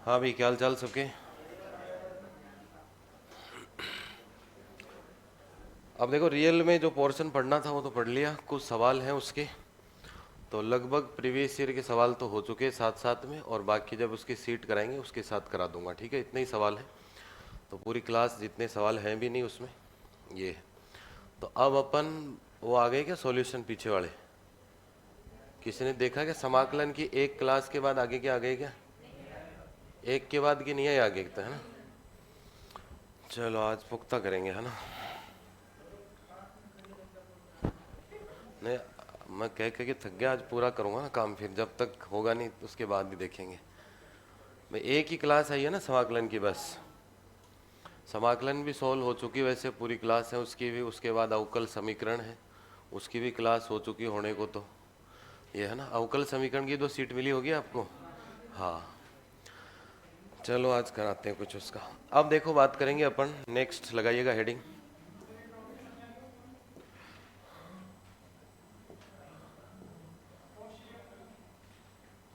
हाँ भाई, क्या हाल चाल सबके। अब देखो, रियल में जो पोर्शन पढ़ना था वो तो पढ़ लिया, कुछ सवाल हैं उसके। तो लगभग प्रीवियस ईयर के सवाल तो हो चुके हैं साथ साथ में, और बाकी जब उसकी सीट कराएंगे उसके साथ करा दूंगा, ठीक है। इतने ही सवाल हैं, तो पूरी क्लास जितने सवाल हैं भी नहीं उसमें, ये है। तो अब अपन वो आ गए क्या सॉल्यूशन पीछे वाले? किसी ने देखा क्या समाकलन की एक क्लास के बाद आगे क्या आ गए क्या? एक के बाद की नहीं है आगे तक, है ना। चलो आज पुख्ता करेंगे, है ना। नहीं, मैं कह के थक गया, आज पूरा करूंगा ना काम, फिर जब तक होगा नहीं उसके बाद भी देखेंगे। भाई एक ही क्लास आई है ना समाकलन की, बस। समाकलन भी सॉल्व हो चुकी, वैसे पूरी क्लास है उसकी भी। उसके बाद अवकल समीकरण है, उसकी भी क्लास हो चुकी होने को तो। ये है ना, अवकल समीकरण की 2 सीट मिली होगी आपको। हाँ, चलो आज कराते हैं कुछ उसका। अब देखो, बात करेंगे अपन, नेक्स्ट लगाइएगा हेडिंग।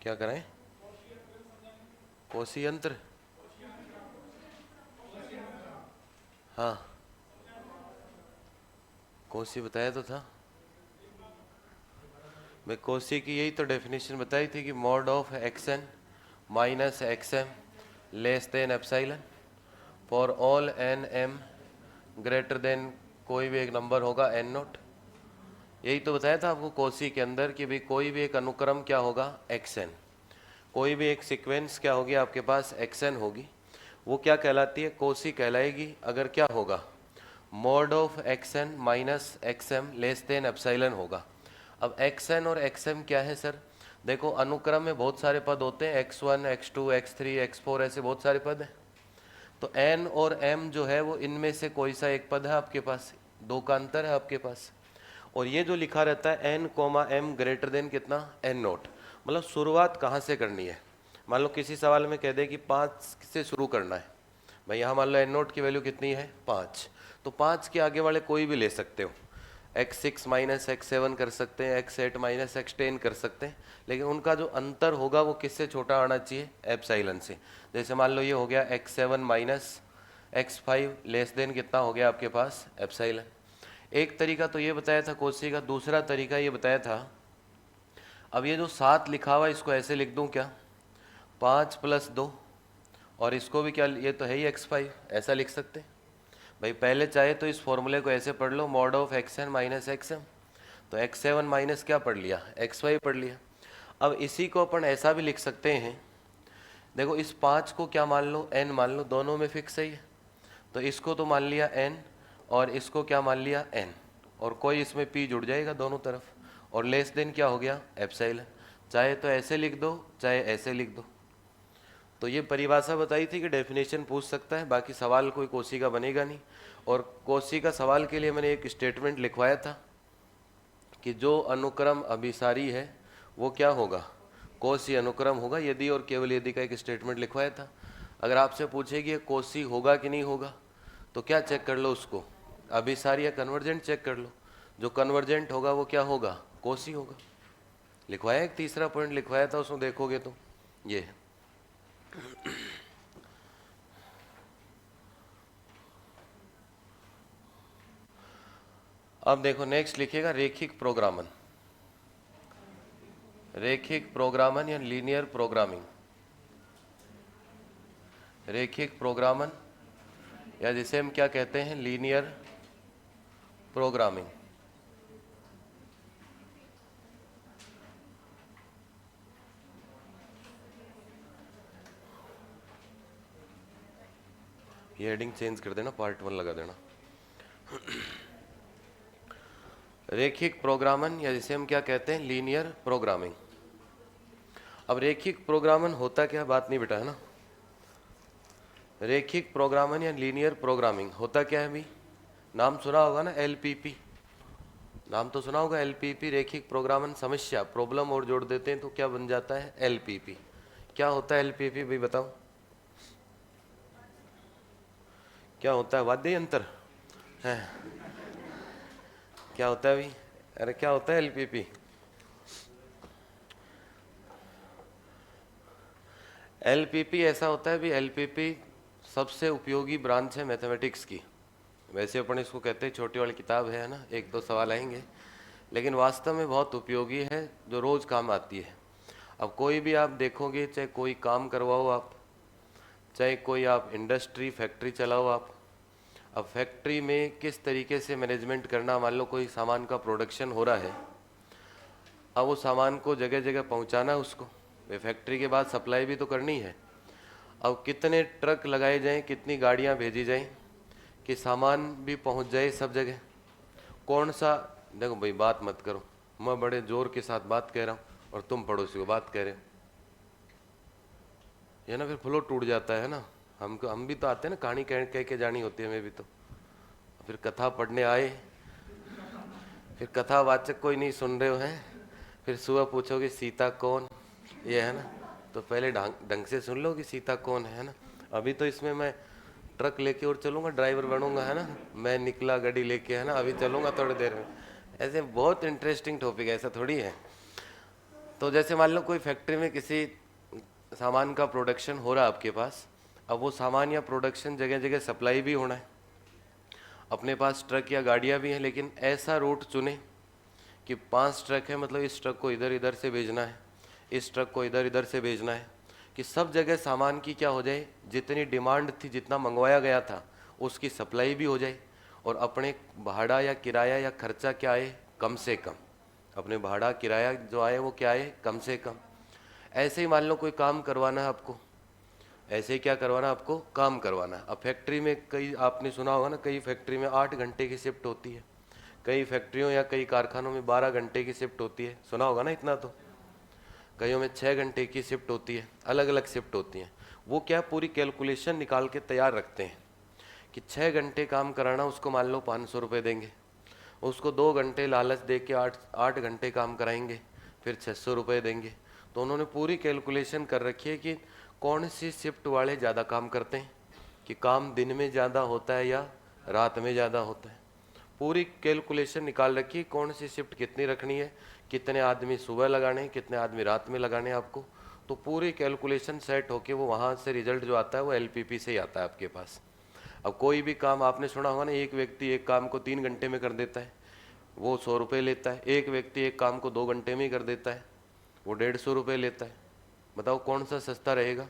क्या करें? कोशी यंत्र। हाँ, कोशी बताया तो था मैं। कोशी की यही तो डेफिनेशन बताई थी कि mod of x N minus x m less than epsilon for all n m greater than कोई भी एक नंबर होगा एन नोट। यही तो बताया था आपको कोशी के अंदर कि भाई कोई भी एक अनुक्रम क्या होगा, एक्स एन। कोई भी एक सीक्वेंस क्या होगी आपके पास, एक्स एन होगी। वो क्या कहलाती है, कोशी कहलाएगी अगर क्या होगा, mod of x N minus x m less than epsilon होगा। अब एक्स एन और एक्स एम क्या है सर? देखो, अनुक्रम में बहुत सारे पद होते हैं, x one x two x three x four, ऐसे बहुत सारे पद हैं। तो एन और एम जो है वो इनमें से कोई सा एक पद है आपके पास, दो का अंतर है आपके पास। और ये जो लिखा रहता है n comma m greater than कितना, एन नोट, मतलब शुरुआत कहाँ से करनी है। मान लो किसी सवाल में कह दे कि 5 से शुरू करना है, भाई यहाँ मान लो एन नोट की वैल्यू कितनी है, 5। तो 5 के आगे वाले कोई भी ले सकते हो, x6 माइनस x7 कर सकते हैं, x8 माइनस x10 कर सकते हैं, लेकिन उनका जो अंतर होगा वो किससे छोटा आना चाहिए, एप्साइलन से। जैसे मान लो ये हो गया x7 minus x5 less than कितना हो गया आपके पास, एप्साइलन। एक तरीका तो ये बताया था कोशी का, दूसरा तरीका ये बताया था, अब ये जो 7 लिखा हुआ इसको ऐसे लिख दूं क्या, 5+2, और इसको भी क्या, ये तो है ही x5, ऐसा लिख सकते हैं। भाई पहले चाहे तो इस फॉर्मूले को ऐसे पढ़ लो, mod of x N minus x M. तो x7 माइनस क्या पढ़ लिया, x5 पढ़ लिया। अब इसी को अपन ऐसा भी लिख सकते हैं, देखो इस 5 को क्या मान लो, n मान लो, दोनों में फिक्स है। तो इसको तो मान लिया n, और इसको क्या मान लिया, n, और कोई इसमें p जुड़ जाएगा दोनों तरफ, और लेस देन क्या हो गया, एप्सिलॉन। चाहे तो ऐसे लिख दो चाहे ऐसे लिख दो। तो ये परिभाषा बताई थी कि डेफिनेशन पूछ सकता है, बाकी सवाल कोई कोशी का बनेगा नहीं। और कोशी का सवाल के लिए मैंने एक स्टेटमेंट लिखवाया था कि जो अनुक्रम अभिसारी है वो क्या होगा, कोशी अनुक्रम होगा, यदि और केवल यदि का एक स्टेटमेंट लिखवाया था। अगर आपसे पूछेगी ये कोशी होगा कि नहीं होगा, तो क्या चेक कर लो उसको, अभिसारी या कन्वर्जेंट चेक कर लो। जो कन्वर्जेंट होगा वो क्या होगा, कोशी होगा। लिखवाया, एक तीसरा पॉइंट लिखवाया था, उसमें देखोगे तो ये है। अब देखो नेक्स्ट लिखिएगा रेखिक प्रोग्रामन। रेखिक प्रोग्रामन या लीनियर प्रोग्रामिंग, रेखिक प्रोग्रामन या जिसे हम क्या कहते हैं, लीनियर प्रोग्रामिंग। ये हेडिंग चेंज कर देना, पार्ट 1 लगा देना। रेखिक प्रोग्रामन या जिसे हम क्या कहते हैं, लीनियर प्रोग्रामिंग। अब रेखिक प्रोग्रामन होता क्या, बात नहीं बेटा, है ना। रेखिक प्रोग्रामन या लीनियर प्रोग्रामिंग होता क्या है, अभी नाम सुना होगा ना, एलपीपी, नाम तो सुना होगा एलपीपी, रेखिक प्रोग्रामन समस्या, प्रॉब्लम और जोड़ देते हैं तो क्या बन जाता है, एलपीपी। क्या होता है एलपीपी भाई बताओ, क्या होता है, वाद्य यंत्र है, क्या होता है भाई, अरे क्या होता है एलपीपी? एलपीपी ऐसा होता है भी, एलपीपी सबसे उपयोगी ब्रांच है मैथमेटिक्स की। वैसे अपन इसको कहते हैं छोटी वाली किताब है ना, एक दो सवाल आएंगे, लेकिन वास्तव में बहुत उपयोगी है, जो रोज़ काम आती है। अब कोई भी आप देखोगे, चाहे कोई काम करवाओ आप, चाहे कोई आप इंडस्ट्री फैक्ट्री चलाओ आप, अब फैक्ट्री में किस तरीके से मैनेजमेंट करना, मान लो कोई सामान का प्रोडक्शन हो रहा है, अब वो सामान को जगह जगह पहुंचाना है उसको, वे फैक्ट्री के बाद सप्लाई भी तो करनी है। अब कितने ट्रक लगाए जाएं, कितनी गाड़ियां भेजी जाएं कि सामान भी पहुंच जाए सब जगह। कौन सा, देखो भाई बात मत करो, मैं बड़े जोर के साथ बात कह रहा हूँ और तुम पड़ोसी को बात कह रहे हो, ये ना फिर फ्लो टूट जाता है ना। हम भी तो आते हैं ना, कहानी कह के जानी होती है हमें भी तो। फिर कथा पढ़ने आए, फिर कथावाचक कोई नहीं सुन रहे हो हैं, फिर सुबह पूछोगे सीता कौन, ये है ना, तो पहले ढंग से सुन लो कि सीता कौन है ना। अभी तो इसमें मैं ट्रक लेके और चलूँगा, ड्राइवर बनूंगा है ना, मैं निकला गाड़ी लेके है ना, अभी चलूँगा थोड़ी देर में। ऐसे बहुत इंटरेस्टिंग टॉपिक है, ऐसा थोड़ी है। तो जैसे मान लो कोई फैक्ट्री में किसी सामान का प्रोडक्शन हो रहा है आपके पास, अब वो सामान या प्रोडक्शन जगह जगह सप्लाई भी होना है। अपने पास ट्रक या गाड़ियाँ भी हैं, लेकिन ऐसा रूट चुने कि 5 ट्रक है, मतलब इस ट्रक को इधर इधर से भेजना है, इस ट्रक को इधर इधर से भेजना है, कि सब जगह सामान की क्या हो जाए, जितनी डिमांड थी, जितना मंगवाया गया था उसकी सप्लाई भी हो जाए, और अपने भाड़ा या किराया या खर्चा क्या आए, कम से कम। अपने भाड़ा किराया जो आए वो क्या आए, कम से कम। ऐसे ही मान लो कोई काम करवाना है आपको, ऐसे ही क्या करवाना है आपको, काम करवाना है। अब फैक्ट्री में कई, आपने सुना होगा ना, कई फैक्ट्री में 8 घंटे की शिफ्ट होती है, कई फैक्ट्रियों या कई कारखानों में 12 घंटे की शिफ्ट होती है, सुना होगा ना इतना तो। कईयों में 6 घंटे की शिफ्ट होती है, अलग अलग शिफ्ट होती हैं। वो क्या पूरी कैलकुलेशन निकाल के तैयार रखते हैं कि 6 घंटे काम कराना, उसको मान लो 500 रुपये देंगे, उसको 2 घंटे लालच दे के 8 घंटे काम कराएंगे, फिर 600 रुपये देंगे। तो उन्होंने पूरी कैलकुलेशन कर रखी है कि कौन सी शिफ्ट वाले ज़्यादा काम करते हैं, कि काम दिन में ज़्यादा होता है या रात में ज़्यादा होता है। पूरी कैलकुलेशन निकाल रखी है, कौन सी शिफ्ट कितनी रखनी है, कितने आदमी सुबह लगाने हैं, कितने आदमी रात में लगाने हैं आपको। तो पूरी कैलकुलेशन सेट होके वो वहाँ से रिजल्ट जो आता है वो एलपीपी से ही आता है आपके पास। अब कोई भी काम आपने सुना होगा ना, एक व्यक्ति एक काम को 3 घंटे में कर देता है, वो 100 रुपये लेता है। एक व्यक्ति एक काम को 2 घंटे में ही कर देता है, वो 150 रुपये लेता है। बताओ कौन सा सस्ता रहेगा।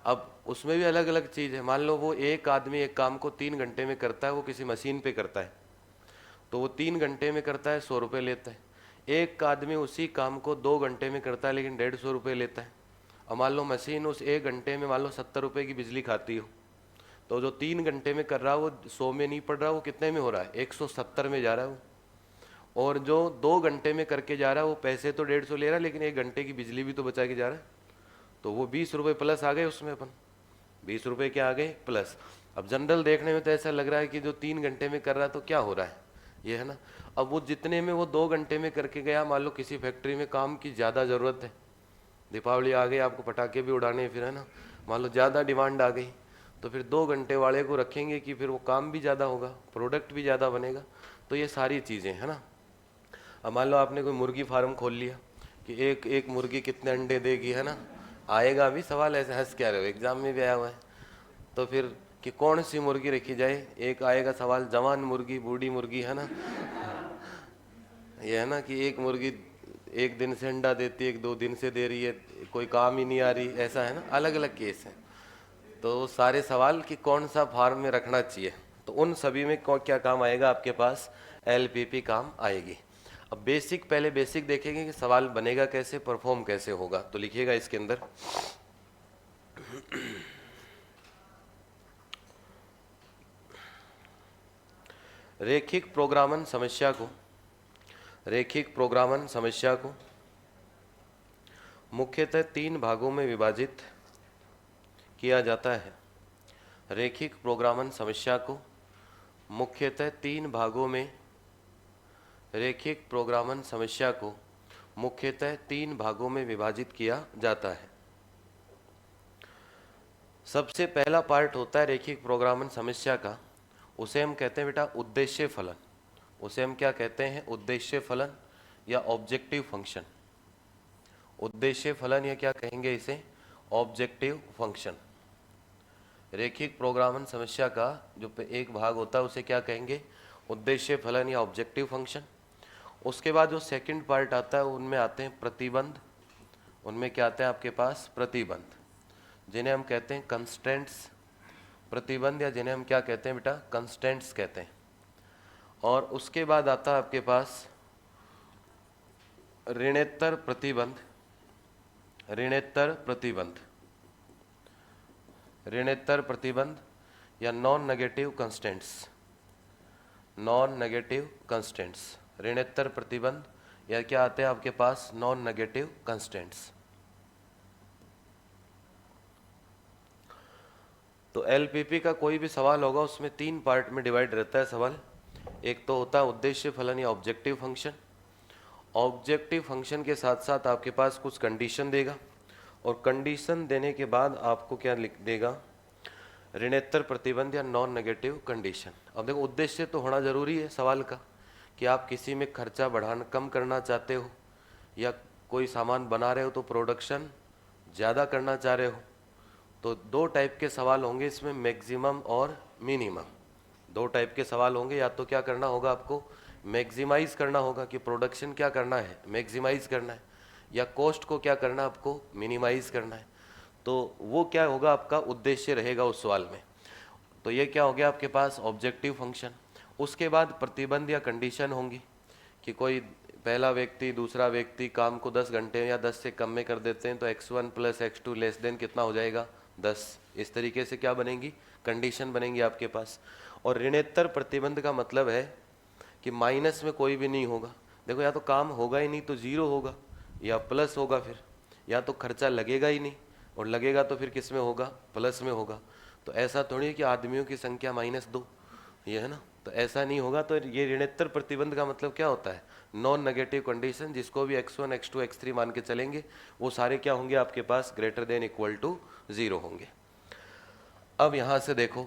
अब उसमें भी अलग अलग चीज़ है। मान लो वो एक आदमी एक काम को 3 घंटे में करता है, वो किसी मशीन पे करता है, तो वो 3 घंटे में करता है, 100 रुपये लेता है। एक आदमी उसी काम को 2 घंटे में करता है, लेकिन 150 रुपये लेता है। और मान लो मशीन उस 1 घंटे में मान लो 70 रुपये की बिजली खाती हो, तो जो 3 घंटे में कर रहा है वो 100 में नहीं पड़ रहा, वो कितने में हो रहा है, 170 में जा रहा है वो। और जो 2 घंटे में करके जा रहा है वो पैसे तो 150 ले रहा है, लेकिन 1 घंटे की बिजली भी तो बचा के जा रहा है, तो वो 20 रुपये प्लस आ गए उसमें। अपन 20 रुपये क्या आ गए, प्लस। अब जनरल देखने में तो ऐसा लग रहा है कि जो 3 घंटे में कर रहा है तो क्या हो रहा है, ये है ना। अब वो जितने में वो 2 घंटे में करके गया, मान लो किसी फैक्ट्री में काम की ज़्यादा ज़रूरत है, दीपावली आ गई, आपको पटाखे भी उड़ाने, फिर है ना, मान लो ज़्यादा डिमांड आ गई, तो फिर 2 घंटे वाले को रखेंगे कि फिर वो काम भी ज़्यादा होगा, प्रोडक्ट भी ज़्यादा बनेगा। तो ये सारी चीज़ें है ना। अब मान लो आपने कोई मुर्गी फार्म खोल लिया कि एक एक मुर्गी कितने अंडे देगी, है ना, आएगा अभी सवाल, ऐसे हंस क्या रहे हो, एग्जाम में भी आया हुआ है। तो फिर कि कौन सी मुर्गी रखी जाए, एक आएगा सवाल, जवान मुर्गी, बूढ़ी मुर्गी, है ना, ये है ना, कि एक मुर्गी 1 दिन से अंडा देती है, 2 दिन से दे रही है, कोई काम ही नहीं आ रही, ऐसा है ना, अलग अलग केस है। तो सारे सवाल कि कौन सा फार्म में रखना चाहिए, तो उन सभी में क्या काम आएगा आपके पास, एलपीपी काम आएगी। अब बेसिक, पहले बेसिक देखेंगे कि सवाल बनेगा कैसे, परफॉर्म कैसे होगा। तो लिखिएगा इसके अंदर, रेखिक प्रोग्रामन समस्या को, रेखिक प्रोग्रामन समस्या को मुख्यतः 3 भागों में विभाजित किया जाता है। रेखिक प्रोग्रामन समस्या को मुख्यतः 3 भागों में, रेखिक प्रोग्रामन समस्या को मुख्यतः 3 भागों में विभाजित किया जाता है। सबसे पहला पार्ट होता है रेखिक प्रोग्रामन समस्या का, उसे हम कहते हैं बेटा उद्देश्य फलन। उसे हम क्या कहते हैं, उद्देश्य फलन या ऑब्जेक्टिव फंक्शन। उद्देश्य फलन या क्या कहेंगे इसे, ऑब्जेक्टिव फंक्शन। रेखिक प्रोग्रामन समस्या का जो एक भाग होता है उसे क्या कहेंगे, उद्देश्य फलन या ऑब्जेक्टिव फंक्शन। उसके बाद जो सेकंड पार्ट आता है उनमें आते हैं प्रतिबंध। उनमें क्या आते हैं आपके पास, प्रतिबंध, जिन्हें हम कहते हैं कंस्ट्रेंट्स। प्रतिबंध या जिन्हें हम क्या कहते हैं बेटा, कंस्ट्रेंट्स कहते हैं। और उसके बाद आता है आपके पास ऋणोत्तर प्रतिबंध। ऋणोत्तर प्रतिबंध, ऋणोत्तर प्रतिबंध या non negative constants. Non negative constants, ऋणोत्तर प्रतिबंध या क्या आते हैं आपके पास, नॉन नेगेटिव कंस्टेंट्स। तो एलपीपी का कोई भी सवाल होगा उसमें 3 पार्ट में डिवाइड रहता है सवाल। एक तो होता है उद्देश्य फलन या ऑब्जेक्टिव फंक्शन। ऑब्जेक्टिव फंक्शन के साथ साथ आपके पास कुछ कंडीशन देगा, और कंडीशन देने के बाद आपको क्या लिख देगा, ऋणोत्तर प्रतिबंध या नॉन नेगेटिव कंडीशन। अब देखो उद्देश्य तो होना जरूरी है सवाल का, कि आप किसी में खर्चा बढ़ाना कम करना चाहते हो, या कोई सामान बना रहे हो तो प्रोडक्शन ज़्यादा करना चाह रहे हो। तो 2 टाइप के सवाल होंगे इसमें, मैक्सिमम और मिनिमम। 2 टाइप के सवाल होंगे, या तो क्या करना होगा आपको, मैक्सिमाइज करना होगा कि प्रोडक्शन क्या करना है, मैक्सिमाइज करना है, या कॉस्ट को क्या करना है आपको, मिनिमाइज करना है। तो वो क्या होगा आपका उद्देश्य रहेगा उस सवाल में। तो ये क्या हो गया आपके पास, ऑब्जेक्टिव फंक्शन। उसके बाद प्रतिबंध या कंडीशन होंगी, कि कोई पहला व्यक्ति दूसरा व्यक्ति काम को 10 घंटे या 10 से कम में कर देते हैं, तो x1 + x2 लेस देन कितना हो जाएगा, 10। इस तरीके से क्या बनेंगी, कंडीशन बनेंगी आपके पास। और ऋणोत्तर प्रतिबंध का मतलब है कि माइनस में कोई भी नहीं होगा। देखो या तो काम होगा ही नहीं तो 0 होगा, या प्लस होगा, फिर या तो खर्चा लगेगा ही नहीं, और लगेगा तो फिर किस में होगा, प्लस में होगा। तो ऐसा थोड़ी है कि आदमियों की संख्या -2, ये है ना, तो ऐसा नहीं होगा। तो ये ऋणोत्तर प्रतिबंध का मतलब क्या होता है, नॉन नेगेटिव कंडीशन, जिसको भी x1 x2 x3 मान के चलेंगे वो सारे क्या होंगे आपके पास, > 0 होंगे। अब यहाँ से देखो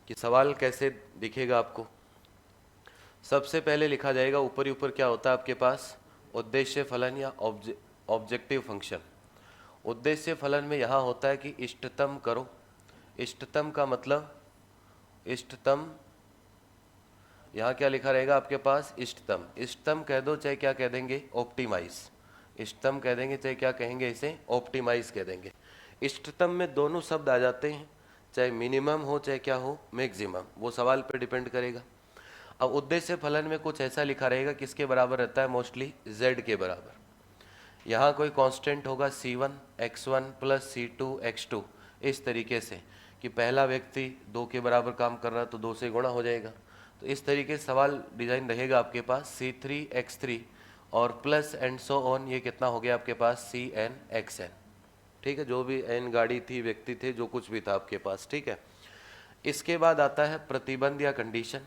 कि सवाल कैसे दिखेगा आपको। सबसे पहले लिखा जाएगा ऊपर ही ऊपर क्या होता है आपके पास, उद्देश्य फलन या ऑब्जेक्टिव फंक्शन। उद्देश्य फलन में यहाँ होता है कि इष्टतम करो। इष्टतम का मतलब, इष्टतम यहाँ क्या लिखा रहेगा आपके पास, इष्टतम। इष्टतम कह दो चाहे क्या कह देंगे, ऑप्टिमाइज। इष्टतम कह देंगे चाहे क्या कहेंगे इसे, ऑप्टिमाइज कह देंगे। इष्टतम में दोनों शब्द आ जाते हैं, चाहे मिनिमम हो चाहे क्या हो, मैक्सिमम, वो सवाल पे डिपेंड करेगा। अब उद्देश्य फलन में कुछ ऐसा लिखा रहेगा, किसके बराबर रहता है, मोस्टली z के बराबर। यहाँ कोई कांस्टेंट होगा c1 x1 + c2 x2, इस तरीके से कि पहला व्यक्ति 2 के बराबर काम कर रहा है तो 2 से गुणा हो जाएगा। तो इस तरीके से सवाल डिजाइन रहेगा आपके पास, c3 x3 और प्लस एंड सो ऑन, ये कितना हो गया आपके पास, cn xn। ठीक है, जो भी n गाड़ी थी, व्यक्ति थे, जो कुछ भी था आपके पास, ठीक है। इसके बाद आता है प्रतिबंध या कंडीशन।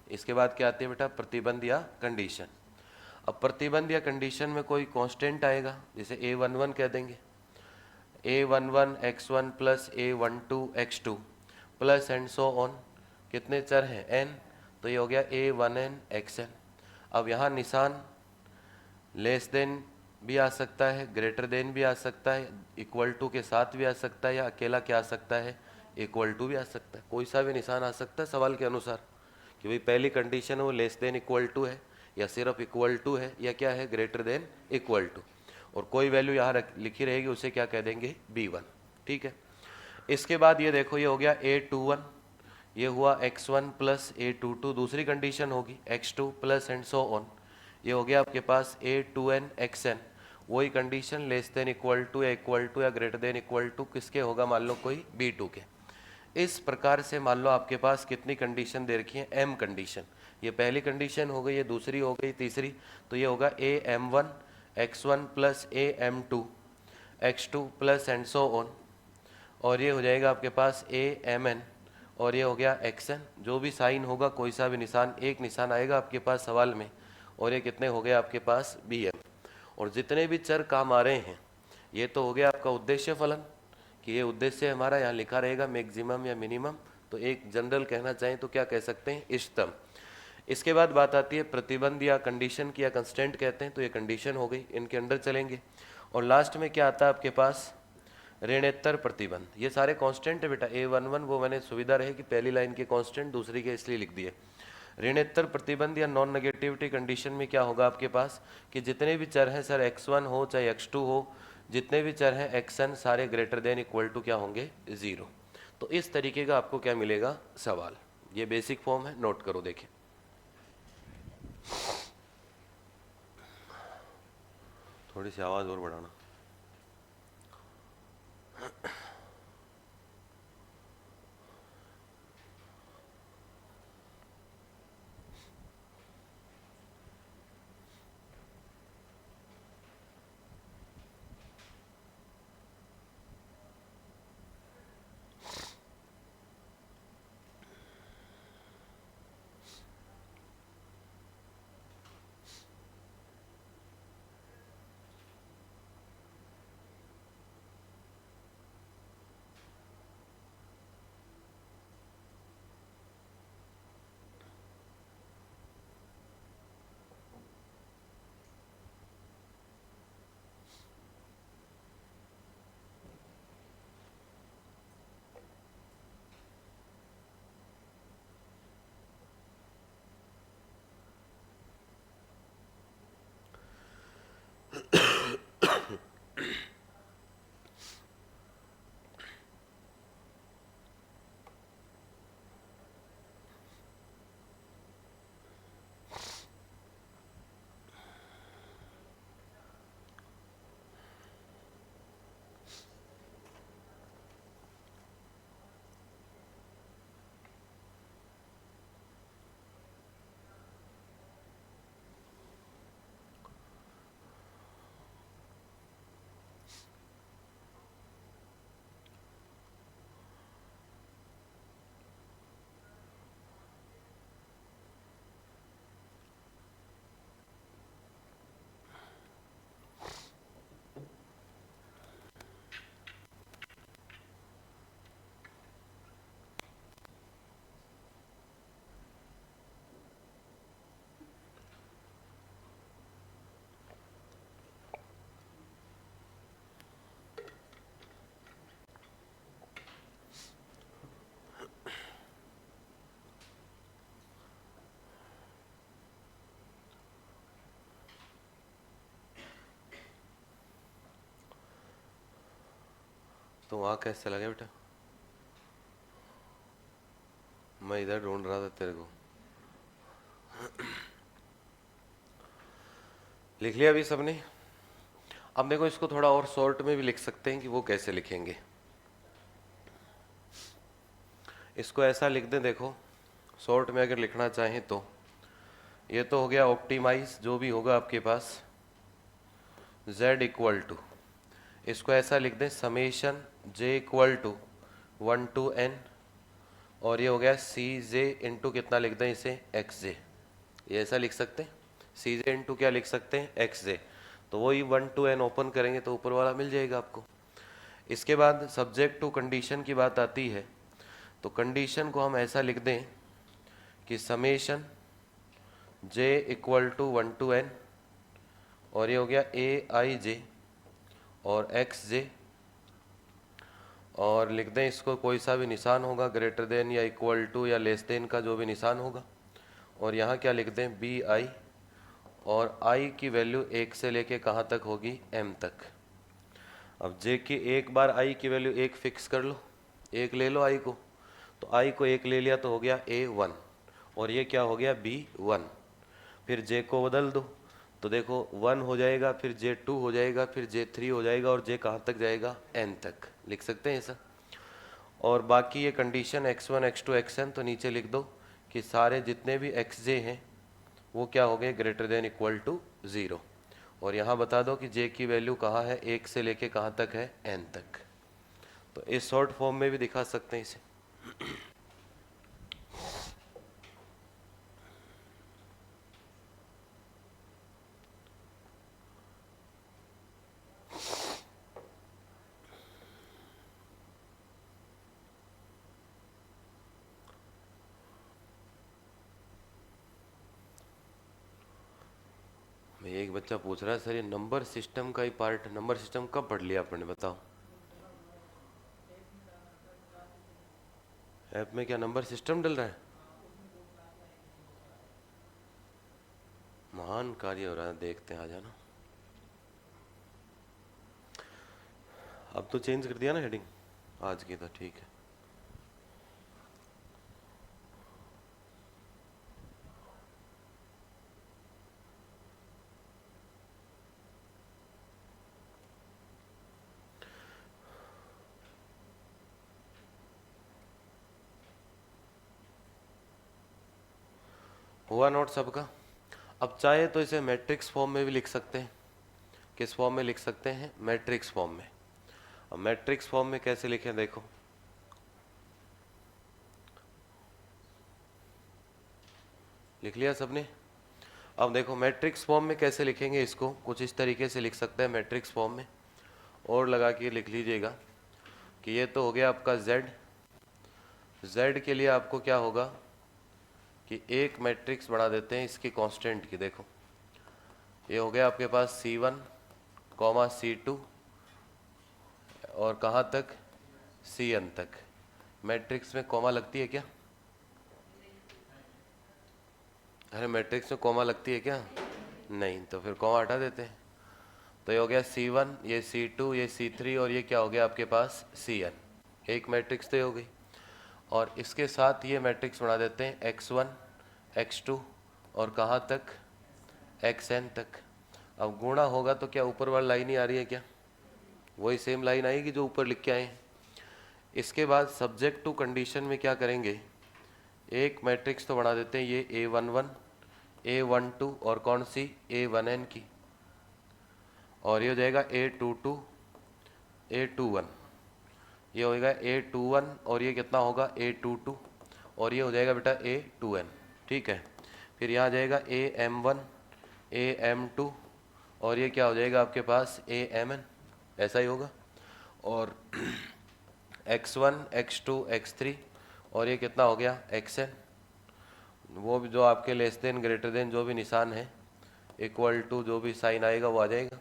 इसके बाद क्या आती है बेटा, प्रतिबंध या कंडीशन। अब प्रतिबंध या कंडीशन में कोई कांस्टेंट आएगा, जैसे a11 कह देंगे, a11 x1 + a12 x2 plus and so on, कितने चर हैं, n, तो ये हो गया a1n xn। अब यहाँ निशान लेस देन भी आ सकता है, ग्रेटर देन भी आ सकता है, इक्वल टू के साथ भी आ सकता है, या अकेला क्या आ सकता है, इक्वल टू भी आ सकता है। कोई सा भी निशान आ सकता है सवाल के अनुसार, कि भाई पहली कंडीशन है वो लेस देन इक्वल टू है, या सिर्फ इक्वल टू है, या क्या है, ग्रेटर देन इक्वल टू। और कोई वैल्यू यहाँ लिखी रहेगी, उसे क्या कह देंगे, b1। ठीक है। इसके बाद ये देखो, ये हो गया a21, ये हुआ x1 + a22, दूसरी कंडीशन होगी x2 plus and so on, ये हो गया आपके पास a2n xn। वही condition less than equal to या इक्वल टू या ग्रेटर देन इक्वल टू किसके होगा, मान लो कोई b2 के। इस प्रकार से मान लो आपके पास कितनी कंडीशन दे रखी है, m कंडीशन। ये पहली कंडीशन हो गई, ये दूसरी हो गई, तीसरी, तो ये होगा am1 x1 + am2 x2 plus and so on, और ये हो जाएगा आपके पास amn, और ये हो गया xn। जो भी साइन होगा, कोई सा भी निशान, एक निशान आएगा आपके पास सवाल में, और ये कितने हो गए आपके पास, bm। और जितने भी चर काम आ रहे हैं, ये तो हो गया आपका उद्देश्य फलन, कि ये उद्देश्य हमारा यहाँ लिखा रहेगा मैक्सिमम या मिनिमम। तो एक जनरल कहना चाहें तो क्या कह सकते हैं, इष्टतम। इसके बाद बात आती है प्रतिबंध या कंडीशन की, या कंस्टेंट कहते हैं, तो ये कंडीशन हो गई, इनके अंडर चलेंगे। और लास्ट में क्या आता है आपके पास, ऋणोत्तर प्रतिबंध। ये सारे कांस्टेंट है बेटा, A11 वो मैंने सुविधा रहे कि पहली लाइन के कांस्टेंट दूसरी के इसलिए लिख दिए। ऋणोत्तर प्रतिबंध या नॉन नेगेटिविटी कंडीशन में क्या होगा आपके पास कि जितने भी चर हैं सर x1 हो चाहे x2 हो, जितने भी चर हैं xn सारे ग्रेटर देन इक्वल टू क्या होंगे, 0। तो इस तरीके का आपको क्या मिलेगा सवाल। ये बेसिक फॉर्म है, नोट करो। देखें थोड़ी सी आवाज़ और बढ़ाना। तो वहाँ कैसे लगे बेटा, मैं इधर ढूंढ रहा था तेरे को। लिख लिया अभी सबने। अब देखो इसको थोड़ा और शॉर्ट में भी लिख सकते हैं कि वो कैसे लिखेंगे। इसको ऐसा लिख दें, देखो शॉर्ट में अगर लिखना चाहें तो ये तो हो गया ऑप्टिमाइज जो भी होगा आपके पास z इक्वल टू, इसको ऐसा लिख दें summation j equal to 1 to n, और ये हो गया सी जे इंटू कितना लिख दें इसे एक्स जे। ये ऐसा लिख सकते हैं, सी जे इंटू क्या लिख सकते हैं एक्स जे। तो वही 1 to n ओपन करेंगे तो ऊपर वाला मिल जाएगा आपको। इसके बाद सब्जेक्ट टू कंडीशन की बात आती है, तो कंडीशन को हम ऐसा लिख दें कि summation j equal to 1 to n, और ये हो गया ए आई जे और एक्स जे, और लिख दें इसको कोई सा भी निशान होगा ग्रेटर देन या इक्वल टू या लेस देन का जो भी निशान होगा, और यहाँ क्या लिख दें बी आई, और आई की वैल्यू 1 से लेके कहाँ तक होगी m तक। अब जे की एक बार आई की वैल्यू 1 फिक्स कर लो, 1 ले लो आई को, तो आई को 1 ले लिया तो हो गया A1, और ये क्या हो गया B1। फिर जे को बदल दो तो देखो 1 हो जाएगा, फिर J2 हो जाएगा, फिर J3 हो जाएगा, और J कहाँ तक जाएगा n तक, लिख सकते हैं ऐसा। और बाकी ये कंडीशन x1 x2 xn तो नीचे लिख दो कि सारे जितने भी xj हैं वो क्या हो गए ग्रेटर देन इक्वल टू 0, और यहाँ बता दो कि j की वैल्यू कहाँ है 1 से लेके कहाँ तक है n तक। तो इस शॉर्ट फॉर्म में भी दिखा सकते हैं इसे। मैं एक बच्चा पूछ रहा है सर ये नंबर सिस्टम का ही पार्ट, नंबर सिस्टम कब पढ़ लिया आपने, बताओ। ऐप में क्या नंबर सिस्टम डल रहा है? महान कार्य हो रहा है, देखते हैं, आ जाना। अब तो चेंज कर दिया ना हेडिंग आज की, तो ठीक है। हुआ नोट सबका? अब चाहे तो इसे मैट्रिक्स फॉर्म में भी लिख सकते हैं। किस फॉर्म में लिख सकते हैं? मैट्रिक्स फॉर्म में। अब मैट्रिक्स फॉर्म में कैसे लिखें, देखो। लिख लिया सबने? अब देखो मैट्रिक्स फॉर्म में कैसे लिखेंगे इसको, कुछ इस तरीके से लिख सकते हैं मैट्रिक्स फॉर्म में। और लगा के लिख लीजिएगा कि ये तो हो गया आपका z। z के लिए आपको क्या होगा कि एक मैट्रिक्स बना देते हैं इसकी कांस्टेंट की। देखो ये हो गया आपके पास C1, C2 और कहाँ तक? Cn तक। मैट्रिक्स में कॉमा लगती है क्या? अरे मैट्रिक्स में कॉमा लगती है क्या? नहीं, तो फिर कॉमा हटा देते हैं। तो ये हो गया C1, ये C2, ये C3 और ये क्या हो गया आपके पास? Cn। एक मैट्रिक्स तो ये हो गई। और इसके साथ ये मैट्रिक्स बना देते हैं x1, x2 और कहाँ तक? xn तक। अब गुणा होगा तो क्या ऊपर वाली लाइन ही आ रही है क्या? वही सेम लाइन आएगी जो ऊपर लिख के आए हैं। इसके बाद सब्जेक्ट टू कंडीशन में क्या करेंगे, एक मैट्रिक्स तो बना देते हैं ये A11, A12 और कौन सी? A1n की। और ये हो जाएगा A22, A21। ये होएगा A21 और ये कितना होगा? A22 और ये हो जाएगा बेटा A2n। ठीक है। फिर यहाँ जाएगा AM1, AM2 और ये क्या हो जाएगा आपके पास? AMN। ऐसा ही होगा। और x1, x2, x3 और ये कितना हो गया? xn। वो भी जो आपके लेस देन ग्रेटर देन जो भी निशान है, इक्वल टू जो भी साइन आएगा वो आ जाएगा।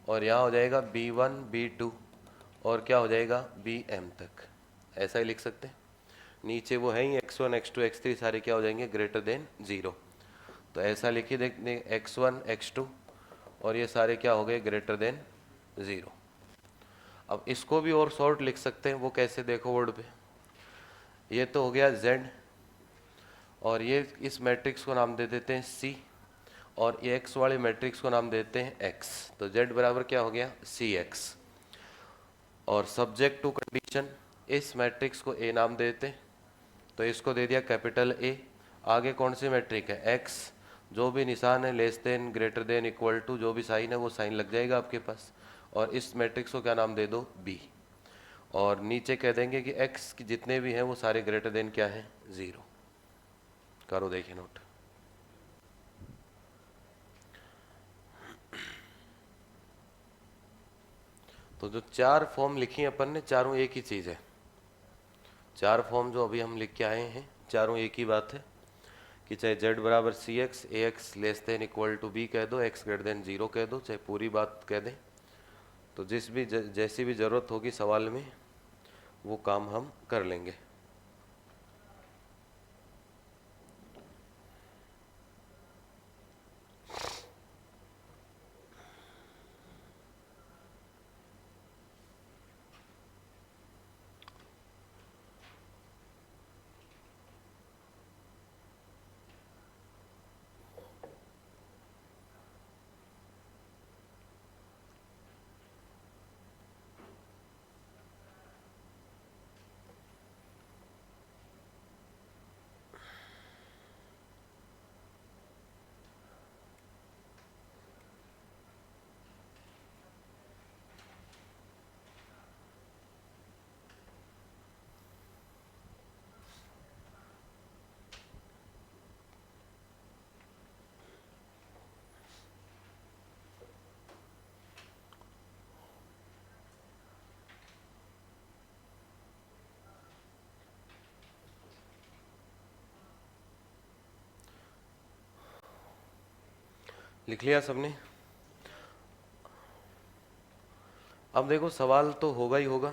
और यहाँ हो जाएगा B1, B2 और क्या हो जाएगा? BM तक। ऐसा ही लिख सकते हैं। नीचे वो है ही x1, x2, x3 सारे क्या हो जाएंगे? Greater than 0। तो ऐसा लिखिए देखने, x1, x2 और ये सारे क्या हो गए? Greater than 0। अब इसको भी और शॉर्ट लिख सकते हैं, वो कैसे? देखो वर्ड पे, ये तो हो गया z और ये इस मैट्रिक्स को नाम दे देते हैं C और ये x वाले मैट्रिक्स को नाम देते हैं x। तो z बराबर क्या हो गया? Cx। और सब्जेक्ट टू कंडीशन, इस मैट्रिक्स को A नाम देते हैं तो इसको दे दिया कैपिटल A। आगे कौन सी मैट्रिक है? x। जो भी निशान है less than, greater than, equal to जो भी साइन है वो साइन लग जाएगा आपके पास। और इस मैट्रिक्स को क्या नाम दे दो? B। और नीचे कह देंगे कि x की जितने भी हैं वो सारे ग्रेटर देन क्या है? 0। करो देखिए नोट। तो जो चार फॉर्म लिखी हैं अपन ने, चारों एक ही चीज़ है। चार फॉर्म जो अभी हम लिख के आए हैं चारों एक ही बात है कि चाहे z बराबर Cx, Ax less than equal to B कह दो, x ग्रेटर देन 0 कह दो, चाहे पूरी बात कह दें। तो जैसी भी ज़रूरत होगी सवाल में वो काम हम कर लेंगे। लिख लिया सबने? अब देखो सवाल तो होगा ही होगा,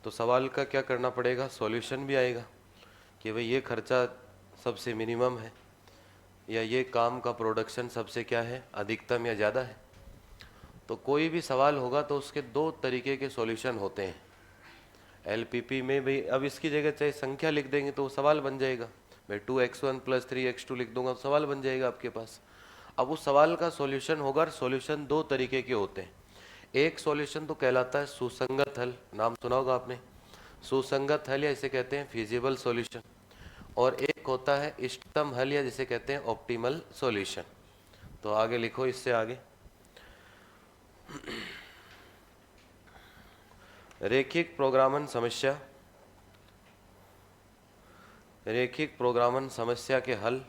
तो सवाल का क्या करना पड़ेगा, सॉल्यूशन भी आएगा कि भाई ये खर्चा सबसे मिनिमम है या ये काम का प्रोडक्शन सबसे क्या है, अधिकतम या ज़्यादा है। तो कोई भी सवाल होगा तो उसके दो तरीके के सॉल्यूशन होते हैं। एलपीपी में भाई अब इसकी जगह चाहे संख्या लिख देंगे तो वो सवाल बन जाएगा, भाई 2x1 + 3x2 लिख दूंगा तो सवाल बन जाएगा आपके पास। अब उस सवाल का सॉल्यूशन होगा, सॉल्यूशन दो तरीके के होते हैं। एक सॉल्यूशन तो कहलाता है सुसंगत हल, नाम सुना होगा आपने, सुसंगत हल या इसे कहते हैं फिजिबल सॉल्यूशन। और एक होता है इष्टतम हल या जिसे कहते हैं ऑप्टिमल सॉल्यूशन। तो आगे लिखो, इससे आगे रेखिक प्रोग्रामन समस्या, रेखिक प्रोग्रामन समस्या के हल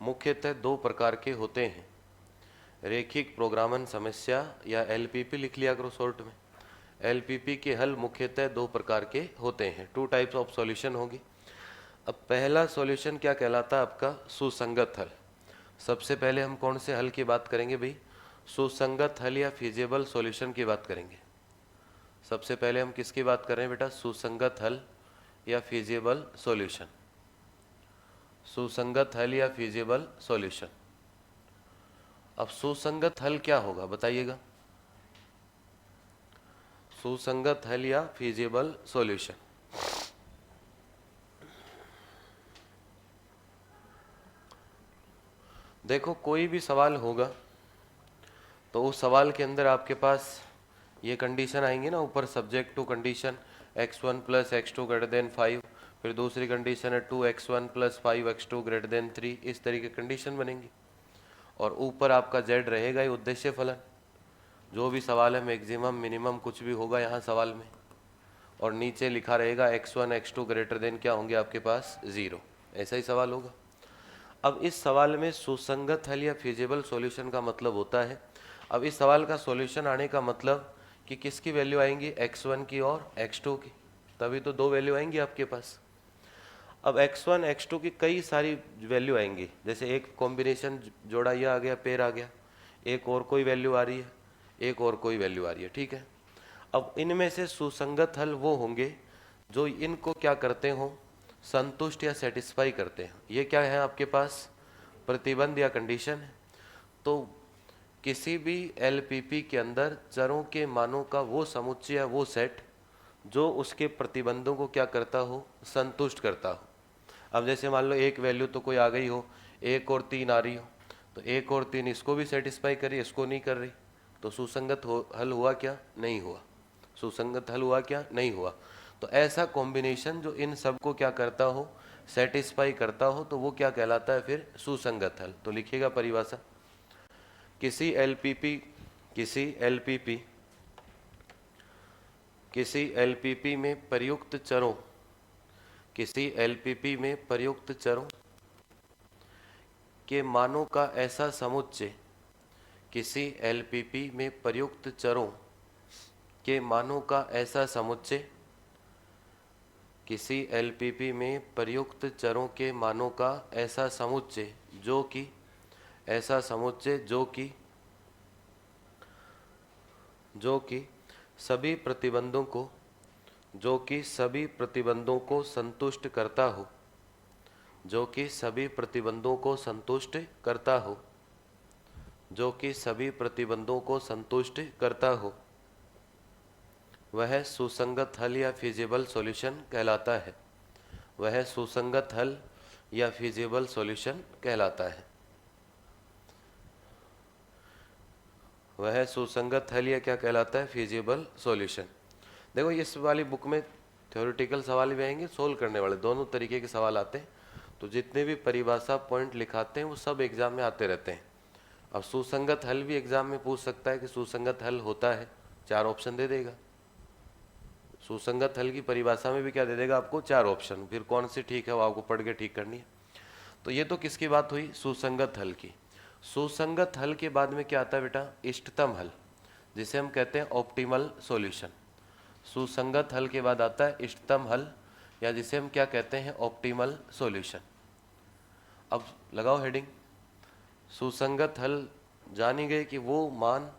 मुख्यतः दो प्रकार के होते हैं। रेखिक प्रोग्रामन समस्या या एलपीपी लिख लिया करो शॉर्ट में। एलपीपी के हल मुख्यतः दो प्रकार के होते हैं, 2 टाइप्स ऑफ सॉल्यूशन होगी। अब पहला सॉल्यूशन क्या कहलाता है आपका, सुसंगत हल। सबसे पहले हम कौन से हल की बात करेंगे भाई, सुसंगत हल या फिजिबल सॉल्यूशन की बात करेंगे। सबसे पहले हम किसकी बात कर रहे हैं बेटा, सुसंगत हल या फिजिबल सॉल्यूशन। सुसंगत हल या फिजिबल सॉल्यूशन। अब सुसंगत हल क्या होगा बताइएगा, सुसंगत हल या फिजिबल सॉल्यूशन। देखो कोई भी सवाल होगा तो उस सवाल के अंदर आपके पास ये कंडीशन आएंगी ना ऊपर, subject to condition x1 + x2 > 5, फिर दूसरी कंडीशन है 2x1 + 5x2 > 3, इस तरीके कंडीशन बनेंगी। और ऊपर आपका z रहेगा ही उद्देश्य फलन, जो भी सवाल है मैक्सिमम मिनिमम कुछ भी होगा यहाँ सवाल में। और नीचे लिखा रहेगा x1 x2 > क्या होंगे आपके पास 0, ऐसा ही सवाल होगा। अब इस सवाल में सुसंगत हल या फिजिबल सॉल्यूशन का मतलब होता है, अब इस सवाल का सॉल्यूशन आने का मतलब कि किसकी वैल्यू आएंगी, x1 की और x2 की, तभी तो दो वैल्यू आएंगी आपके पास। अब x1 x2 की कई सारी वैल्यू आएंगी, जैसे एक कॉम्बिनेशन जोड़ा ये आ गया, पेयर आ गया, एक और कोई वैल्यू आ रही है, एक और कोई वैल्यू आ रही है, ठीक है। अब इनमें से सुसंगत हल वो होंगे जो इनको क्या करते हो, संतुष्ट या सेटिस्फाई करते हैं। ये क्या है आपके पास, प्रतिबंध या कंडीशन है। तो किसी भी एलपीपी के अंदर चरों के मानों का वो समुच्चय या वो सेट जो उसके प्रतिबंधों को क्या करता हो, संतुष्ट करता हो। अब जैसे मान लो एक वैल्यू तो कोई आ गई हो, 1 और 3 आ रही हो, तो 1 और 3 इसको भी सेटिस्फाई कर रही, इसको नहीं कर रही, तो सुसंगत हल हुआ क्या, नहीं हुआ। सुसंगत हल हुआ क्या, नहीं हुआ। तो ऐसा कॉम्बिनेशन जो इन सब को क्या करता हो, सेटिस्फाई करता हो, तो वो क्या कहलाता है फिर, सुसंगत हल। तो लिखिएगा परिभाषा, किसी एलपीपी में प्रयुक्त चरों, किसी एलपीपी में प्रयुक्त चरों के मानों का ऐसा समुच्चय, किसी एलपीपी में प्रयुक्त चरों के मानों का ऐसा समुच्चय, किसी एलपीपी में प्रयुक्त चरों के मानों का ऐसा समुच्चय जो कि, ऐसा समुच्चय जो कि सभी प्रतिबंधों को, जो कि सभी प्रतिबंधों को संतुष्ट करता हो, जो कि सभी प्रतिबंधों को संतुष्ट करता हो, जो कि सभी प्रतिबंधों को संतुष्ट करता हो, वह सुसंगत हल या फिजिबल सॉल्यूशन कहलाता है। वह सुसंगत हल या फिजिबल सॉल्यूशन कहलाता है। वह सुसंगत हल या क्या कहलाता है, फिजिबल सॉल्यूशन। देखो इस वाली बुक में थ्योरेटिकल सवाल भी आएंगे, सोल्व करने वाले दोनों तरीके के सवाल आते हैं। तो जितने भी परिभाषा पॉइंट लिखाते हैं वो सब एग्जाम में आते रहते हैं। अब सुसंगत हल भी एग्जाम में पूछ सकता है कि सुसंगत हल होता है, 4 ऑप्शन दे देगा। सुसंगत हल की परिभाषा में भी क्या दे देगा आपको, 4 ऑप्शन, फिर कौन सी ठीक है वो आपको पढ़ के ठीक करनी है। तो ये तो किसकी बात हुई, सुसंगत हल की। सुसंगत हल के बाद में क्या आता है बेटा, इष्टतम हल, जिसे हम कहते हैं ऑप्टिमल सॉल्यूशन। सुसंगत हल के बाद आता है इष्टतम हल, या जिसे हम क्या कहते हैं, ऑप्टिमल सॉल्यूशन। अब लगाओ हेडिंग, सुसंगत हल जानी गई कि वो मान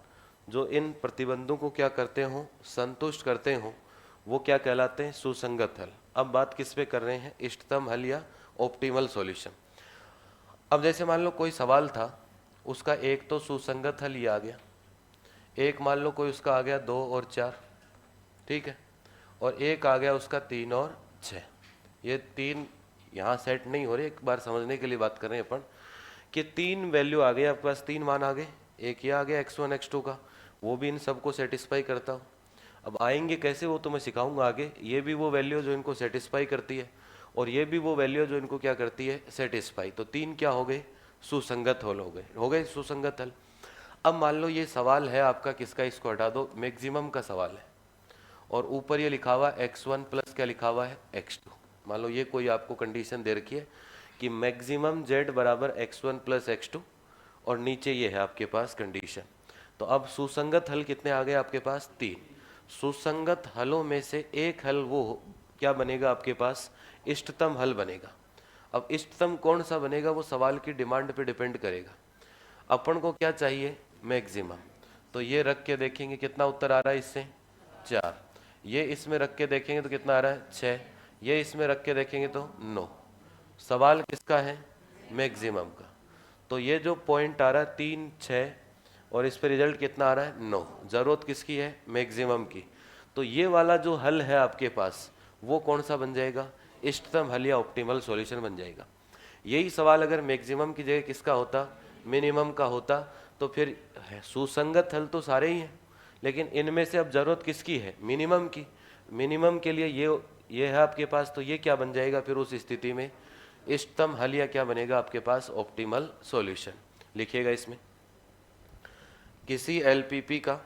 जो इन प्रतिबंधों को क्या करते हो, संतुष्ट करते हो, वो क्या कहलाते हैं, सुसंगत हल। अब बात किस पे कर रहे हैं, इष्टतम हल या ऑप्टिमल सॉल्यूशन। अब जैसे मान लो कोई सवाल था, उसका एक तो सुसंगत हल ये आ गया, एक मान लो कोई उसका आ गया 2 और 4, ठीक है, और एक आ गया उसका 3 और 6। ये 3 यहाँ सेट नहीं हो रहे, एक बार समझने के लिए बात कर रहे हैं अपन कि 3 वैल्यू आ गए आपके पास, 3 मान आ गए, एक ये आ गया x1 x2 का, वो भी इन सबको सेटिस्फाई करता हो। अब आएंगे कैसे वो तो मैं सिखाऊंगा आगे। ये भी वो वैल्यू जो इनको सेटिस्फाई करती है और ये भी वो वैल्यू जो इनको क्या करती है, सेटिस्फाई। तो 3 क्या हो गए, सुसंगत हल हो गए सुसंगत हल। अब मान लो ये सवाल है आपका किसका, इसको हटा दो, मैक्सिमम का सवाल है, और ऊपर ये लिखा हुआ x1 प्लस क्या लिखा हुआ है, x2। मान लो ये कोई आपको कंडीशन दे रखी है कि मैक्सिमम z बराबर x1 प्लस x2, और नीचे ये है आपके पास कंडीशन। तो अब सुसंगत हल कितने आ गए आपके पास, 3। सुसंगत हलों में से एक हल वो क्या बनेगा आपके पास, इष्टतम हल बनेगा। अब इष्टतम कौन सा बनेगा, वो सवाल की डिमांड पे डिपेंड करेगा। अपन को क्या चाहिए, मैक्सिमम। तो ये रख के देखेंगे कितना उत्तर आ रहा है इससे, 4। ये इसमें रख के देखेंगे तो कितना आ रहा है, 6। ये इसमें रख के देखेंगे तो 9। सवाल किसका है, मैक्सिमम का। तो ये जो पॉइंट आ रहा है 3 6, और इस पे रिजल्ट कितना आ रहा है, 9। जरूरत किसकी है, मैक्सिमम की। तो ये वाला जो हल है आपके पास, वो कौन सा बन जाएगा, इष्टतम हल या ऑप्टिमल सॉल्यूशन बन जाएगा। यही सवाल अगर मैक्सिमम की जगह किसका होता, मिनिमम का होता, तो फिर सुसंगत हल तो सारे ही हैं, लेकिन इनमें से अब जरूरत किसकी है, मिनिमम की। मिनिमम के लिए ये है आपके पास, तो ये क्या बन जाएगा फिर उस स्थिति में, इष्टतम हल या क्या बनेगा आपके पास, ऑप्टिमल सॉल्यूशन। लिखिएगा इसमें, किसी एलपीपी का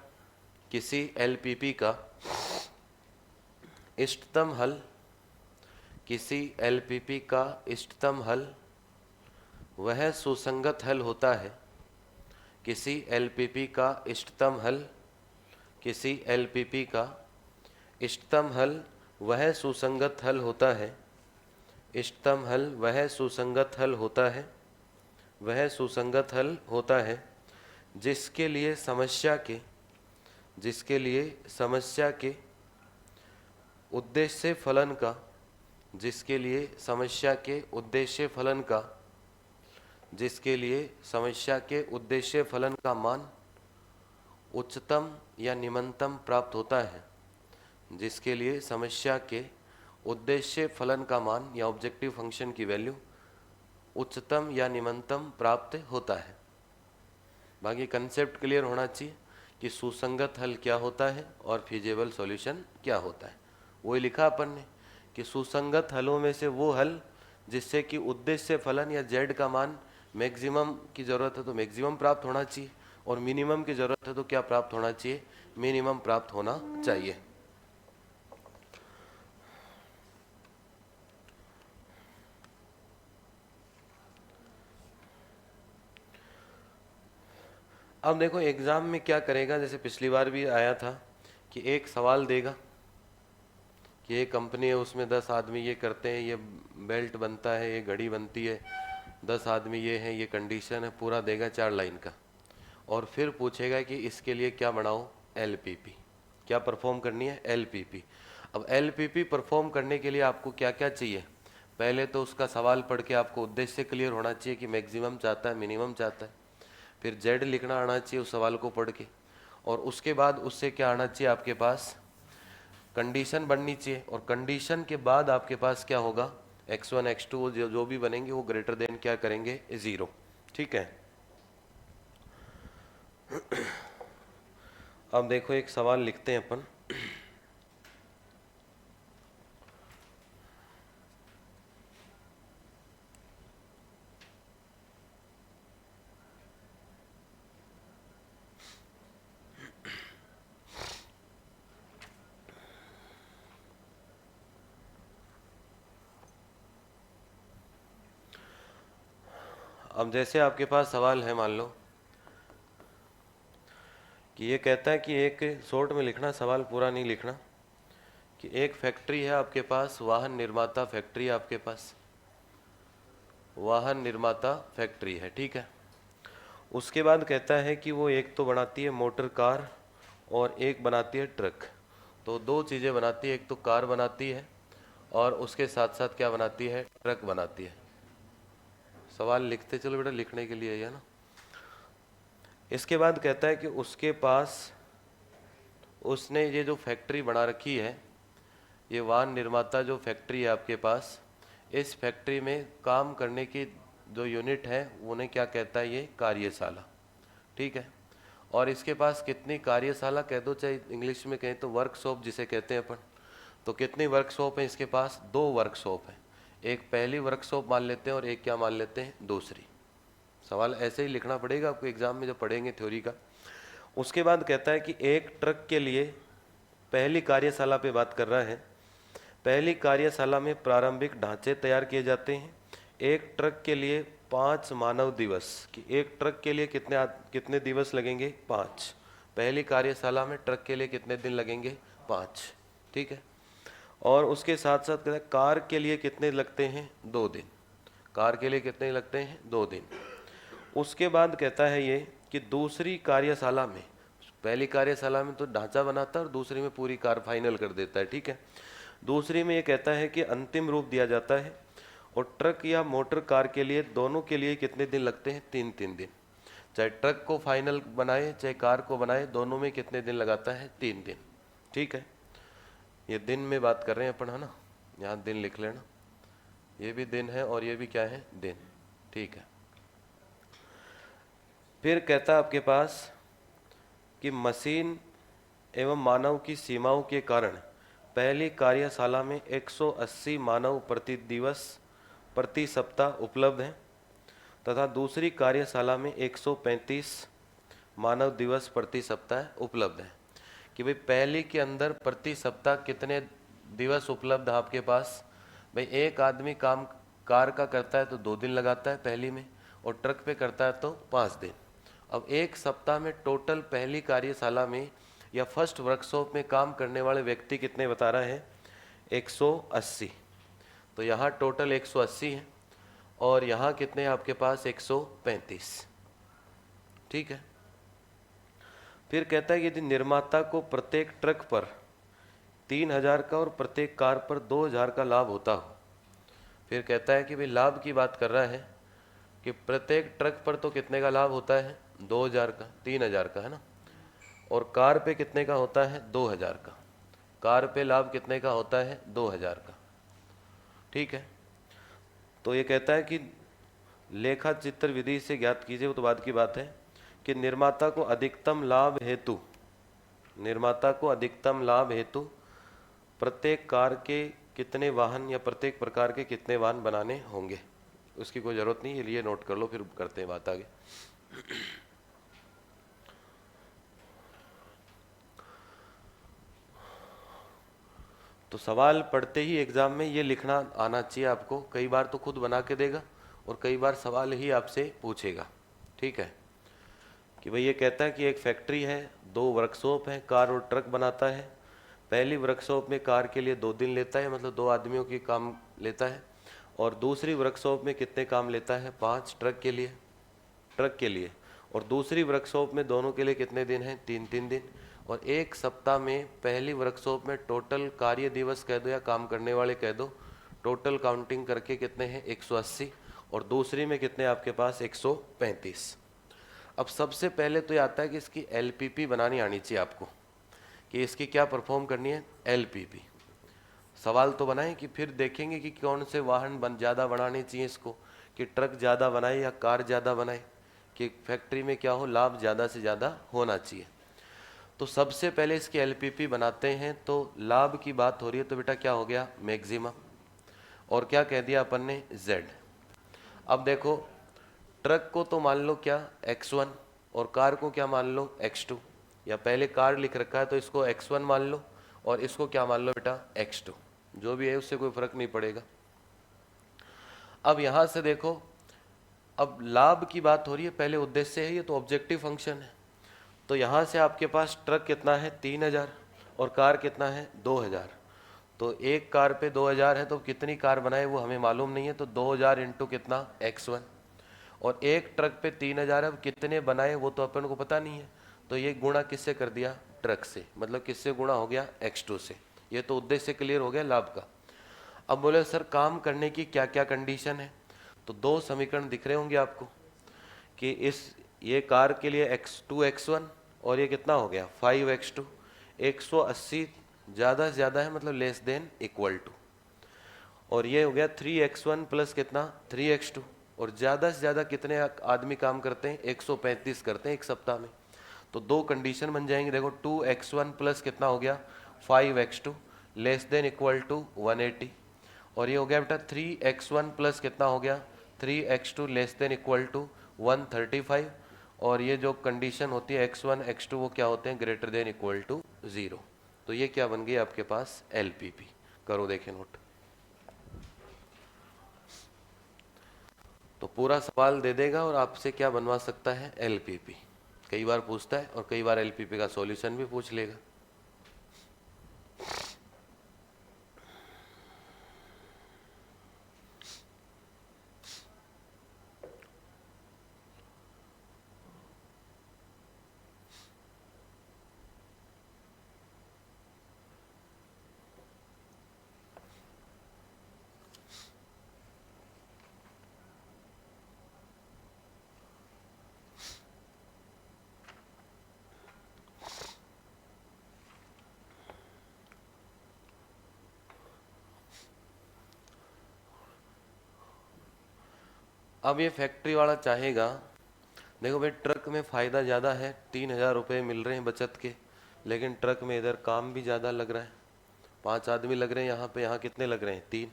इष्टतम हल, किसी एलपीपी का इष्टतम हल वह सुसंगत हल होता है। किसी एलपीपी का इष्टतम हल, किसी एलपीपी का इष्टतम हल वह सुसंगत हल होता है। इष्टतम हल वह सुसंगत हल होता है, वह सुसंगत हल होता है जिसके लिए समस्या के, जिसके लिए समस्या के उद्देश्य फलन का, जिसके लिए समस्या के उद्देश्य फलन का, जिसके लिए समस्या के उद्देश्य फलन का मान उच्चतम या निम्नतम प्राप्त होता है। जिसके लिए समस्या के उद्देश्य फलन का मान या ऑब्जेक्टिव फंक्शन की वैल्यू उच्चतम या निम्नतम प्राप्त होता है। बाकी कंसेप्ट क्लियर होना चाहिए कि सुसंगत हल क्या होता है और फिजिबल सॉल्यूशन क्या होता है। वही लिखा अपन ने कि सुसंगत हलों में से वो हल जिससे कि उद्देश्य फलन या z का मान मैक्सिमम की ज़रूरत है तो मैक्सिमम प्राप्त होना चाहिए, और मिनिमम की ज़रूरत है तो क्या प्राप्त होना चाहिए, मिनिमम प्राप्त होना चाहिए। अब देखो एग्ज़ाम में क्या करेगा, जैसे पिछली बार भी आया था कि एक सवाल देगा कि एक कंपनी है, उसमें 10 आदमी ये करते हैं, ये बेल्ट बनता है, ये घड़ी बनती है, 10 आदमी ये हैं, ये कंडीशन है, पूरा देगा 4 लाइन का। और फिर पूछेगा कि इसके लिए क्या बनाओ, एलपीपी, क्या परफॉर्म करनी है, एलपीपी। अब एलपीपी परफॉर्म करने के लिए आपको क्या क्या चाहिए, पहले तो उसका सवाल पढ़ के आपको उद्देश्य क्लियर होना चाहिए कि मैक्सिमम चाहता है, मिनिमम चाहता है। फिर जेड लिखना आना चाहिए उस सवाल को पढ़ के, और उसके बाद उससे क्या आना चाहिए आपके पास, कंडीशन बननी चाहिए, और कंडीशन के बाद आपके पास क्या होगा, x1 x2 जो भी बनेंगे वो ग्रेटर देन क्या करेंगे, 0। ठीक है। अब देखो एक सवाल लिखते हैं अपन। अब जैसे आपके पास सवाल है, मान लो कि ये कहता है कि एक शॉर्ट में लिखना, सवाल पूरा नहीं लिखना, कि एक फैक्ट्री है आपके पास, वाहन निर्माता फैक्ट्री है आपके पास, वाहन निर्माता फैक्ट्री है, ठीक है। उसके बाद कहता है कि वो एक तो बनाती है मोटर कार और एक बनाती है ट्रक। तो दो चीज़ें बनाती है, एक तो कार बनाती है और उसके साथ साथ क्या बनाती है, ट्रक बनाती है। सवाल लिखते चलो बेटा, लिखने के लिए है ना। इसके बाद कहता है कि उसके पास उसने ये जो फैक्ट्री बना रखी है, ये वाहन निर्माता जो फैक्ट्री है आपके पास, इस फैक्ट्री में काम करने की जो यूनिट है उन्हें क्या कहता है, ये कार्यशाला। ठीक है। और इसके पास कितनी कार्यशाला कह दो, चाहे इंग्लिश में कहें तो वर्कशॉप जिसे कहते हैं अपन। तो कितनी वर्कशॉप है इसके पास, दो वर्कशॉप है। एक पहली वर्कशॉप मान लेते हैं और एक क्या मान लेते हैं, दूसरी। सवाल ऐसे ही लिखना पड़ेगा आपको एग्जाम में जब पढ़ेंगे थ्योरी का। उसके बाद कहता है कि एक ट्रक के लिए पहली कार्यशाला पे बात कर रहा है। पहली कार्यशाला में प्रारंभिक ढांचे तैयार किए जाते हैं। एक ट्रक के लिए 5 मानव दिवस, कि एक ट्रक के लिए कितने दिवस लगेंगे, 5। पहली कार्यशाला में ट्रक के लिए कितने दिन लगेंगे, 5। ठीक है। और उसके साथ साथ कहता है कार के लिए कितने लगते हैं, 2 दिन। कार के लिए कितने लगते हैं, 2 दिन। उसके बाद कहता है ये कि दूसरी कार्यशाला में, पहली कार्यशाला में तो ढांचा बनाता है और दूसरी में पूरी कार फाइनल कर देता है। ठीक है। दूसरी में ये कहता है कि अंतिम रूप दिया जाता है। और ट्रक या मोटर कार के लिए, दोनों के लिए कितने दिन लगते हैं, 3-3 दिन। चाहे ट्रक को फाइनल बनाए चाहे कार को बनाए, दोनों में कितने दिन लगाता है, 3 दिन। ठीक है। ये दिन में बात कर रहे हैं अपन, है ना, यहाँ दिन लिख लेना। ये भी दिन है और ये भी क्या है, दिन। ठीक है। फिर कहता है आपके पास कि मशीन एवं मानव की सीमाओं के कारण पहली कार्यशाला में 180 मानव प्रति दिवस प्रति सप्ताह उपलब्ध हैं तथा दूसरी कार्यशाला में 135 मानव दिवस प्रति सप्ताह उपलब्ध हैं। कि भाई पहली के अंदर प्रति सप्ताह कितने दिवस उपलब्ध है आपके पास। भाई एक आदमी काम कार का करता है तो 2 दिन लगाता है पहली में, और ट्रक पे करता है तो 5 दिन। अब एक सप्ताह में टोटल पहली कार्यशाला में या फर्स्ट वर्कशॉप में काम करने वाले व्यक्ति कितने बता रहा है, 180। तो यहाँ टोटल 180 है और यहाँ कितने हैं आपके पास, 135। ठीक है। फिर कहता है कि यदि निर्माता को प्रत्येक ट्रक पर 3000 का और प्रत्येक कार पर 2000 का लाभ होता हो। फिर कहता है कि भाई लाभ की बात कर रहा है कि प्रत्येक ट्रक पर तो कितने का लाभ होता है, 2000 का, 3000 का, है ना। और कार पे कितने का होता है, 2000 का। कार पे लाभ कितने का होता है, 2000 का। ठीक है। तो ये कहता है कि लेखा चित्र विधि से ज्ञात कीजिए, वो तो बाद की बात है, कि निर्माता को अधिकतम लाभ हेतु प्रत्येक कार के कितने वाहन या प्रत्येक प्रकार के कितने वाहन बनाने होंगे। उसकी कोई ज़रूरत नहीं है, ये नोट कर लो, फिर करते हैं बात आगे। तो सवाल पढ़ते ही एग्जाम में ये लिखना आना चाहिए आपको। कई बार तो खुद बना के देगा और कई बार सवाल ही आपसे पूछेगा। ठीक है। कि भाई ये कहता है कि एक फैक्ट्री है, 2 वर्कशॉप है, कार और ट्रक बनाता है। पहली वर्कशॉप में कार के लिए 2 दिन लेता है, मतलब 2 आदमियों की काम लेता है। और दूसरी वर्कशॉप में कितने काम लेता है, 5 ट्रक के लिए। और दूसरी वर्कशॉप में दोनों के लिए कितने दिन हैं, 3-3 दिन। और एक सप्ताह में पहली वर्कशॉप में टोटल कार्य दिवस कह दो या काम करने वाले कह दो, टोटल काउंटिंग करके कितने हैं, 180। और दूसरी में कितने आपके पास, 135। अब सबसे पहले तो ये आता है कि इसकी एलपीपी बनानी आनी चाहिए आपको, कि इसकी क्या परफॉर्म करनी है, एलपीपी। सवाल तो बनाएं कि फिर देखेंगे कि कौन से वाहन ज़्यादा बनाने चाहिए इसको, कि ट्रक ज़्यादा बनाए या कार ज़्यादा बनाए, कि फैक्ट्री में क्या हो, लाभ ज़्यादा से ज़्यादा होना चाहिए। तो सबसे पहले इसकी एलपीपी बनाते हैं। तो लाभ की बात हो रही है तो बेटा क्या हो गया, मैक्सिमम। और क्या कह दिया अपन ने, जेड। अब देखो ट्रक को तो मान लो क्या, x1, और कार को क्या मान लो, x2। या पहले कार लिख रखा है तो इसको x1 मान लो और इसको क्या मान लो बेटा, x2। जो भी है उससे कोई फर्क नहीं पड़ेगा। अब यहां से देखो, अब लाभ की बात हो रही है, पहले उद्देश्य है, ये तो ऑब्जेक्टिव फंक्शन है। तो यहां से आपके पास ट्रक कितना है, 3000, और कार कितना है, 2000। तो एक कार पे 2000 है तो कितनी कार बनाए वो हमें मालूम नहीं है। तो 2000 इंटू कितना, x1। और एक ट्रक पे 3000, अब कितने बनाए वो तो अपन को पता नहीं है, तो ये गुणा किससे कर दिया, ट्रक से, मतलब किससे गुणा हो गया, x2 से। ये तो उद्देश्य क्लियर हो गया लाभ का। अब बोले सर काम करने की क्या क्या कंडीशन है, तो दो समीकरण दिख रहे होंगे आपको कि ये कार के लिए x2 x1 और ये कितना हो गया 5x2, 180 ज़्यादा से ज़्यादा है मतलब लेस देन इक्वल टू, और ये हो गया 3x1 प्लस कितना 3x2, और ज़्यादा से ज़्यादा कितने आदमी काम करते हैं 135 करते हैं एक सप्ताह में। तो दो कंडीशन बन जाएंगे, देखो 2x1 प्लस कितना हो गया 5x2 less than equal to 180, और ये हो गया बेटा 3x1 प्लस कितना हो गया 3x2 less than equal to 135, और ये जो कंडीशन होती है x1 x2 वो क्या होते हैं ग्रेटर देन इक्वल टू 0। तो ये क्या बन गई आपके पास LPP। करो देखें नोट। तो पूरा सवाल दे देगा और आपसे क्या बनवा सकता है LPP, कई बार पूछता है और कई बार LPP का सॉल्यूशन भी पूछ लेगा। अब ये फैक्ट्री वाला चाहेगा, देखो भाई ट्रक में फ़ायदा ज़्यादा है, 3000 रुपये मिल रहे हैं बचत के, लेकिन ट्रक में इधर काम भी ज़्यादा लग रहा है, 5 आदमी लग रहे हैं यहाँ पे, यहाँ कितने लग रहे हैं 3,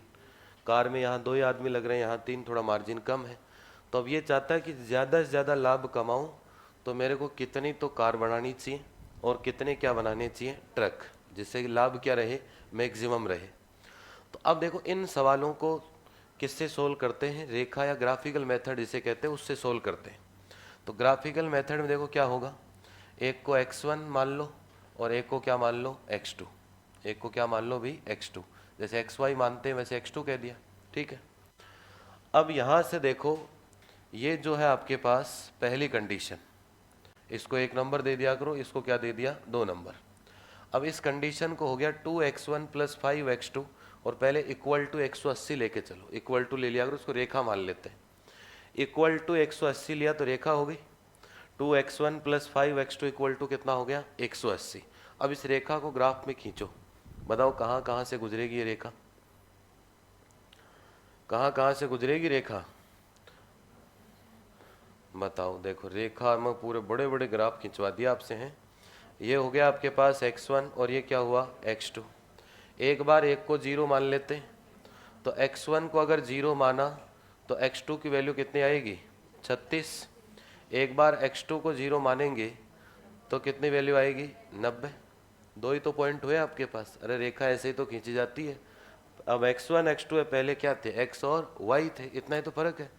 कार में यहाँ 2 ही आदमी लग रहे हैं, यहाँ 3, थोड़ा मार्जिन कम है। तो अब ये चाहता है कि ज़्यादा से ज़्यादा लाभ कमाऊँ, तो मेरे को कितनी तो कार बनानी चाहिए और कितने क्या बनाने चाहिए ट्रक, जिससे कि लाभ क्या रहे मैक्सिमम रहे। तो अब देखो इन सवालों को किससे सोल्व करते हैं, रेखा या ग्राफिकल मेथड जिसे कहते हैं उससे सोल्व करते हैं। तो ग्राफिकल मेथड में देखो क्या होगा, एक को x1 मान लो और एक को क्या मान लो x2, एक को क्या मान लो भी x2, जैसे xy मानते हैं वैसे x2 कह दिया, ठीक है। अब यहाँ से देखो ये जो है आपके पास पहली कंडीशन, इसको 1 नंबर दे दिया करो, इसको क्या दे दिया 2 नंबर। अब इस कंडीशन को हो गया 2x1 प्लस 5x2, और पहले इक्वल टू 180 लेके चलो, इक्वल टू ले लिया करो, उसको रेखा मान लेते हैं। इक्वल टू 180 लिया तो रेखा हो गई, 2x1 plus 5x2 equal to कितना हो गया 180। अब इस रेखा को ग्राफ में खींचो, बताओ कहाँ कहाँ से गुजरेगी ये रेखा, कहाँ कहाँ से गुजरेगी रेखा, बताओ। देखो रेखा में पूरे बड़े बड़े ग्राफ खिंचवा दिया आपसे हैं। ये हो गया आपके पास x1 और ये क्या हुआ x2। एक बार एक को 0 मान लेते हैं, तो x1 को अगर 0 माना तो x2 की वैल्यू कितनी आएगी 36। एक बार x2 को 0 मानेंगे तो कितनी वैल्यू आएगी 90। दो ही तो पॉइंट हुए आपके पास, अरे रेखा ऐसे ही तो खींची जाती है। अब x1 x2 है, पहले क्या थे x और y थे, इतना ही तो फर्क है।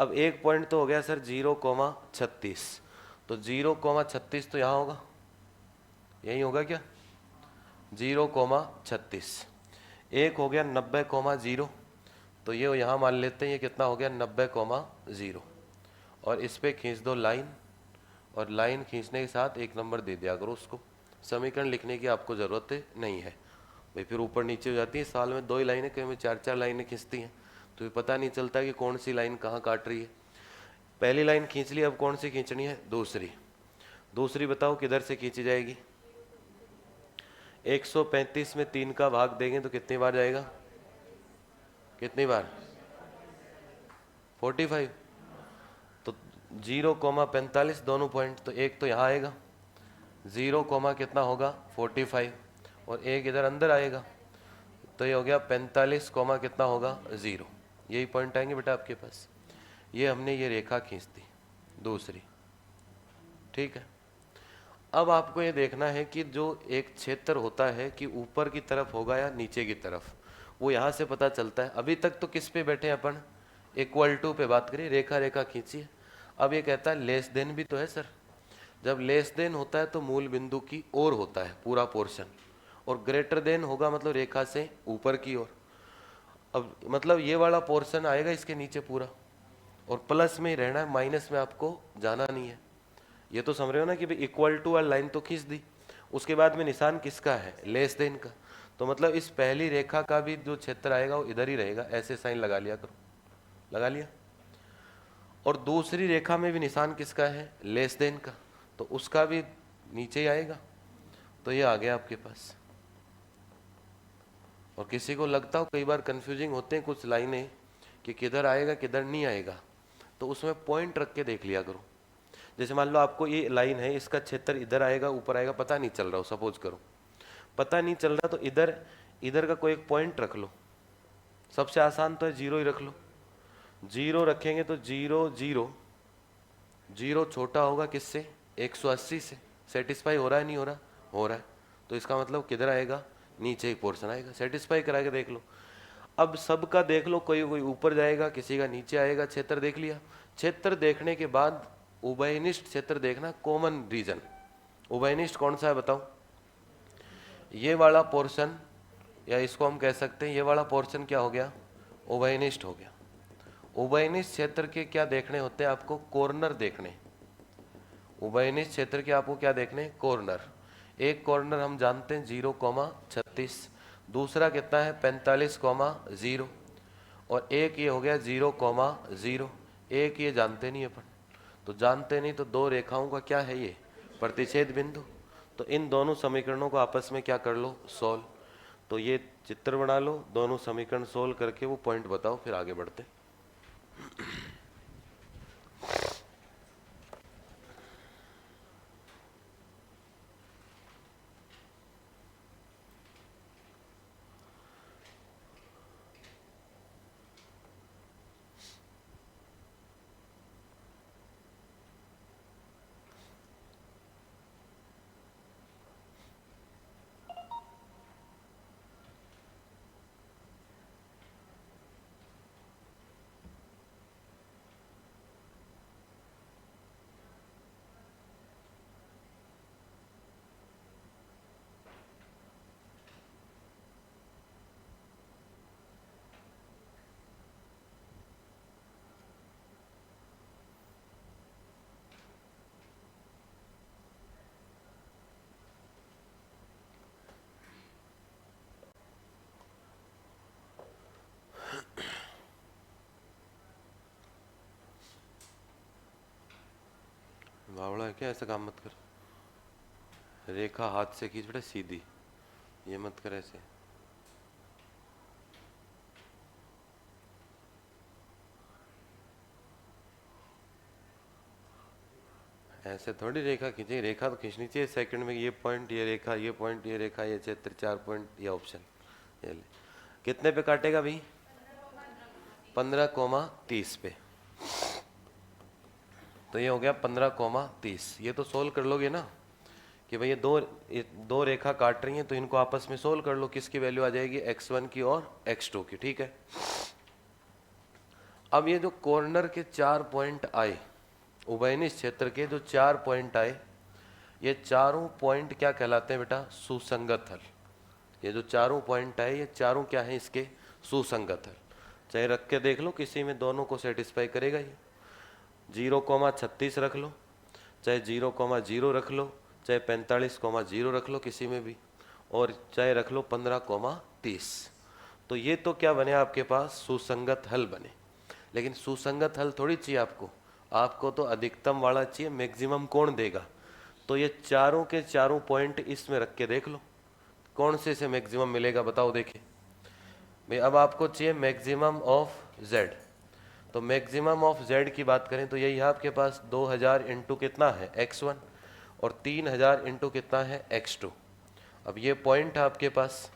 अब एक पॉइंट तो हो गया सर 0,36, तो 0,36 तो यहाँ होगा, यही होगा क्या 0,36। एक हो गया 90,0, तो ये यहाँ मान लेते हैं ये कितना हो गया 90,0, और इस पे खींच दो लाइन, और लाइन खींचने के साथ 1 नंबर दे दिया करो उसको। समीकरण लिखने की आपको ज़रूरत नहीं है भाई, फिर ऊपर नीचे हो जाती है। साल में 2 ही लाइनें, कहीं में 4-4 लाइनें खींचती हैं, तो ये पता नहीं चलता कि कौन सी लाइन कहाँ काट रही है। पहली लाइन खींच ली, अब कौन सी खींचनी है दूसरी। दूसरी बताओ किधर से खींची जाएगी, 135 में 3 का भाग देंगे तो कितनी बार जाएगा, कितनी बार 45। तो 0,45 दोनों पॉइंट, तो एक तो यहाँ आएगा 0, कितना होगा 45, और एक इधर अंदर आएगा, तो ये हो गया 45, कितना होगा 0। यही पॉइंट आएंगे बेटा आपके पास। ये हमने ये रेखा खींच दी दूसरी, ठीक है। अब आपको ये देखना है कि जो एक क्षेत्र होता है कि ऊपर की तरफ होगा या नीचे की तरफ, वो यहाँ से पता चलता है। अभी तक तो किस पे बैठे हैं अपन, इक्वल टू पे बात करिए, रेखा रेखा खींचिए। अब ये कहता है लेस देन भी तो है सर, जब लेस देन होता है तो मूल बिंदु की ओर होता है पूरा पोर्शन, और ग्रेटर देन होगा मतलब रेखा से ऊपर की ओर। अब मतलब ये वाला पोर्शन आएगा इसके नीचे पूरा, और प्लस में ही रहना है, माइनस में आपको जाना नहीं है। ये तो समझ रहे हो ना कि भाई इक्वल टू वाली लाइन तो खींच दी, उसके बाद में निशान किसका है, लेस देन का। तो मतलब इस पहली रेखा का भी जो क्षेत्र आएगा वो इधर ही रहेगा, ऐसे साइन लगा लिया करो, लगा लिया। और दूसरी रेखा में भी निशान किसका है, लेस देन का, तो उसका भी नीचे ही आएगा। तो ये आ गया आपके पास। और किसी को लगता हो कई बार कंफ्यूजिंग होते हैं कुछ लाइनें कि किधर आएगा किधर नहीं आएगा, तो उसमें पॉइंट रख के देख लिया करो। जैसे मान लो आपको ये लाइन है, इसका क्षेत्र इधर आएगा ऊपर आएगा, पता नहीं चल रहा हो, सपोज करो पता नहीं चल रहा, तो इधर इधर का कोई एक पॉइंट रख लो। सबसे आसान तो है जीरो ही रख लो। जीरो रखेंगे तो जीरो जीरो, जीरो छोटा होगा किससे, 180 से। सेटिस्फाई हो रहा है नहीं हो रहा, हो रहा है, तो इसका मतलब किधर आएगा, नीचे ही पोर्शन आएगा। सेटिस्फाई करा के देख लो। अब सबका देख लो, कोई कोई ऊपर जाएगा किसी का नीचे आएगा। क्षेत्र देख लिया। क्षेत्र देखने के बाद उभयनिष्ठ क्षेत्र देखना, कॉमन रीजन। उभयनिष्ठ कौन सा है बताओ, ये वाला पोर्शन, या इसको हम कह सकते हैं ये वाला पोर्शन क्या हो गया, उभयनिष्ठ हो गया। उभयनिष्ठ क्षेत्र के क्या देखने होते हैं आपको, कॉर्नर देखने। उभयनिष्ठ क्षेत्र के आपको क्या देखने, कॉर्नर। एक कॉर्नर हम जानते हैं 0,36, दूसरा कितना है 45,0, और एक ये हो गया 0,0। एक ये जानते नहीं अपन, तो जानते नहीं तो दो रेखाओं का क्या है ये, प्रतिच्छेद बिंदु। तो इन दोनों समीकरणों को आपस में क्या कर लो, सोल्व। तो ये चित्र बना लो, दोनों समीकरण सोल्व करके वो पॉइंट बताओ, फिर आगे बढ़ते। बावड़ा है क्या, ऐसा काम मत कर। रेखा हाथ से खींच बेटा सीधी, ये मत कर ऐसे। ऐसे थोड़ी रेखा खींचे, रेखा तो खींचनी चाहिए सेकंड में, ये पॉइंट ये रेखा, ये पॉइंट ये रेखा, ये क्षेत्र, 4 पॉइंट, ये ऑप्शन। ये ले कितने पे काटेगा भाई, 15,30 पे। तो ये हो गया 15,30। ये तो सोल्व कर लोगे ना कि भाई ये दो रेखा काट रही हैं, तो इनको आपस में सोल्व कर लो। किसकी वैल्यू आ जाएगी, x1 की और x2 की, ठीक है। अब ये जो कॉर्नर के 4 पॉइंट आए, उभयनिष्ठ क्षेत्र के जो 4 पॉइंट आए, ये चारों पॉइंट क्या कहलाते हैं बेटा, सुसंगत हल। ये जो चारों पॉइंट आए ये चारों क्या है, इसके सुसंगत हल। चाहे रख के देख लो, किसी में दोनों को सेटिस्फाई करेगा ये। 0,36 रख लो, चाहे 0,0 रख लो, चाहे 45,0 रख लो, किसी में भी, और चाहे रख लो 15,30। तो ये तो क्या बने आपके पास, सुसंगत हल बने। लेकिन सुसंगत हल थोड़ी चाहिए आपको, आपको तो अधिकतम वाला चाहिए, मैक्सिमम कौन देगा। तो ये चारों के चारों पॉइंट इसमें रख के देख लो, कौन से मैक्सिमम मिलेगा बताओ। देखें भाई, अब आपको चाहिए मैक्सिमम ऑफ z। तो मैक्सिमम ऑफ z की बात करें तो यही है आपके पास, 2000 इंटू कितना है x1, और 3000 इंटू कितना है x2। अब ये पॉइंट है आपके पास,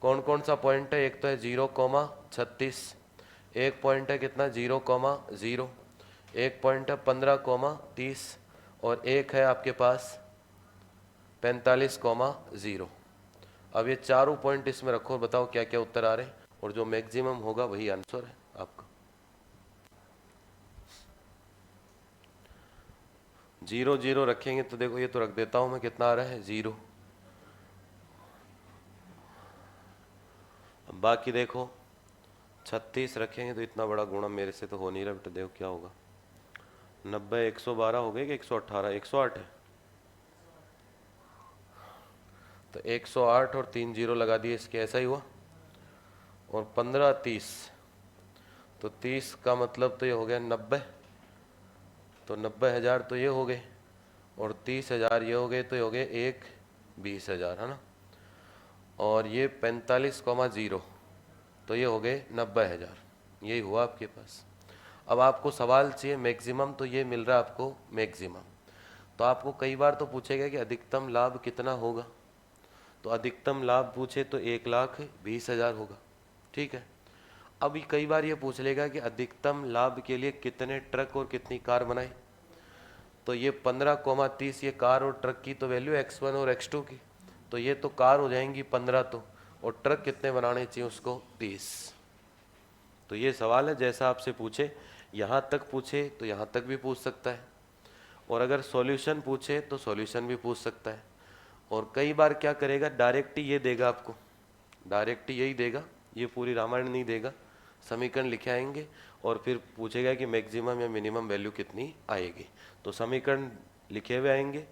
कौन कौन सा पॉइंट है, एक तो है 0,36, एक पॉइंट है कितना 0,0, एक पॉइंट है 15,30, और एक है आपके पास 45,0। अब ये चारों पॉइंट इसमें रखो, बताओ क्या क्या उत्तर आ रहे हैं, और जो मैक्सिमम होगा वही आंसर है आपका। 0,0 रखेंगे तो देखो, ये तो रख देता हूं मैं, कितना आ रहा है 0। बाकी देखो 36 रखेंगे तो इतना बड़ा गुणा मेरे से तो हो नहीं रहा बेटा, देखो क्या होगा। 90 112 हो गए कि 118? 108 है, तो 108 और 3 जीरो लगा दिए इसके, ऐसा ही हुआ। और 15 30, तो 30 का मतलब तो ये हो गया 90, तो 90,000 तो ये हो गए, और 30,000 ये हो गए, तो ये हो गए 1,20,000, है ना। और ये 45,0, तो ये हो गए 90,000, यही हुआ आपके पास। अब आपको सवाल चाहिए मैक्सिमम, तो ये मिल रहा है आपको मैक्सिमम। तो आपको कई बार तो पूछेगा कि अधिकतम लाभ कितना होगा, तो अधिकतम लाभ पूछे तो 1,20,000 होगा, ठीक है। अब कई बार ये पूछ लेगा कि अधिकतम लाभ के लिए कितने ट्रक और कितनी कार बनाए, तो ये 15,30, ये कार और ट्रक की तो वैल्यू x1 और x2 की, तो ये तो कार हो जाएंगी 15, तो और ट्रक कितने बनाने चाहिए उसको 30। तो ये सवाल है, जैसा आपसे पूछे, यहाँ तक पूछे तो यहाँ तक भी पूछ सकता है, और अगर सॉल्यूशन पूछे तो सॉल्यूशन भी पूछ सकता है। और कई बार क्या करेगा, डायरेक्ट ही ये देगा आपको, डायरेक्ट ही यही देगा, ये पूरी रामायण नहीं देगा, समीकरण लिखे आएंगे और फिर पूछेगा कि मैक्सिमम या मिनिमम वैल्यू कितनी आएगी। तो समीकरण लिखे हुए आएंगे,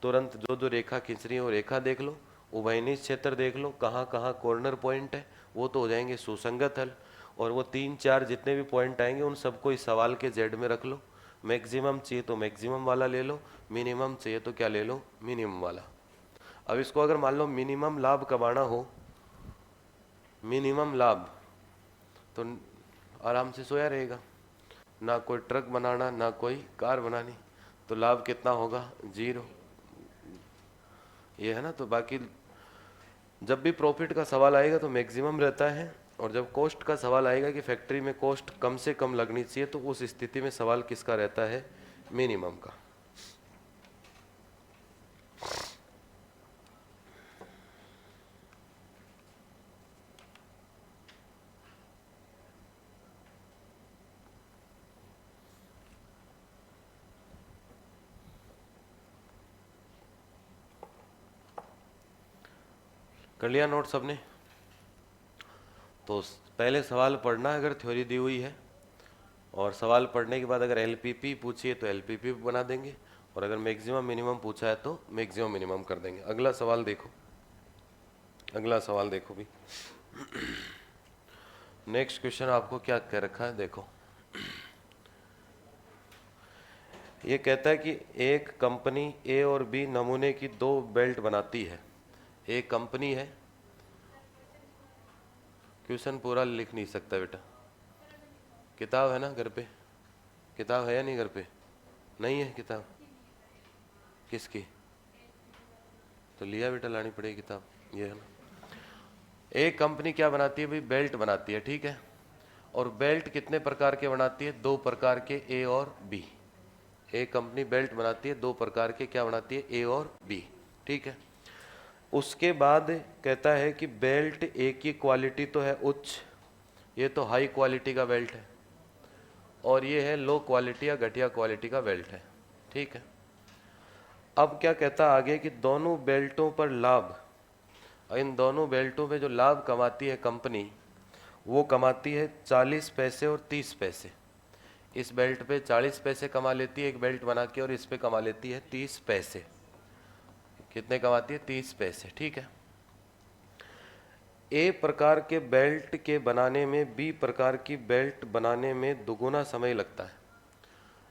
तुरंत जो जो रेखा खींच रही है वो रेखा देख लो, उभयनिष्ठ क्षेत्र देख लो, कहाँ कहाँ कॉर्नर पॉइंट है, वो तो हो जाएंगे सुसंगत हल। और वो 3 4 जितने भी पॉइंट आएंगे उन सबको इस सवाल के जेड में रख लो। मैक्सिमम चाहिए तो मैक्सिमम वाला ले लो, मिनिमम चाहिए तो क्या ले लो, मिनिमम वाला। अब इसको अगर मान लो मिनिमम लाभ कमाना हो, मिनिमम लाभ, तो आराम से सोया रहेगा, ना कोई ट्रक बनाना ना कोई कार बनानी, तो लाभ कितना होगा, 0, ये है ना। तो बाकी जब भी प्रॉफिट का सवाल आएगा तो मैक्सिमम रहता है, और जब कॉस्ट का सवाल आएगा कि फैक्ट्री में कॉस्ट कम से कम लगनी चाहिए, तो उस स्थिति में सवाल किसका रहता है, मिनिमम का। कर लिया नोट सबने? तो पहले सवाल पढ़ना अगर थ्योरी दी हुई है, और सवाल पढ़ने के बाद अगर एलपीपी पूछिए तो एलपीपी बना देंगे, और अगर मैक्सिमम मिनिमम पूछा है तो मैक्सिमम मिनिमम कर देंगे। अगला सवाल देखो, अगला सवाल देखो भी। नेक्स्ट क्वेश्चन आपको क्या कह रखा है, देखो। ये कहता है कि एक कंपनी ए और बी नमूने की 2 बेल्ट बनाती है। एक कंपनी है, क्वेश्चन पूरा लिख नहीं सकता बेटा, किताब है ना घर पे, किताब है या नहीं घर पे, नहीं है किताब, किसकी, तो लिया बेटा, लानी पड़ेगी किताब, ये है ना। एक कंपनी क्या बनाती है भाई, बेल्ट बनाती है, ठीक है। और बेल्ट कितने प्रकार के बनाती है, 2 प्रकार के, ए और बी। एक कंपनी बेल्ट बनाती है 2 प्रकार के, क्या बनाती है, ए और बी, ठीक है। उसके बाद कहता है कि बेल्ट ए की क्वालिटी तो है उच्च, ये तो हाई क्वालिटी का बेल्ट है, और ये है लो क्वालिटी या घटिया क्वालिटी का बेल्ट है, ठीक है। अब क्या कहता है आगे कि दोनों बेल्टों पर लाभ, इन दोनों बेल्टों पे जो लाभ कमाती है कंपनी, वो कमाती है 40 पैसे और 30 पैसे। इस बेल्ट पे 40 पैसे कमा लेती है एक बेल्ट बना के, और इस पे कमा लेती है 30 पैसे। कितने कमाती है, 30 पैसे, ठीक है। ए प्रकार के बेल्ट के बनाने में बी प्रकार की बेल्ट बनाने में दुगुना समय लगता है।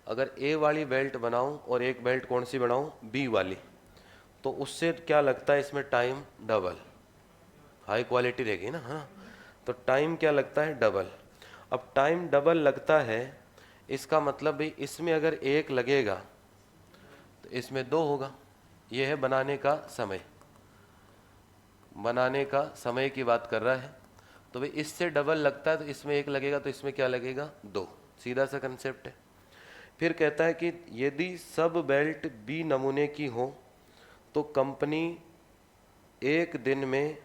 अगर ए वाली बेल्ट बनाऊं और एक बेल्ट कौन सी बनाऊं, बी वाली, तो उससे क्या लगता है इसमें, टाइम डबल, हाई क्वालिटी रहेगी ना, हाँ, तो टाइम क्या लगता है, डबल। अब टाइम डबल लगता है, इसका मतलब भी इसमें अगर 1 लगेगा तो इसमें 2 होगा। यह है बनाने का समय, बनाने का समय की बात कर रहा है। तो भाई इससे डबल लगता है तो इसमें 1 लगेगा, तो इसमें क्या लगेगा, 2, सीधा सा कंसेप्ट है। फिर कहता है कि यदि सब बेल्ट बी नमूने की हो तो कंपनी एक दिन में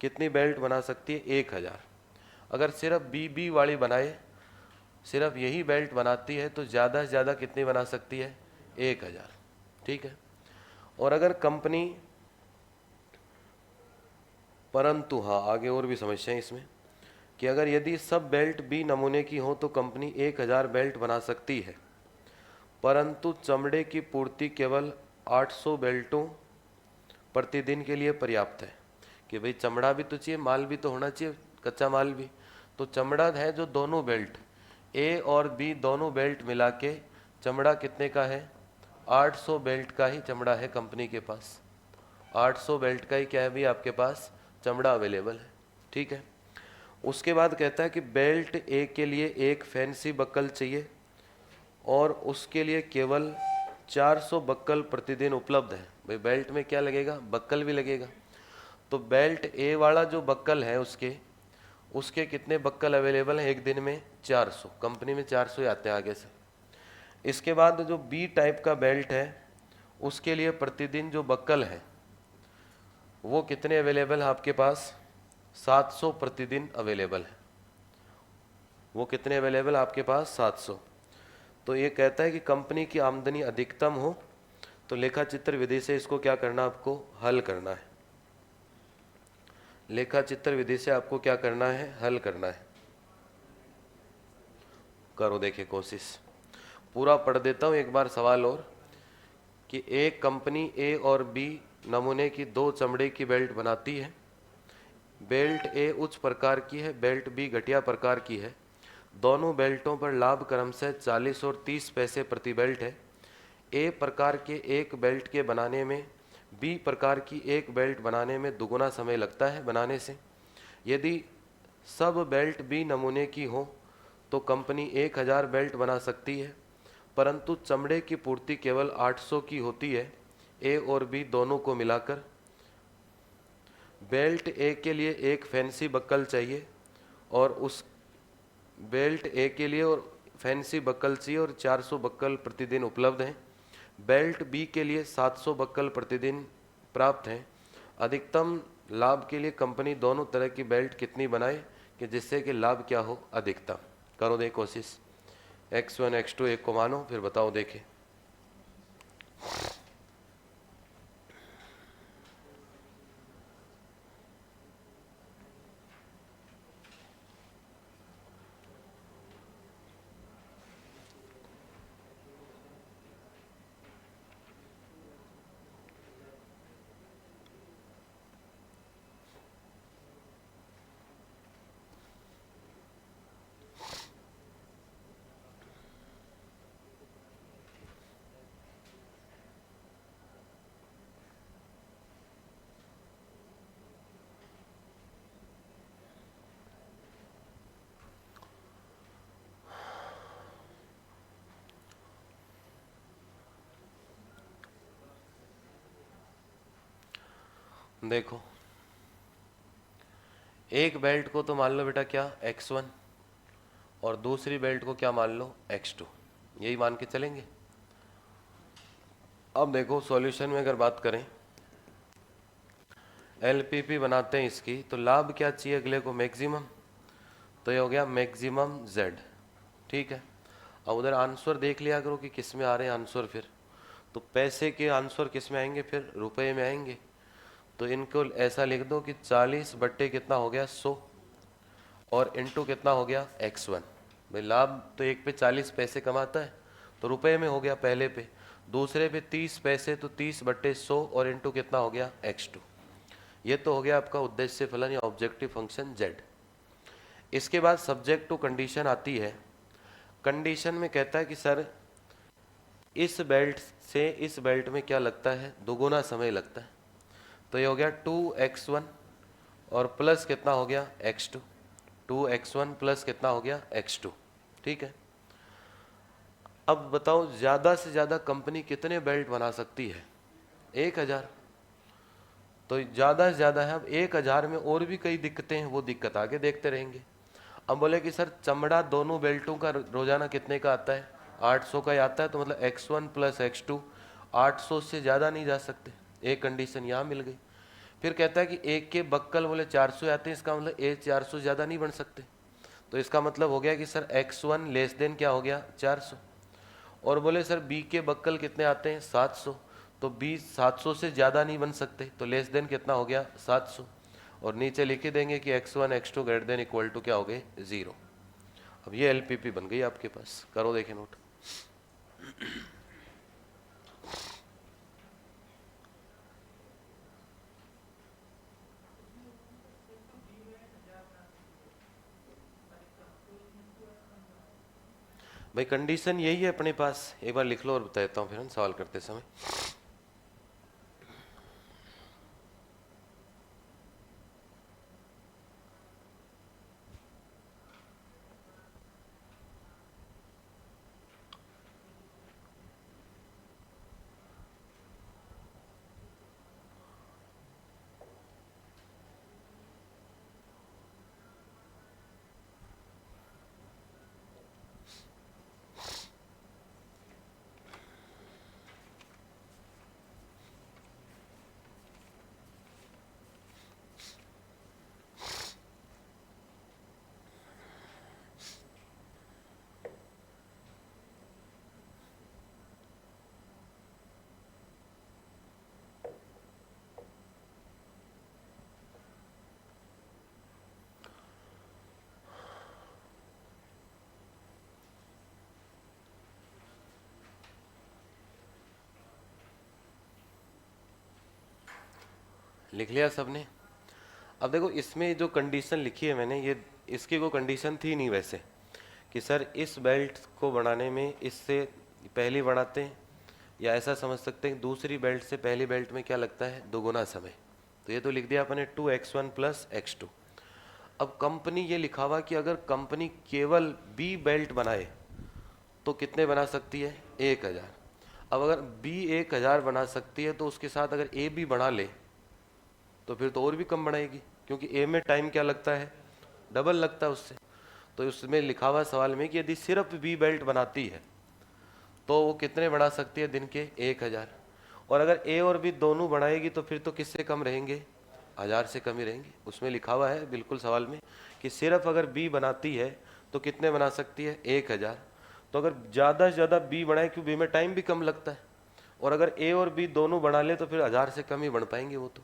कितनी बेल्ट बना सकती है, 1,000। अगर सिर्फ बी वाली बनाए, सिर्फ यही बेल्ट बनाती है, तो ज़्यादा से ज़्यादा कितनी बना सकती है, 1,000, ठीक है। और अगर कंपनी, परंतु हाँ आगे और भी समस्या है इसमें, कि अगर यदि सब बेल्ट बी नमूने की हो तो कंपनी 1000 बेल्ट बना सकती है, परंतु चमड़े की पूर्ति केवल 800 बेल्टों प्रतिदिन के लिए पर्याप्त है। कि भाई चमड़ा भी तो चाहिए, माल भी तो होना चाहिए, कच्चा माल भी। तो चमड़ा है जो दोनों बेल्ट ए और बी दोनों बेल्ट मिला के चमड़ा कितने का है, 800 बेल्ट का ही चमड़ा है कंपनी के पास। 800 बेल्ट का ही क्या है भी आपके पास चमड़ा अवेलेबल है। ठीक है। उसके बाद कहता है कि बेल्ट ए के लिए एक फैंसी बक्कल चाहिए और उसके लिए केवल 400 बक्कल प्रतिदिन उपलब्ध है। भाई बेल्ट में क्या लगेगा, बक्कल भी लगेगा। तो बेल्ट ए वाला जो बक्कल है उसके कितने बक्कल अवेलेबल हैं एक दिन में, 400। कंपनी में 400 ही आते हैं आगे से। इसके बाद जो बी टाइप का बेल्ट है उसके लिए प्रतिदिन जो बक्कल है वो कितने अवेलेबल है आपके पास, 700 प्रतिदिन अवेलेबल है। वो कितने अवेलेबल आपके पास, 700। तो ये कहता है कि कंपनी की आमदनी अधिकतम हो तो लेखा चित्र विधि से इसको क्या करना, आपको हल करना है। लेखा चित्र विधि से आपको क्या करना है, हल करना है। करो देखिए कोशिश। पूरा पढ़ देता हूँ एक बार सवाल और, कि एक कंपनी ए और बी नमूने की 2 चमड़े की बेल्ट बनाती है। बेल्ट ए उच्च प्रकार की है, बेल्ट बी घटिया प्रकार की है। दोनों बेल्टों पर लाभ क्रमशः 40 और 30 पैसे प्रति बेल्ट है। ए प्रकार के एक बेल्ट के बनाने में बी प्रकार की एक बेल्ट बनाने में दुगुना समय लगता है बनाने से। यदि सब बेल्ट बी नमूने की हो तो कंपनी 1000 बेल्ट बना सकती है, परंतु चमड़े की पूर्ति केवल 800 की होती है। ए और बी दोनों को मिलाकर बेल्ट ए के लिए एक फैंसी बक्कल चाहिए और उस बेल्ट ए के लिए और फैंसी बक्कल चाहिए और 400 बक्कल प्रतिदिन उपलब्ध हैं। बेल्ट बी के लिए 700 बक्कल प्रतिदिन प्राप्त हैं। अधिकतम लाभ के लिए कंपनी दोनों तरह की बेल्ट कितनी बनाए कि जिससे कि लाभ क्या हो, अधिकतम। करो दे कोशिश। x1 x2 एक को मानो, फिर बताओ देखे। देखो एक बेल्ट को तो मान लो बेटा क्या, x1, और दूसरी बेल्ट को क्या मान लो, x2। यही मान के चलेंगे। अब देखो सॉल्यूशन में अगर बात करें, एलपीपी बनाते हैं इसकी, तो लाभ क्या चाहिए अगले को, मैक्सिमम। तो ये हो गया मैक्सिमम z। ठीक है। अब उधर आंसर देख लिया करो कि किस में आ रहे हैं आंसर। फिर तो पैसे के आंसर किस में आएंगे, फिर रुपए में आएंगे। तो इनको ऐसा लिख दो कि 40 बट्टे कितना हो गया, 100, और इंटू कितना हो गया, x1। भाई लाभ तो एक पे 40 पैसे कमाता है तो रुपए में हो गया पहले पे, दूसरे पे 30 पैसे तो 30 बट्टे 100 और इंटू कितना हो गया, x2। ये तो हो गया आपका उद्देश्य फलन या ऑब्जेक्टिव फंक्शन z। इसके बाद सब्जेक्ट टू कंडीशन आती है। कंडीशन में कहता है कि सर इस बेल्ट से इस बेल्ट में क्या लगता है, दोगुना समय लगता है। तो ये हो गया 2x1 और प्लस कितना हो गया, x2। 2x1 प्लस कितना हो गया, x2। ठीक है। अब बताओ ज़्यादा से ज़्यादा कंपनी कितने बेल्ट बना सकती है, 1000। तो ज़्यादा से ज़्यादा है। अब 1000 में और भी कई दिक्कतें हैं, वो दिक्कत आगे देखते रहेंगे। अब बोले कि सर चमड़ा दोनों बेल्टों का रोजाना कितने का आता है, 800 का ही आता है। तो मतलब x1 प्लस x2 800 से ज़्यादा नहीं जा सकते। एक कंडीशन यहाँ मिल गई। फिर कहता है कि एक के बक्कल बोले 400 आते हैं, इसका मतलब ए 400 ज़्यादा नहीं बन सकते। तो इसका मतलब हो गया कि सर x1 लेस देन क्या हो गया, 400। और बोले सर बी के बक्कल कितने आते हैं, 700। तो बी 700 से ज़्यादा नहीं बन सकते, तो लेस देन कितना हो गया, 700। और नीचे लिख ही देंगे कि x1 x2 greater than equal to क्या हो गए 0। अब ये LPP बन गई आपके पास, करो देखें नोट। भाई कंडीशन यही है अपने पास, एक बार लिख लो और बताता हूँ फिर हम सवाल करते समय। लिख लिया सबने? अब देखो इसमें जो कंडीशन लिखी है मैंने, ये इसकी कोई कंडीशन थी नहीं वैसे, कि सर इस बेल्ट को बनाने में इससे पहली बनाते हैं, या ऐसा समझ सकते हैं दूसरी बेल्ट से पहली बेल्ट में क्या लगता है दोगुना समय। तो ये तो लिख दिया अपने 2x1 प्लस x2। अब कंपनी ये लिखा हुआ कि अगर कंपनी केवल बी बेल्ट बनाए तो कितने बना सकती है 1000। अब अगर बी 1000 बना सकती है तो उसके साथ अगर ए भी बना ले तो फिर तो और भी कम बनाएगी, क्योंकि ए में टाइम क्या लगता है डबल लगता है उससे। तो उसमें लिखा हुआ सवाल में कि यदि सिर्फ बी बेल्ट बनाती है तो वो कितने बना सकती है दिन के 1000, और अगर ए और बी दोनों बनाएगी तो फिर तो किससे कम रहेंगे 1000 से कम ही रहेंगे। उसमें लिखा हुआ है बिल्कुल सवाल में कि सिर्फ अगर बी बनाती है तो कितने बना सकती है 1000। तो अगर ज़्यादा से ज़्यादा बी बनाए, क्योंकि बी में टाइम भी कम लगता है, और अगर ए और बी दोनों बना ले तो फिर 1000 से कम ही बन पाएंगे वो तो।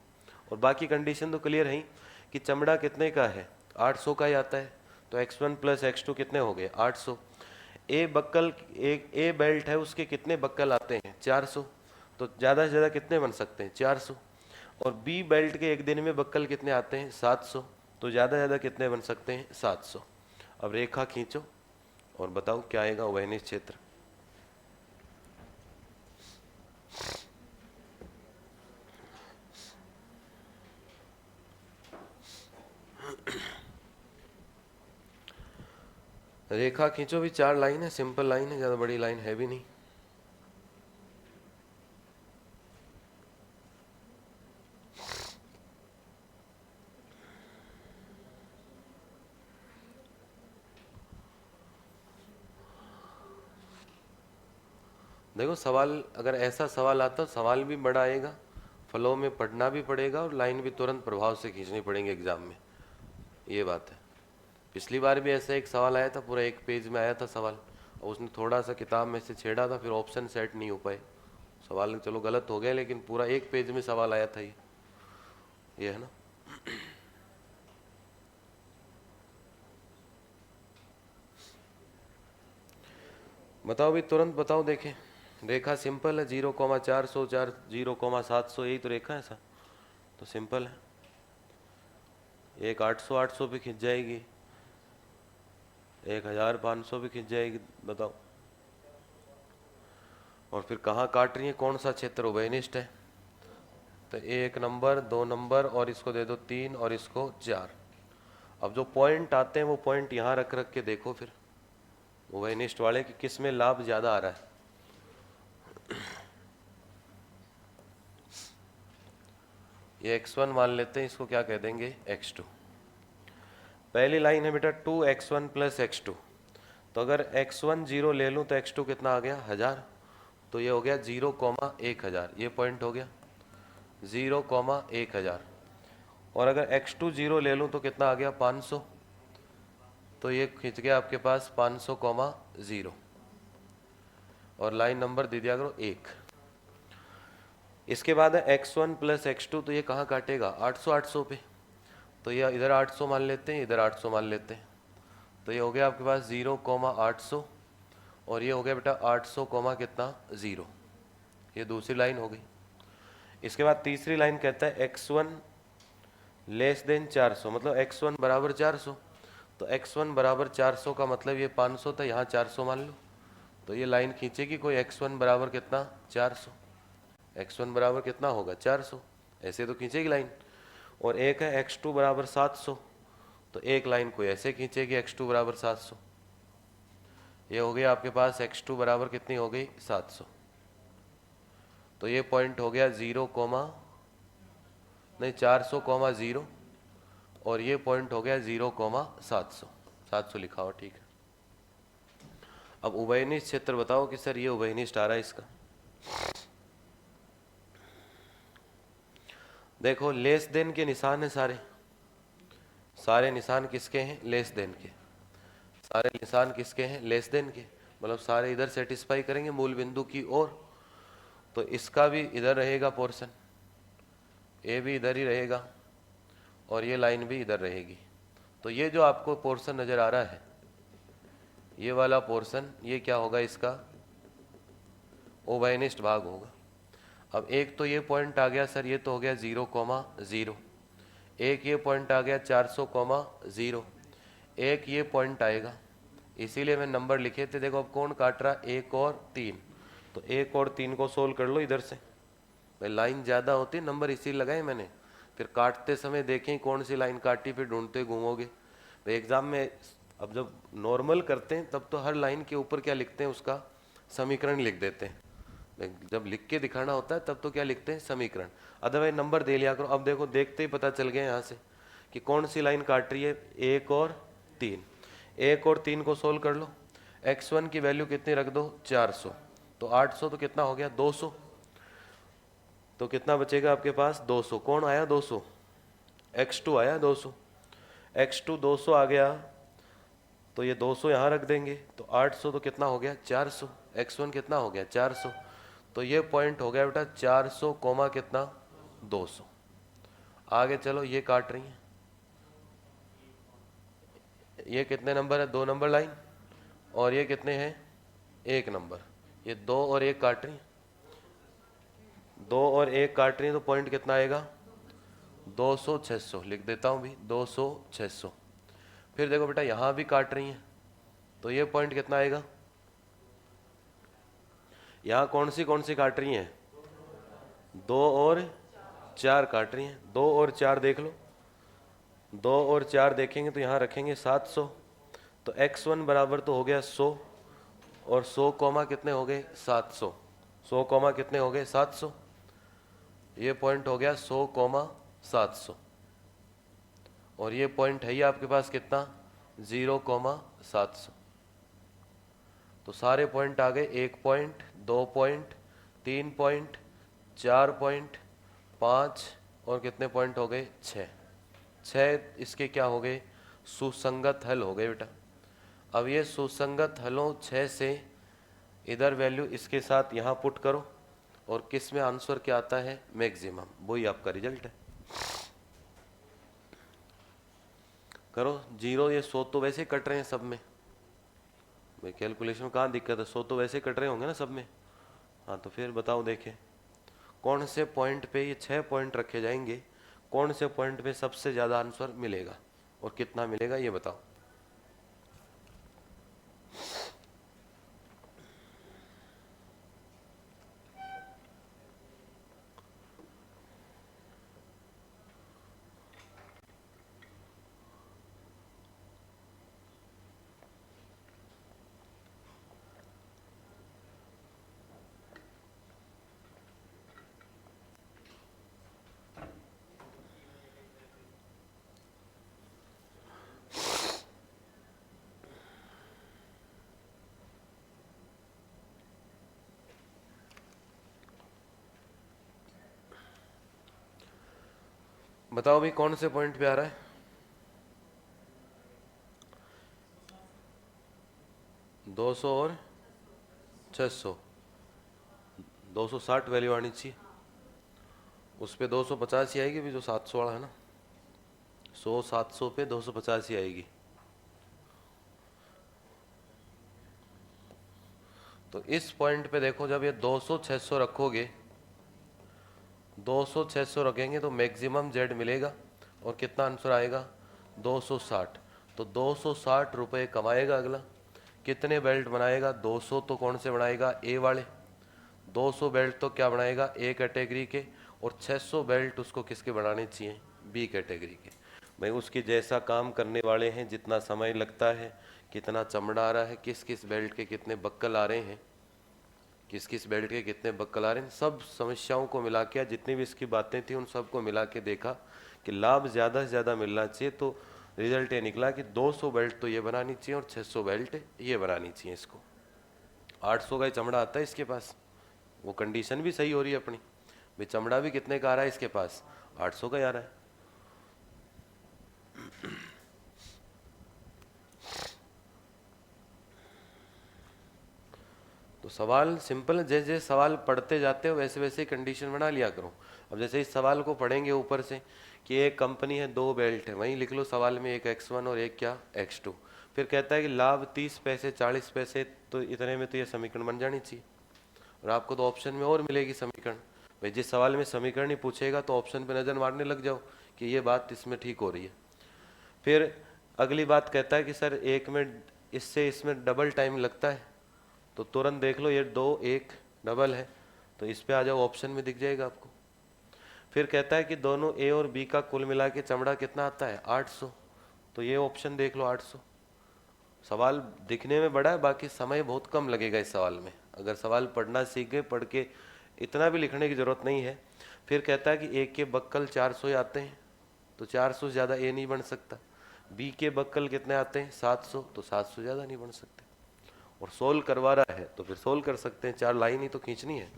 और बाकी कंडीशन तो क्लियर है ही कि चमड़ा कितने का है 800 का ही आता है, तो x1 प्लस x2 कितने हो गए 800। ए बक्कल एक ए बेल्ट है उसके कितने बक्कल आते हैं 400, तो ज़्यादा से ज़्यादा कितने बन सकते हैं 400। और बी बेल्ट के एक दिन में बक्कल कितने आते हैं 700, तो ज़्यादा से ज़्यादा कितने बन सकते हैं 700। अब रेखा खींचो और बताओ क्या आएगा वैनिश क्षेत्र। रेखा खींचो भी, 4 लाइन है, सिंपल लाइन है, ज़्यादा बड़ी लाइन है भी नहीं। देखो सवाल अगर ऐसा सवाल आता तो सवाल भी बड़ा आएगा, फ्लो में पढ़ना भी पड़ेगा और लाइन भी तुरंत प्रभाव से खींचनी पड़ेंगे एग्जाम में, ये बात है। पिछली बार भी ऐसा एक सवाल आया था, पूरा 1 पेज में आया था सवाल, और उसने थोड़ा सा किताब में से छेड़ा था, फिर ऑप्शन सेट नहीं हो पाए, सवाल चलो गलत हो गया, लेकिन पूरा 1 पेज में सवाल आया था ये है ना। बताओ भी तुरंत बताओ देखें। रेखा सिंपल है, 0,400 4 0,700 यही तो रेखा है सर, तो सिंपल है। एक 800 800 भी खिंच जाएगी, 1500 भी खिंच जाएगी, बताओ। और फिर कहाँ काट रही है, कौन सा क्षेत्र ओबेनिस्ट है, तो 1 नंबर 2 नंबर और इसको दे दो 3 और इसको 4। अब जो पॉइंट आते हैं वो पॉइंट यहाँ रख रख के देखो फिर ओबेनिस्ट वाले कि किस में लाभ ज़्यादा आ रहा है। ये x1 मान लेते हैं, इसको क्या कह देंगे x2। पहली लाइन है बेटा 2x1 प्लस x2, तो अगर x1 0 ले लूँ तो x2 कितना आ गया 1000, तो ये हो गया 0,1000, ये पॉइंट हो गया 0,1000। और अगर x2 0 ले लूँ तो कितना आ गया 500, तो ये खींच गया आपके पास 500,0। और लाइन नंबर दे दिया करो 1। इसके बाद है x1 प्लस x2, तो ये कहाँ काटेगा 800 800 पे, तो ये इधर 800 मान लेते हैं, इधर 800 मान लेते हैं। तो ये हो गया आपके पास 0,800 और ये हो गया बेटा 800 कॉमा कितना 0। ये दूसरी लाइन हो गई। इसके बाद तीसरी लाइन कहता है x1 लेस देन 400, मतलब x1 बराबर 400। तो x1 बराबर 400 का मतलब ये 500 था, यहाँ 400 मान लो। तो ये लाइन खींचेगी कोई x1 बराबर कितना 400। x1 बराबर कितना होगा 400, ऐसे तो खींचेगी लाइन। और एक है x2 बराबर 700, तो एक लाइन कोई ऐसे खींचेगी x2 बराबर 700। ये हो गया आपके पास x2 बराबर कितनी हो गई 700। तो ये पॉइंट हो गया 400,0 और ये पॉइंट हो गया 0,700। 700 लिखा हो, ठीक है। अब उभयनिष्ठ क्षेत्र बताओ कि सर ये उभयनिष्ठ आ रहा है इसका। देखो लेस देन के निशान है सारे निशान किसके हैं लेस देन के। सारे निशान किसके हैं लेस देन के, मतलब सारे इधर सेटिस्फाई करेंगे मूल बिंदु की ओर। तो इसका भी इधर रहेगा पोर्शन, ए भी इधर ही रहेगा और ये लाइन भी इधर रहेगी। तो ये जो आपको पोर्शन नजर आ रहा है, ये वाला पोर्शन, ये क्या होगा इसका उभयनिष्ठ भाग होगा। अब एक तो ये पॉइंट आ गया सर, ये तो हो गया 0,0। एक ये पॉइंट आ गया 400,0। एक ये पॉइंट आएगा, इसीलिए मैं नंबर लिखे थे। देखो अब कौन काट रहा, 1 और 3। तो 1 और 3 को सोल्व कर लो इधर से। भाई लाइन ज़्यादा होती, नंबर इसी लगाए मैंने, फिर काटते समय देखें कौन सी लाइन काटी, फिर ढूंढते घूमोगे। भाई एग्जाम में अब जब नॉर्मल करते हैं तब तो हर लाइन के ऊपर क्या लिखते हैं, उसका समीकरण लिख देते हैं। जब लिख के दिखाना होता है तब तो क्या लिखते हैं समीकरण, अदरवाइज नंबर दे लिया करो। अब देखो देखते ही पता चल गया यहाँ से कि कौन सी लाइन काट रही है, 1 और 3। 1 और 3 को सोल्व कर लो। x1 की वैल्यू कितनी रख दो 400, तो 800 तो कितना हो गया 200। तो कितना बचेगा आपके पास 200। कौन आया 200, x2 आया 200। x2 200 आ गया, तो ये 200 यहाँ रख देंगे। तो 800 तो कितना हो गया 400, x1 कितना हो गया 400। तो ये पॉइंट हो गया बेटा 400 कोमा कितना 200। आगे चलो, ये काट रही है, ये कितने नंबर है 2 नंबर लाइन, और ये कितने हैं 1 नंबर। ये 2 और 1 काट रही है, 2 और 1 काट रही है, तो पॉइंट कितना आएगा 200 600 लिख देता हूँ भी, 200 600। फिर देखो बेटा यहाँ भी काट रही हैं, तो ये पॉइंट कितना आएगा, यहाँ कौन सी काट रही हैं 2 और 4 काट रही हैं। 2 और 4 देख लो, 2 और 4 देखेंगे तो यहाँ रखेंगे 700। तो x1 बराबर तो हो गया 100, और 100 कॉमा कितने हो गए 700। 100 कॉमा कितने हो गए 700। ये पॉइंट हो गया 100 कॉमा 700, और ये पॉइंट है ही आपके पास कितना 0,700। तो सारे पॉइंट आ गए, 1 पॉइंट 2 पॉइंट 3 पॉइंट 4 पॉइंट 5, और कितने पॉइंट हो गए 6 इसके क्या हो गए सुसंगत हल हो गए बेटा। अब ये सुसंगत हलों 6 से इधर वैल्यू इसके साथ यहाँ पुट करो, और किस में आंसर क्या आता है मैक्सिमम, वही आपका रिजल्ट है। करो 0, ये 100 तो वैसे कट रहे हैं सब में, भाई कैलकुलेशन में कहाँ दिक्कत है, 100 तो वैसे कट रहे होंगे ना सब में। हाँ तो फिर बताओ, देखें कौन से पॉइंट पे ये 6 पॉइंट रखे जाएंगे, कौन से पॉइंट पे सबसे ज़्यादा आंसर मिलेगा और कितना मिलेगा ये बताओ। बताओ भाई कौन से पॉइंट पे आ रहा है, 200 और 600। 260 वैल्यू आनी चाहिए, उस पर 250 ही आएगी भी, जो 700 वाला है ना। 100 700 पे 250 ही आएगी। तो इस पॉइंट पे देखो, जब ये 200 600 रखोगे, 200 600 रखेंगे तो मैक्सिमम जेड मिलेगा, और कितना आंसर आएगा 260। तो 260 रुपये कमाएगा अगला। कितने बेल्ट बनाएगा? 200 तो कौन से बनाएगा? ए वाले। 200 बेल्ट तो क्या बनाएगा? ए कैटेगरी के। और 600 बेल्ट उसको किसके बनाने चाहिए? बी कैटेगरी के। भाई उसके जैसा काम करने वाले हैं, जितना समय लगता है, कितना चमड़ा आ रहा है, किस किस बेल्ट के कितने बक्कल आ रहे हैं, किस किस बेल्ट के कितने बक्कल आ रहे हैं, सब समस्याओं को मिला के, जितनी भी इसकी बातें थी उन सबको मिला के देखा कि लाभ ज़्यादा से ज़्यादा मिलना चाहिए। तो रिजल्ट ये निकला कि 200 बेल्ट तो ये बनानी चाहिए और 600 बेल्ट ये बनानी चाहिए इसको। 800 का ही चमड़ा आता है इसके पास, वो कंडीशन भी सही हो रही है अपनी। भाई चमड़ा भी कितने का आ रहा है इसके पास? 800 का ही आ रहा है। तो सवाल सिंपल है, जैसे जैसे सवाल पढ़ते जाते हो वैसे वैसे कंडीशन बना लिया करो। अब जैसे इस सवाल को पढ़ेंगे ऊपर से कि एक कंपनी है, 2 बेल्ट है, वहीं लिख लो सवाल में एक x1 और एक क्या x2। फिर कहता है कि लाभ 30 पैसे 40 पैसे, तो इतने में तो ये समीकरण बन जानी चाहिए। और आपको तो ऑप्शन में और मिलेगी समीकरण। भाई जिस सवाल में समीकरण ही पूछेगा तो ऑप्शन पे नज़र मारने लग जाओ कि ये बात इसमें ठीक हो रही है। फिर अगली बात कहता है कि सर एक में इससे इसमें डबल टाइम लगता है, तो तुरंत देख लो ये 2 1 डबल है, तो इस पे आ जाओ, ऑप्शन में दिख जाएगा आपको। फिर कहता है कि दोनों ए और बी का कुल मिला के चमड़ा कितना आता है? 800, तो ये ऑप्शन देख लो 800। सवाल दिखने में बड़ा है, बाकी समय बहुत कम लगेगा इस सवाल में। अगर सवाल पढ़ना सीख गए, पढ़ के इतना भी लिखने की ज़रूरत नहीं है। फिर कहता है कि ए के बक्कल 400 ही आते हैं, तो 400 से ज़्यादा ए नहीं बन सकता। बी के बक्कल कितने आते हैं? 700, तो 700 से ज़्यादा नहीं बन सकते। और सोल्व करवा रहा है तो फिर सोल्व कर सकते हैं, 4 लाइन ही तो खींचनी है।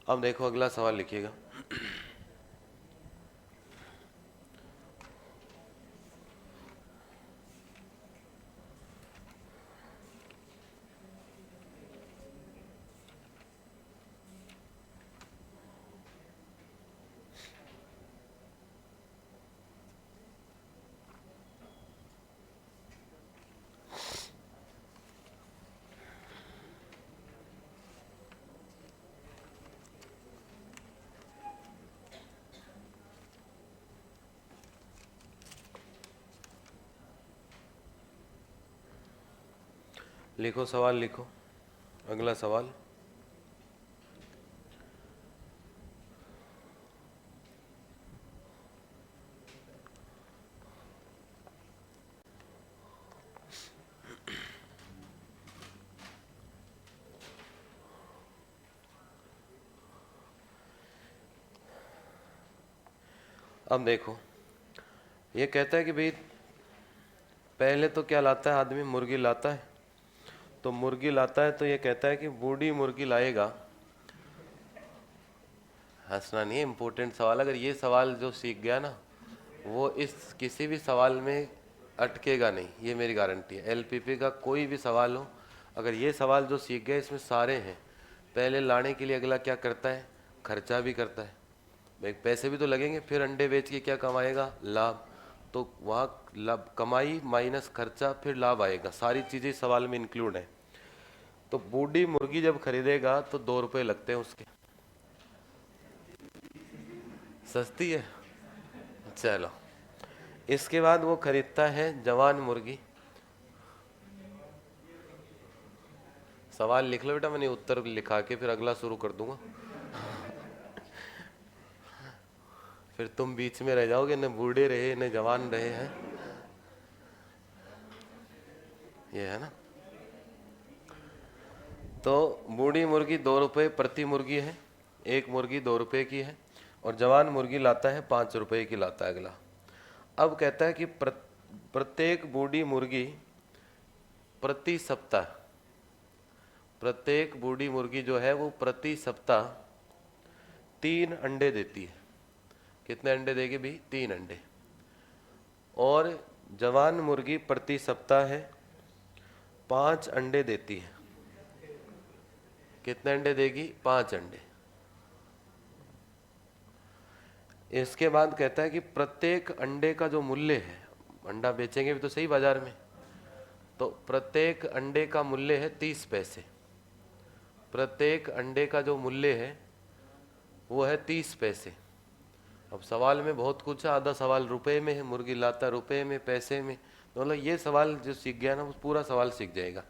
अब देखो अगला सवाल लिखिएगा। लिखो सवाल, लिखो अगला सवाल। अब देखो ये कहता है कि भाई पहले तो क्या लाता है आदमी? मुर्गी लाता है। तो मुर्गी लाता है तो ये कहता है कि बूढ़ी मुर्गी लाएगा। हंसना नहीं है, इंपॉर्टेंट सवाल। अगर ये सवाल जो सीख गया ना, वो इस किसी भी सवाल में अटकेगा नहीं, ये मेरी गारंटी है। एलपीपी का कोई भी सवाल हो, अगर ये सवाल जो सीख गए, इसमें सारे हैं। पहले लाने के लिए अगला क्या करता है? खर्चा भी करता है, भाई पैसे भी तो लगेंगे। फिर अंडे बेच के क्या कमाएगा? लाभ। तो वहाँ लाभ, कमाई माइनस खर्चा, फिर लाभ आएगा। सारी चीज़ें सवाल में इंक्लूड है। तो बूढ़ी मुर्गी जब खरीदेगा तो 2 रुपये लगते हैं उसके। सस्ती है, चलो। इसके बाद वो खरीदता है जवान मुर्गी। सवाल लिख लो बेटा, मैंने उत्तर लिखा के फिर अगला शुरू कर दूंगा। फिर तुम बीच में रह जाओगे, न बूढ़े रहे न जवान रहे हैं, ये है ना। तो बूढ़ी मुर्गी 2 रुपये प्रति मुर्गी है, एक मुर्गी 2 रुपये की है। और जवान मुर्गी लाता है 5 रुपये की लाता है अगला। अब कहता है कि प्रत्येक बूढ़ी मुर्गी प्रति सप्ताह, प्रत्येक बूढ़ी मुर्गी जो है वो प्रति सप्ताह 3 अंडे देती है। कितने अंडे देगी भी? 3 अंडे। और जवान मुर्गी प्रति सप्ताह है 5 अंडे देती है। कितने अंडे देगी? 5 अंडे। इसके बाद कहता है कि प्रत्येक अंडे का जो मूल्य है, अंडा बेचेंगे भी तो सही बाजार में, तो प्रत्येक अंडे का मूल्य है 30 पैसे। प्रत्येक अंडे का जो मूल्य है वो है 30 पैसे। अब सवाल में बहुत कुछ है, आधा सवाल रुपए में है, मुर्गी लाता रुपए में, पैसे में, तो मतलब ये सवाल जो सीख गया ना वो पूरा सवाल सीख जाएगा।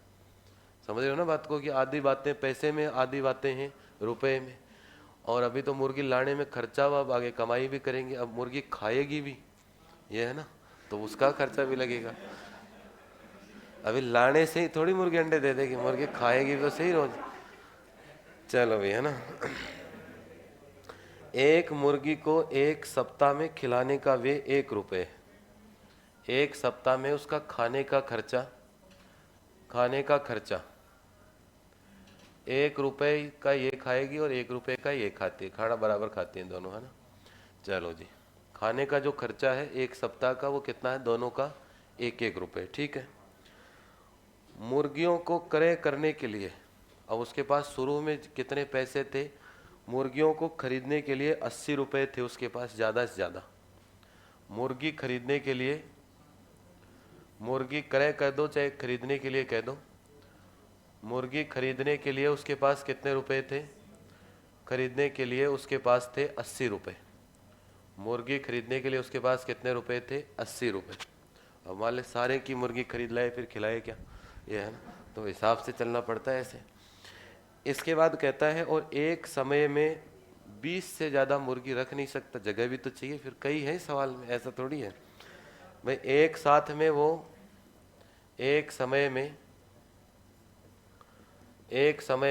समझ रहे हो ना बात को, कि आधी बातें पैसे में, आधी बातें हैं रुपए में। और अभी तो मुर्गी लाने में खर्चा हुआ, अब आगे कमाई भी करेंगे, अब मुर्गी खाएगी भी, ये है ना, तो उसका खर्चा भी लगेगा। अभी लाने से ही थोड़ी मुर्गी अंडे दे देगी, मुर्गी खाएगी तो सही रोज। चलो भी है ना। एक मुर्गी को 1 सप्ताह में खिलाने का वे 1 रुपये है। 1 सप्ताह में उसका खाने का खर्चा 1 रुपये का ये खाएगी और 1 रुपये का ये खाती है, खाना बराबर खाती हैं दोनों, है ना। चलो जी, खाने का जो खर्चा है 1 सप्ताह का वो कितना है? दोनों का 1-1 रुपये, ठीक है। मुर्गियों को क्रय करने के लिए, अब उसके पास शुरू में कितने पैसे थे? मुर्गियों को खरीदने के लिए 80 रुपये थे उसके पास, ज़्यादा से ज़्यादा। मुर्गी खरीदने के लिए, मुर्गी क्रय कर दो चाहे खरीदने के लिए कह दो, मुर्गी खरीदने के लिए उसके पास कितने रुपए थे? खरीदने के लिए उसके पास थे 80 रुपये। मुर्गी खरीदने के लिए उसके पास कितने रुपए थे? 80 रुपये। अब मान ले सारे की मुर्गी खरीद लाए, फिर खिलाए क्या? ये है ना, तो हिसाब से चलना पड़ता है ऐसे। इसके बाद कहता है और एक समय में 20 से ज़्यादा मुर्गी रख नहीं सकता, जगह भी तो चाहिए, फिर कई है सवाल में, ऐसा थोड़ी है भाई एक साथ में वो एक समय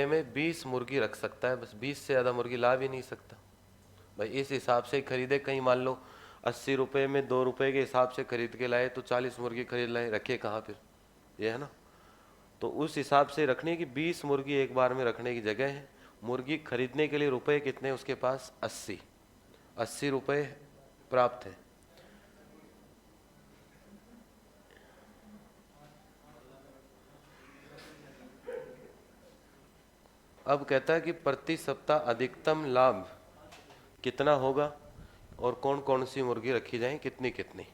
में 20 मुर्गी रख सकता है, बस 20 से ज़्यादा मुर्गी ला भी नहीं सकता भाई। इस हिसाब से खरीदे, कहीं मान लो 80 रुपये में 2 रुपये के हिसाब से खरीद के लाए तो 40 मुर्गी खरीद लाए, रखे कहाँ फिर? ये है ना, तो उस हिसाब से रखने की 20 मुर्गी एक बार में रखने की जगह है। मुर्गी खरीदने के लिए रुपए कितने उसके पास? 80 रुपये प्राप्त है। अब कहता है कि प्रति सप्ताह अधिकतम लाभ कितना होगा और कौन कौन सी मुर्गी रखी जाए, कितनी कितनी।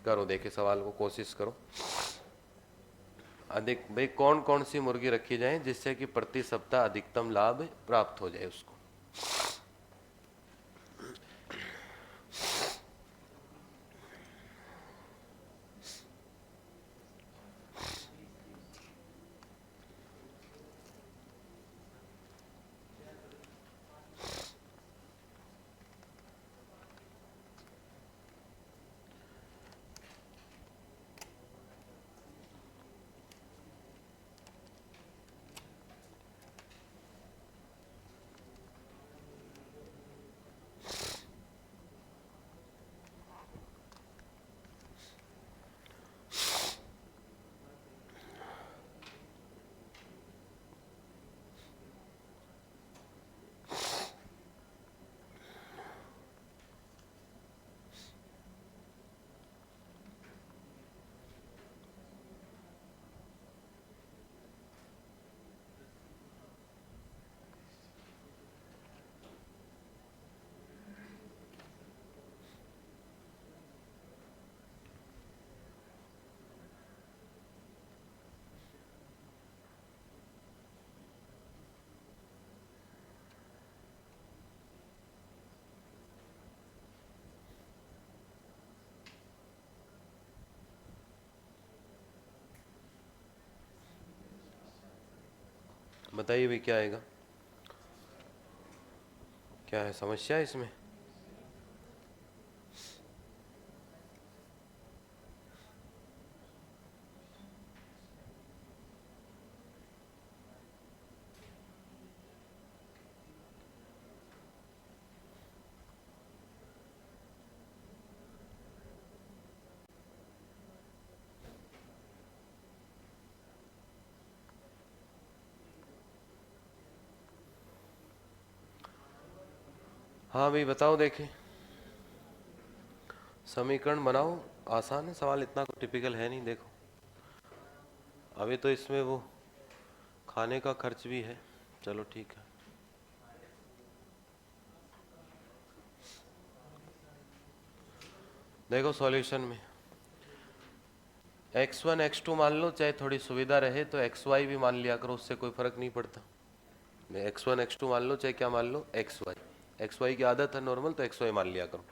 करो, देखे सवाल को, कोशिश करो। अधिक भाई कौन कौन सी मुर्गी रखी जाए जिससे कि प्रति सप्ताह अधिकतम लाभ प्राप्त हो जाए उसको। बताइए भाई क्या आएगा, क्या है समस्या इसमें? हाँ भाई बताओ, देखें समीकरण बनाओ, आसान है सवाल, इतना टिपिकल है नहीं। देखो अभी तो इसमें वो खाने का खर्च भी है, चलो ठीक है। देखो सॉल्यूशन में x1 x2 मान लो, चाहे थोड़ी सुविधा रहे तो xy भी मान लिया करो, उससे कोई फर्क नहीं पड़ता। मैं x1 x2 मान लो, चाहे क्या मान लो, xy की आदत है नॉर्मल, तो xy मान लिया करो।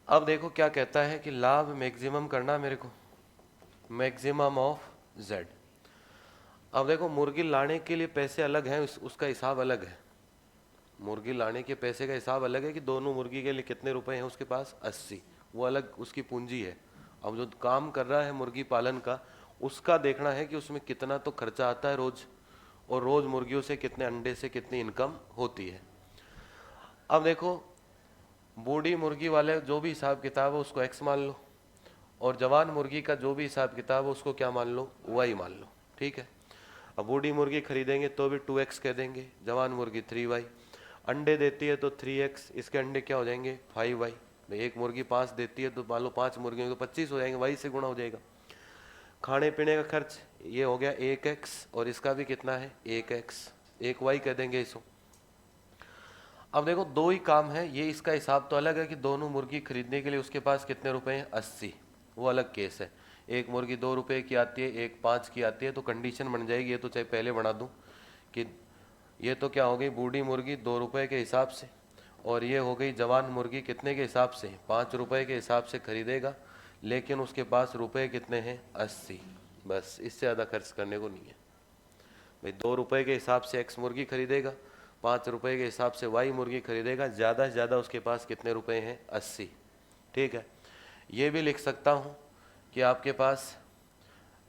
अब देखो क्या कहता है कि लाभ मैक्सिमम करना मेरे को, मैक्सिमम ऑफ z। अब देखो मुर्गी लाने के लिए पैसे अलग हैं, उसका हिसाब अलग है। मुर्गी लाने के पैसे का हिसाब अलग है कि दोनों मुर्गी के लिए कितने रुपए हैं उसके पास, 80, वो अलग उसकी पूंजी है। अब जो काम कर रहा है मुर्गी पालन का, उसका देखना है कि उसमें कितना तो खर्चा आता है रोज, और रोज मुर्गियों से कितने अंडे से कितनी इनकम होती है। अब देखो बूढ़ी मुर्गी वाले जो भी हिसाब किताब है उसको x मान लो, और जवान मुर्गी का जो भी हिसाब किताब है उसको क्या मान लो, y मान लो, ठीक है। अब बूढ़ी मुर्गी खरीदेंगे तो भी 2x कह देंगे, जवान मुर्गी 3y। अंडे देती है तो 3x, इसके अंडे क्या हो जाएंगे, 5y। भाई एक मुर्गी 5 देती है तो मान लो 5 मुर्गियों तो 25 हो जाएंगे, y से गुणा हो जाएगा। खाने पीने का खर्च ये हो गया 1x, और इसका भी कितना है 1x, 1y कह देंगे इसको। अब देखो दो ही काम है, ये इसका हिसाब तो अलग है कि दोनों मुर्गी खरीदने के लिए उसके पास कितने रुपए हैं, 80, वो अलग केस है। एक मुर्गी 2 रुपए की आती है, एक 5 की आती है, तो कंडीशन बन जाएगी, ये तो चाहे पहले बना दूं कि ये तो क्या हो गई, बूढ़ी मुर्गी 2 रुपए के हिसाब से, और ये हो गई जवान मुर्गी कितने के हिसाब से, 5 रुपए के हिसाब से खरीदेगा, लेकिन उसके पास रुपए कितने हैं, 80। बस इससे ज़्यादा खर्च करने को नहीं है भाई। 2 रुपए के हिसाब से एक्स मुर्गी खरीदेगा, 5 रुपए के हिसाब से वाई मुर्गी खरीदेगा, ज़्यादा से ज़्यादा उसके पास कितने रुपए हैं, 80, ठीक है। ये भी लिख सकता हूँ कि आपके पास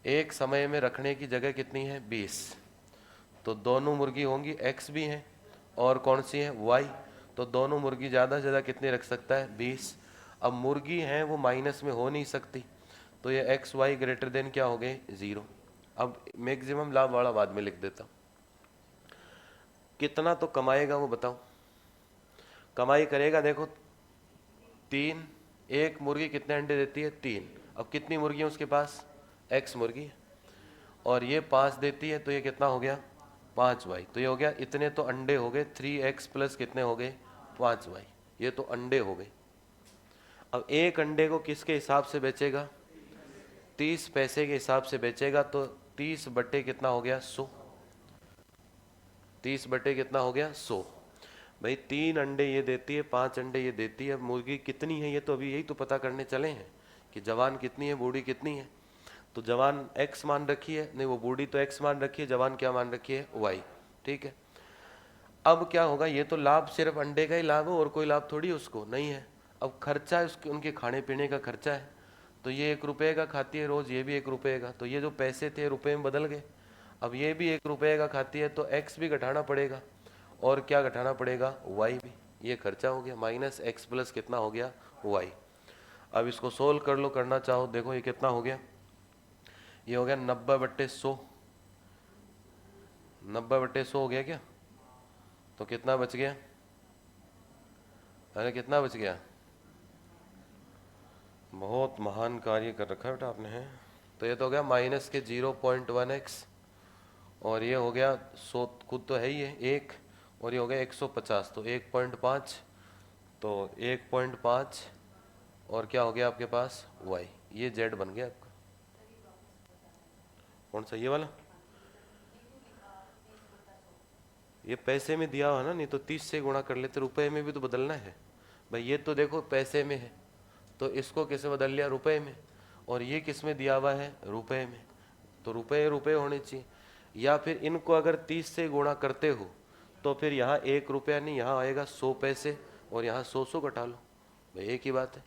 एक समय में रखने की जगह कितनी है, 20, तो दोनों मुर्गी होंगी, एक्स भी हैं और कौन सी है, वाई, तो दोनों मुर्गी ज़्यादा से ज़्यादा कितनी रख सकता है, 20। अब मुर्गी हैं वो माइनस में हो नहीं सकती, तो ये एक्स वाई ग्रेटर देन क्या हो गए, 0। अब मैक्सिमम लाभ वाला बाद में लिख देता हूँ। कितना तो कमाएगा वो बताओ, कमाई करेगा, देखो 3, एक मुर्गी कितने अंडे देती है, 3। अब कितनी मुर्गी है उसके पास, एक्स मुर्गी, और ये 5 देती है, तो ये कितना हो गया, 5y, तो ये हो गया, इतने तो अंडे हो गए, 3x प्लस कितने हो गए, 5y, ये तो अंडे हो गए। अब एक अंडे को किसके हिसाब से बेचेगा, 30 पैसे के हिसाब से बेचेगा, तो 30 बटे कितना हो गया, 100, 30 बटे कितना हो गया, 100। भाई 3 अंडे ये देती है, 5 अंडे ये देती है, मुर्गी कितनी है ये तो अभी यही तो पता करने चले हैं कि जवान कितनी है, बूढ़ी कितनी है। तो जवान x मान रखी है, नहीं वो बूढ़ी तो x मान रखी है, जवान क्या मान रखी है, y, ठीक है। अब क्या होगा, ये तो लाभ सिर्फ अंडे का ही लाभ है, और कोई लाभ थोड़ी उसको नहीं है। अब खर्चा है उसके, उनके खाने पीने का खर्चा है, तो ये 1 रुपये का खाती है रोज, ये भी 1 रुपये का, तो ये जो पैसे थे रुपए में बदल गए। अब ये भी 1 रुपये का खाती है, तो x भी घटाना पड़ेगा, और क्या घटाना पड़ेगा, y भी। ये खर्चा हो गया, माइनस एक्स प्लस कितना हो गया, y। अब इसको सोल्व कर लो, करना चाहो, देखो ये कितना हो गया, ये हो गया 90/100, 90/100 हो गया क्या, तो कितना बच गया, अरे कितना बच गया, बहुत महान कार्य कर रखा है बेटा आपने, है। तो ये तो हो गया माइनस के 0.1x, और ये हो गया 100, खुद तो है ही है 1, और ये हो गया 150, तो 1.5, तो 1.5, और क्या हो गया आपके पास, y, ये z बन गया आपका। कौन सा, ये वाला, ये पैसे में दिया हुआ ना, नहीं तो 30 से गुणा कर लेते, रुपए में भी तो बदलना है भाई। ये तो देखो पैसे में है, तो इसको कैसे बदल लिया, रुपए में, और ये किस में दिया हुआ है, रुपए में, तो रुपए रुपए होने चाहिए। या फिर इनको अगर 30 से गुणा करते हो तो फिर यहाँ 1 रुपया नहीं, यहाँ आएगा 100 पैसे, और यहाँ 100 घटा लो भाई, एक ही बात है।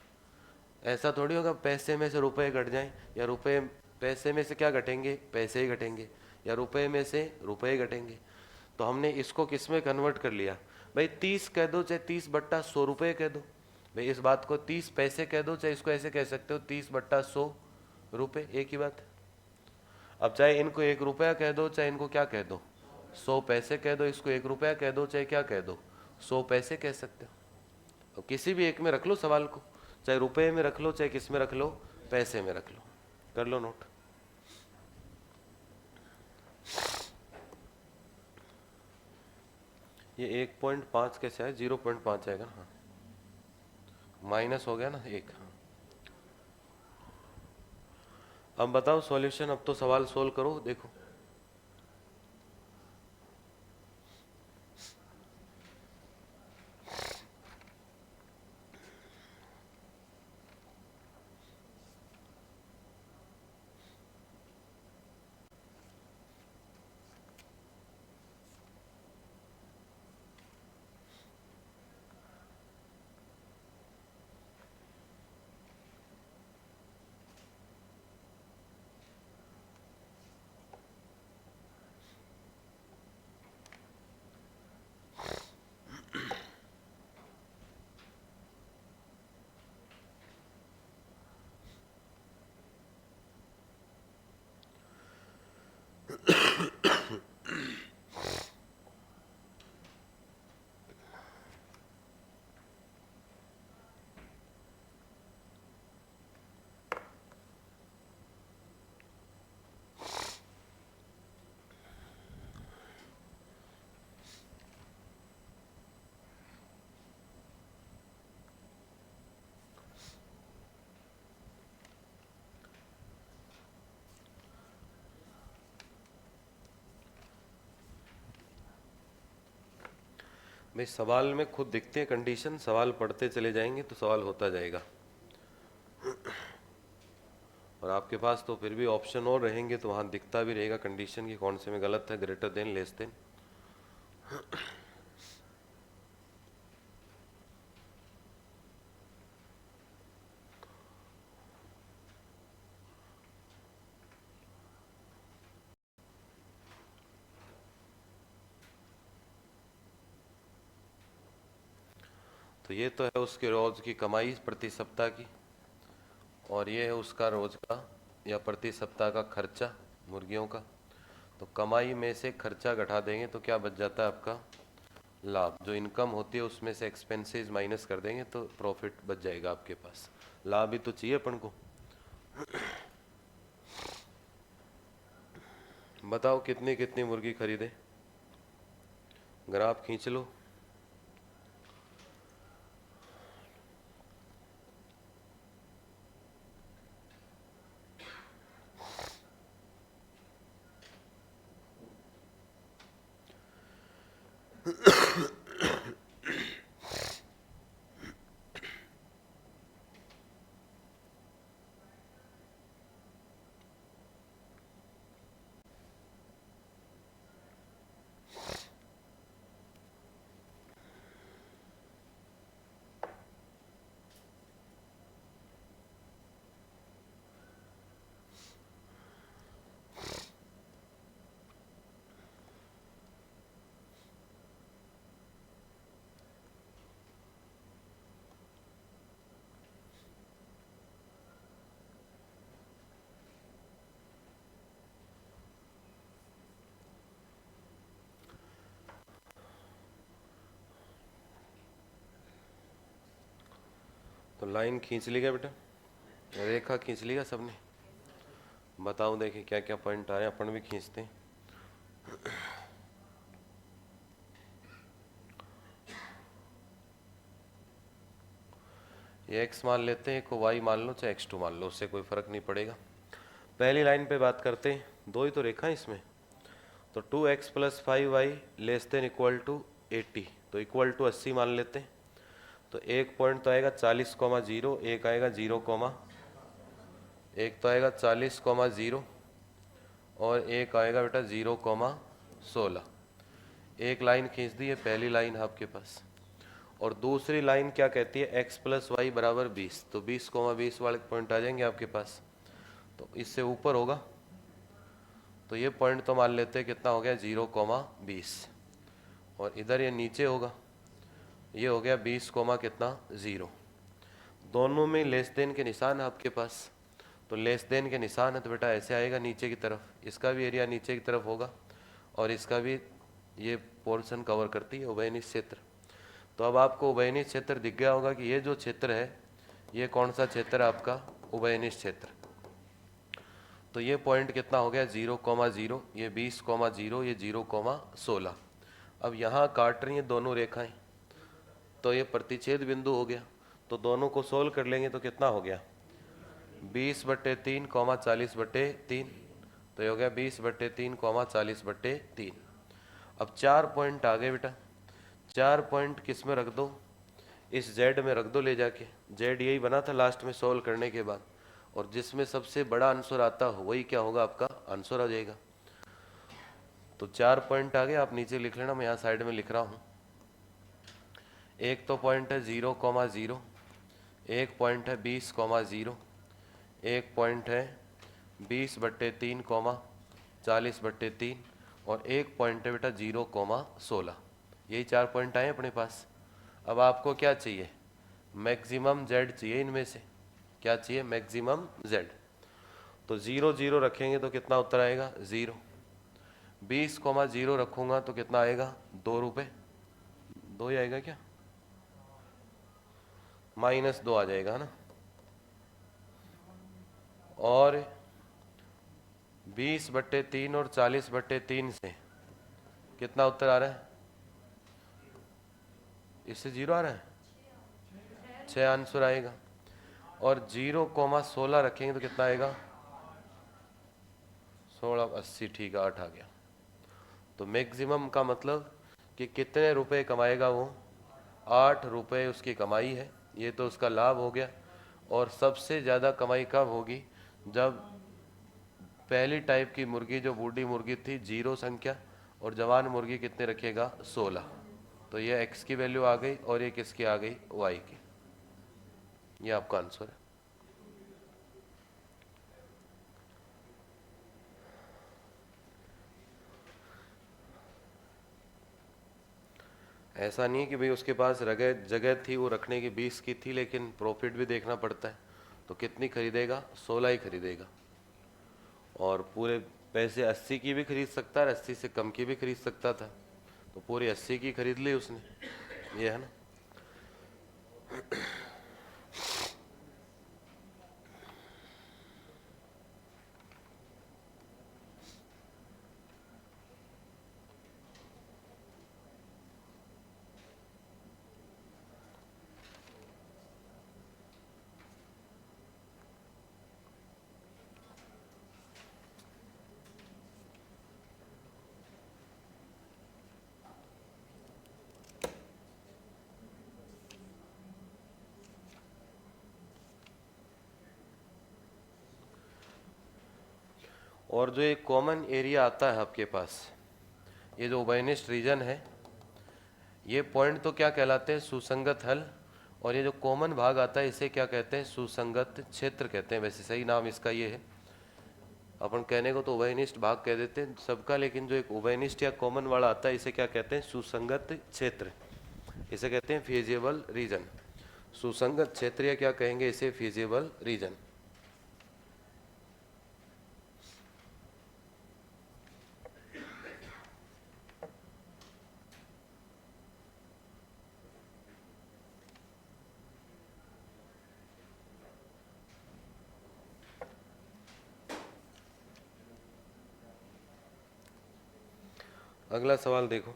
ऐसा थोड़ी होगा पैसे में से रुपए घट जाएं, या रुपए पैसे में से क्या घटेंगे, पैसे ही घटेंगे, या रुपए में से रुपए घटेंगे। तो हमने इसको किस में कन्वर्ट कर लिया भाई, 30 कह दो, चाहे 30/100 रुपये कह दो भाई, इस बात को 30 पैसे कह दो, चाहे इसको ऐसे कह सकते हो 30/100 रुपये, एक ही बात है। अब चाहे इनको 1 रुपया कह दो, चाहे इनको क्या कह दो, 100 पैसे कह दो, इसको 1 रुपया कह दो, चाहे क्या कह दो, 100 पैसे कह सकते हो। और किसी भी एक में रख लो सवाल को, चाहे रुपए में रख लो, चाहे किस में रख लो, पैसे में रख लो। कर लो नोट। ये 1.5 कैसे है? 0.5 आएगा ना। हाँ, माइनस हो गया ना 1। अब बताओ सॉल्यूशन। अब तो सवाल सोल्व करो। देखो भाई, सवाल में खुद दिखते हैं कंडीशन, सवाल पढ़ते चले जाएंगे तो सवाल होता जाएगा। और आपके पास तो फिर भी ऑप्शन और रहेंगे तो वहाँ दिखता भी रहेगा कंडीशन की कौन से में गलत है, ग्रेटर देन, लेस देन। तो ये तो है उसके रोज की कमाई प्रति सप्ताह की, और ये है उसका रोज का या प्रति सप्ताह का खर्चा मुर्गियों का। तो कमाई में से खर्चा घटा देंगे तो क्या बच जाता है आपका? लाभ। जो इनकम होती है उसमें से एक्सपेंसेस माइनस कर देंगे तो प्रॉफिट बच जाएगा आपके पास। लाभ ही तो चाहिए अपन को। बताओ कितनी कितनी मुर्गी खरीदे? ग्राफ खींच लो। तो लाइन खींच ली क्या बेटा? रेखा खींच लिया सबने? बताओ देखिए क्या क्या पॉइंट आए, अपन भी खींचते हैं। ये x मान लेते हैं, को y मान लो, चाहे x2 मान लो, उससे कोई फर्क नहीं पड़ेगा। पहली लाइन पे बात करते हैं। दो ही तो रेखा है इसमें। तो 2x + 5y less than equal to 80, तो इक्वल टू 80 मान लेते हैं। तो एक पॉइंट तो आएगा 40,0, एक आएगा 0, एक तो आएगा 40,0 और एक आएगा बेटा 0,16। एक लाइन खींच दी है, पहली लाइन आपके पास। और दूसरी लाइन क्या कहती है? x + y = 20, तो 20,20 वाले पॉइंट आ जाएंगे आपके पास। तो इससे ऊपर होगा तो ये पॉइंट तो मान लेते हैं कितना हो गया? 0,20। और इधर ये नीचे होगा, ये हो गया 20, कितना? 0। दोनों में लेस देन के निशान है आपके पास। तो लेस देन के निशान है तो बेटा ऐसे आएगा नीचे की तरफ, इसका भी एरिया नीचे की तरफ होगा और इसका भी। ये पोर्शन कवर करती है उभयनिष्ठ क्षेत्र। तो अब आपको उभयनिष्ठ क्षेत्र दिख गया होगा कि ये जो क्षेत्र है ये कौन सा क्षेत्र है आपका, उभयनिष्ठ क्षेत्र। तो ये पॉइंट कितना हो गया 0,0, ये 20,0, ये 0,16। अब यहाँ काट रही हैं दोनों रेखाएं, तो ये प्रतिच्छेद बिंदु हो गया। तो दोनों को सोल्व कर लेंगे तो कितना हो गया 20/3, 40/3। तो ये हो गया 20/3, 40/3। अब 4 पॉइंट आ गए बेटा। 4 पॉइंट किस में रख दो, इस जेड में रख दो ले जाके। जेड यही बना था लास्ट में सोल्व करने के बाद, और जिसमें सबसे बड़ा आंसर आता हो वही क्या होगा, आपका आंसर आ जाएगा। तो 4 पॉइंट आ गए, आप नीचे लिख लेना, मैं यहाँ साइड में लिख रहा हूँ। एक तो पॉइंट है 0,0, एक पॉइंट है 20,0, एक पॉइंट है 20/3, 40/3, और एक पॉइंट है बेटा 0,16। यही 4 पॉइंट आए अपने पास। अब आपको क्या चाहिए, मैक्सिमम जेड चाहिए इनमें से। क्या चाहिए, मैक्सिमम जेड। तो 0, 0 रखेंगे तो कितना उत्तर आएगा 0। 20,0 रखूंगा तो कितना आएगा 2 रुपये। 2 ही आएगा क्या, -2 आ जाएगा ना। और 20/3 और 40/3 से कितना उत्तर आ रहा है, इससे 0 आ रहा है, 6 आंसर आएगा। और 0,16 रखेंगे तो कितना आएगा 16/80, ठीक है 8 आ गया। तो मैक्सिमम का मतलब कि कितने रुपए कमाएगा वो, 8 रुपये उसकी कमाई है, ये तो उसका लाभ हो गया। और सबसे ज़्यादा कमाई कब होगी, जब पहली टाइप की मुर्गी जो बूढ़ी मुर्गी थी 0 संख्या, और जवान मुर्गी कितने रखेगा 16। तो ये x की वैल्यू आ गई, और ये किसकी आ गई y की। ये आपका आंसर है। ऐसा नहीं है कि भाई उसके पास जगह थी वो रखने की 20 की थी, लेकिन प्रॉफिट भी देखना पड़ता है। तो कितनी खरीदेगा 16 ही खरीदेगा। और पूरे पैसे 80 की भी खरीद सकता है, 80 से कम की भी खरीद सकता था, तो पूरी 80 की खरीद ली उसने। ये है ना। और जो एक कॉमन एरिया आता है आपके पास, ये जो उभयनिष्ठ रीजन है, ये पॉइंट तो क्या कहलाते हैं, सुसंगत हल। और ये जो कॉमन भाग आता है इसे क्या कहते हैं, सुसंगत क्षेत्र कहते हैं। वैसे सही नाम इसका ये है, अपन कहने को तो उभयनिष्ठ भाग कह देते हैं सबका, लेकिन जो एक उभयनिष्ठ या कॉमन वाला आता है इसे क्या कहते हैं, सुसंगत क्षेत्र। इसे कहते हैं फीजिबल रीजन। सुसंगत क्षेत्र या क्या कहेंगे इसे, फीजिबल रीजन। अगला सवाल देखो।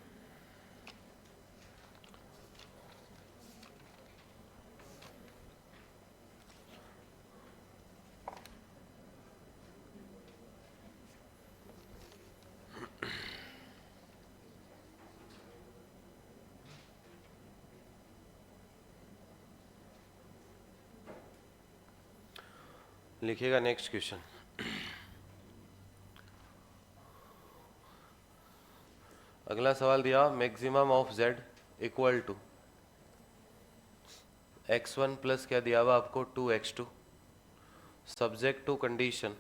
लिखिएगा नेक्स्ट क्वेश्चन। अगला सवाल दिया, maximum of z equal to x1 plus क्या दिया हुआ आपको 2x2, subject to condition.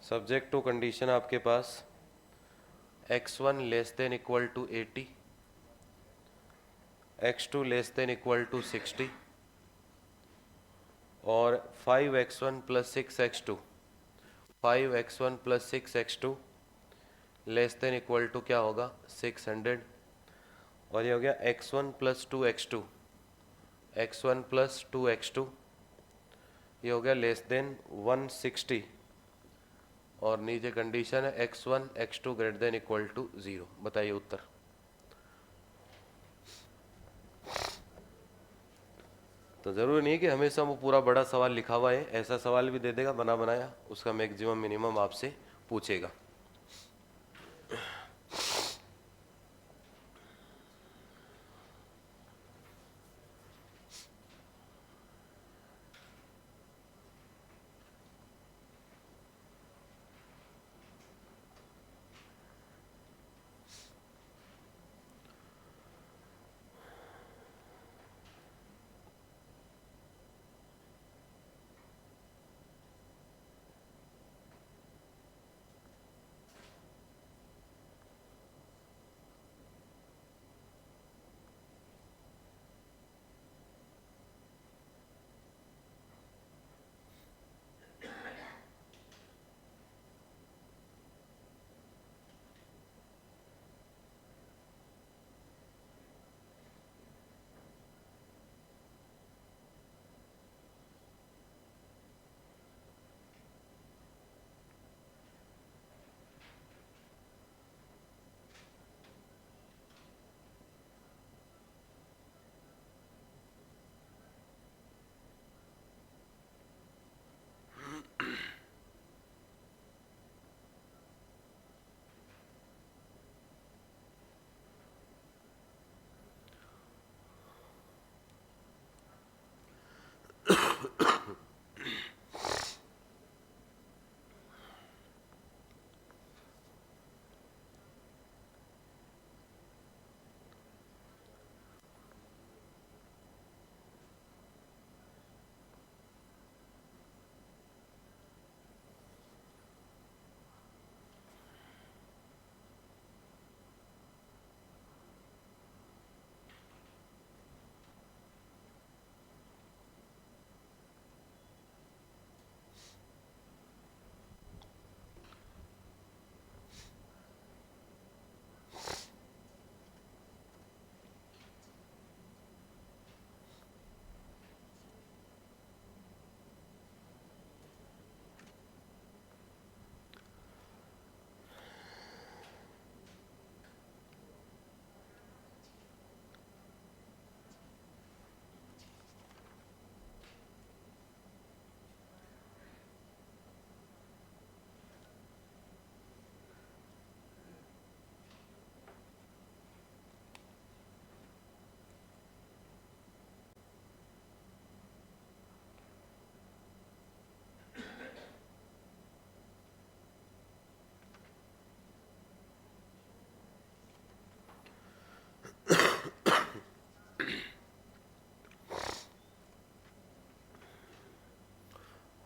Subject to condition आपके पास x1 less than equal to 80, x2 less than equal to 60, और 5x1 plus 6x2, 5x1 plus 6x2 less than equal to क्या होगा 600। और ये हो गया x1 plus 2x2, x1 plus 2x2, ये हो गया लेस देन 160, और नीचे कंडीशन है x1 x2 greater than equal to 0। बताइए उत्तर। तो ज़रूरी नहीं है कि हमेशा वो पूरा बड़ा सवाल लिखा हुआ है, ऐसा सवाल भी दे देगा बना बनाया, उसका मैक्सिमम मिनिमम आपसे पूछेगा।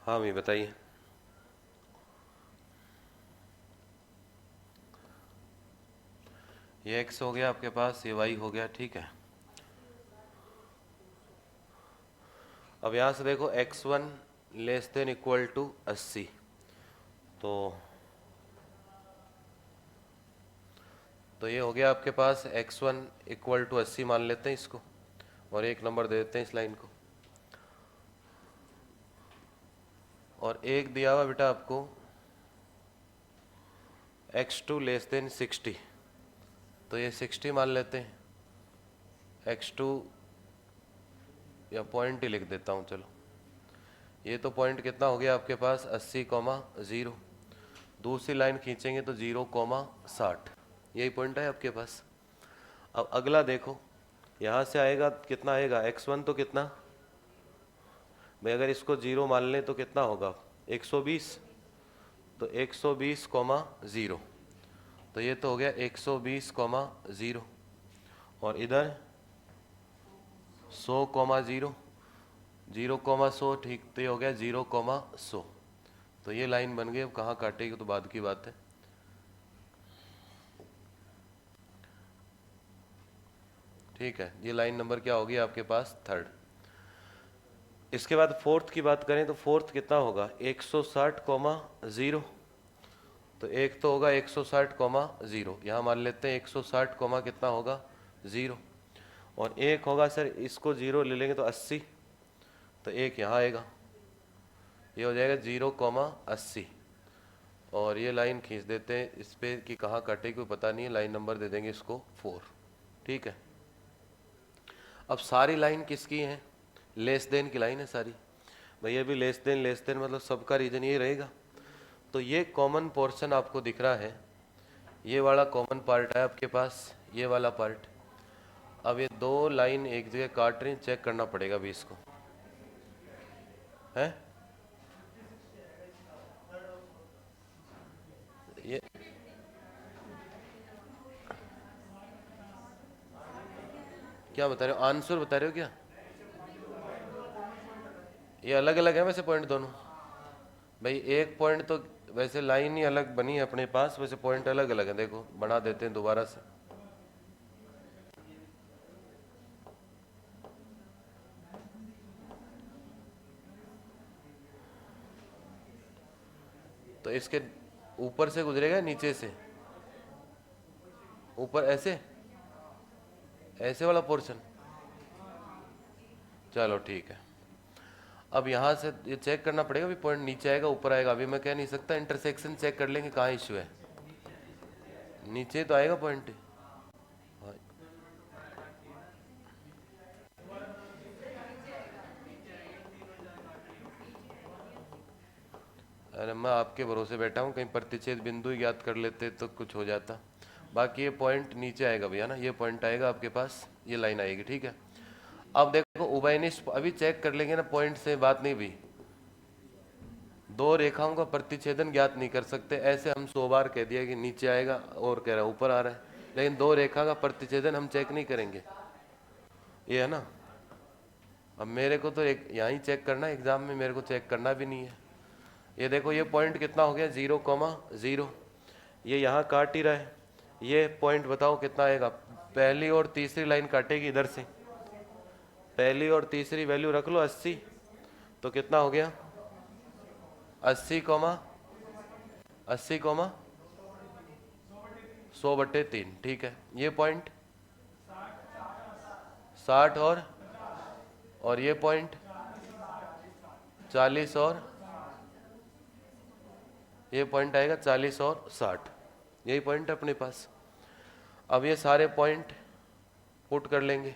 हाँ मैं बताइए। ये x हो गया आपके पास, ये y हो गया, ठीक है। अब यहाँ से देखो x1 less than equal to 80, तो ये हो गया आपके पास x1 इक्वल टू 80 मान लेते हैं इसको, और एक नंबर दे देते हैं इस लाइन को। और एक दिया हुआ बेटा आपको x2 लेस देन 60, तो ये 60 मान लेते हैं। x2 या पॉइंट ही लिख देता हूँ चलो, ये तो पॉइंट कितना हो गया आपके पास 80,0। दूसरी लाइन खींचेंगे तो 0,60, यही पॉइंट है आपके पास। अब अगला देखो, यहाँ से आएगा कितना आएगा x1 तो कितना भाई, अगर इसको 0 मान लें तो कितना होगा 120, तो 120,0, तो ये तो हो गया 120,0, और इधर 100,0, 0,100, ठीक, तो ये हो गया 0,100। तो ये लाइन बन गई। अब कहाँ काटेगी तो बाद की बात है। ठीक है, ये लाइन नंबर क्या होगी आपके पास 3rd। इसके बाद 4th की बात करें तो 4th कितना होगा 160,0, तो एक तो होगा 160,0, यहाँ मान लेते हैं 160, कितना होगा 0, और एक होगा सर इसको 0 ले लेंगे तो 80, तो एक यहाँ आएगा, ये हो जाएगा 0,80। और ये लाइन खींच देते हैं इस पे कि कहाँ काटे कोई पता नहीं है, लाइन नंबर दे देंगे इसको 4। ठीक है, अब सारी लाइन किसकी है? लेस देन की लाइन है सारी। भैया भी लेस देन मतलब सबका रीजन ये रहेगा। तो ये कॉमन पोर्शन आपको दिख रहा है, ये वाला कॉमन पार्ट है आपके पास, ये वाला पार्ट। अब ये दो लाइन एक जगह काट रही, चेक करना पड़ेगा अभी इसको, है ये क्या बता रहे हो? आंसर बता रहे हो क्या? ये अलग अलग है वैसे पॉइंट दोनों। भाई एक पॉइंट तो वैसे लाइन ही अलग बनी है अपने पास, वैसे पॉइंट अलग अलग है। देखो बना देते हैं दोबारा से। तो इसके ऊपर से गुजरेगा नीचे से? ऊपर ऐसे, ऐसे वाला पोर्शन। चलो ठीक है, अब यहाँ से ये चेक करना पड़ेगा भी पॉइंट नीचे आएगा ऊपर आएगा। अभी मैं कह नहीं सकता, इंटरसेक्शन चेक कर लेंगे कहाँ इश्यू है। नीचे तो आएगा पॉइंट। अरे मैं आपके भरोसे बैठा हूँ, कहीं प्रतिच्छेद बिंदु ज्ञात कर लेते तो कुछ हो जाता। बाकी ये पॉइंट नीचे आएगा भैया ना, ये पॉइंट आएगा आपके पास, ये लाइन आएगी। ठीक है, अब देखो उभयनिष्ठ अभी चेक कर लेंगे ना, पॉइंट से बात नहीं भी। दो रेखाओं का प्रतिच्छेदन ज्ञात नहीं कर सकते, ऐसे हम 100 बार कह दिया कि नीचे आएगा और कह रहा है ऊपर आ रहा है, लेकिन दो रेखा का प्रतिच्छेदन हम चेक नहीं करेंगे, ये है ना। अब मेरे को तो एक यहाँ ही चेक करना है, एग्जाम में मेरे को चेक करना भी नहीं है। ये देखो ये पॉइंट कितना हो गया, 0,0। ये यहाँ काट ही रहा है, ये पॉइंट बताओ कितना आएगा। पहली और तीसरी लाइन काटेगी इधर से, पहली और तीसरी वैल्यू रख लो 80, तो कितना हो गया 80,100/3। ठीक है, ये पॉइंट 60 और ये पॉइंट 40 और ये पॉइंट आएगा 40 और 60, यही पॉइंट है अपने पास। अब ये सारे पॉइंट पुट कर लेंगे।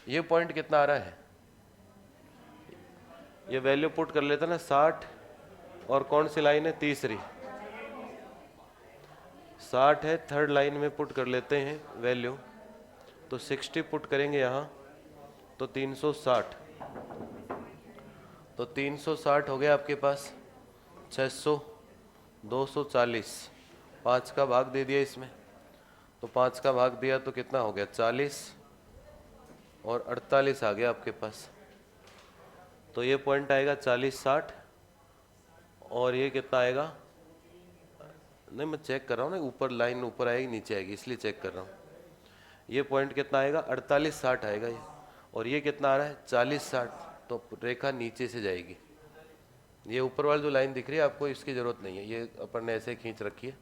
ये पॉइंट कितना आ रहा है, ये वैल्यू पुट कर लेते ना 60, और कौन सी लाइन है, तीसरी 60 है, थर्ड लाइन में पुट कर लेते हैं वैल्यू, तो 60 पुट करेंगे यहाँ, तो 360, तो 360 हो गया आपके पास 600, 240, 5 का भाग दे दिया इसमें, तो 5 का भाग दिया तो कितना हो गया 40 और 48 आ गया आपके पास। तो ये पॉइंट आएगा 40-60, और ये कितना आएगा, नहीं मैं चेक कर रहा हूँ ना, ऊपर लाइन ऊपर आएगी नीचे आएगी इसलिए चेक कर रहा हूँ। ये पॉइंट कितना आएगा 48-60 आएगा ये, और ये कितना आ रहा है 40-60, तो रेखा नीचे से जाएगी। ये ऊपर वाली जो लाइन दिख रही है आपको इसकी ज़रूरत नहीं है, ये अपन ने ऐसे खींच रखी है।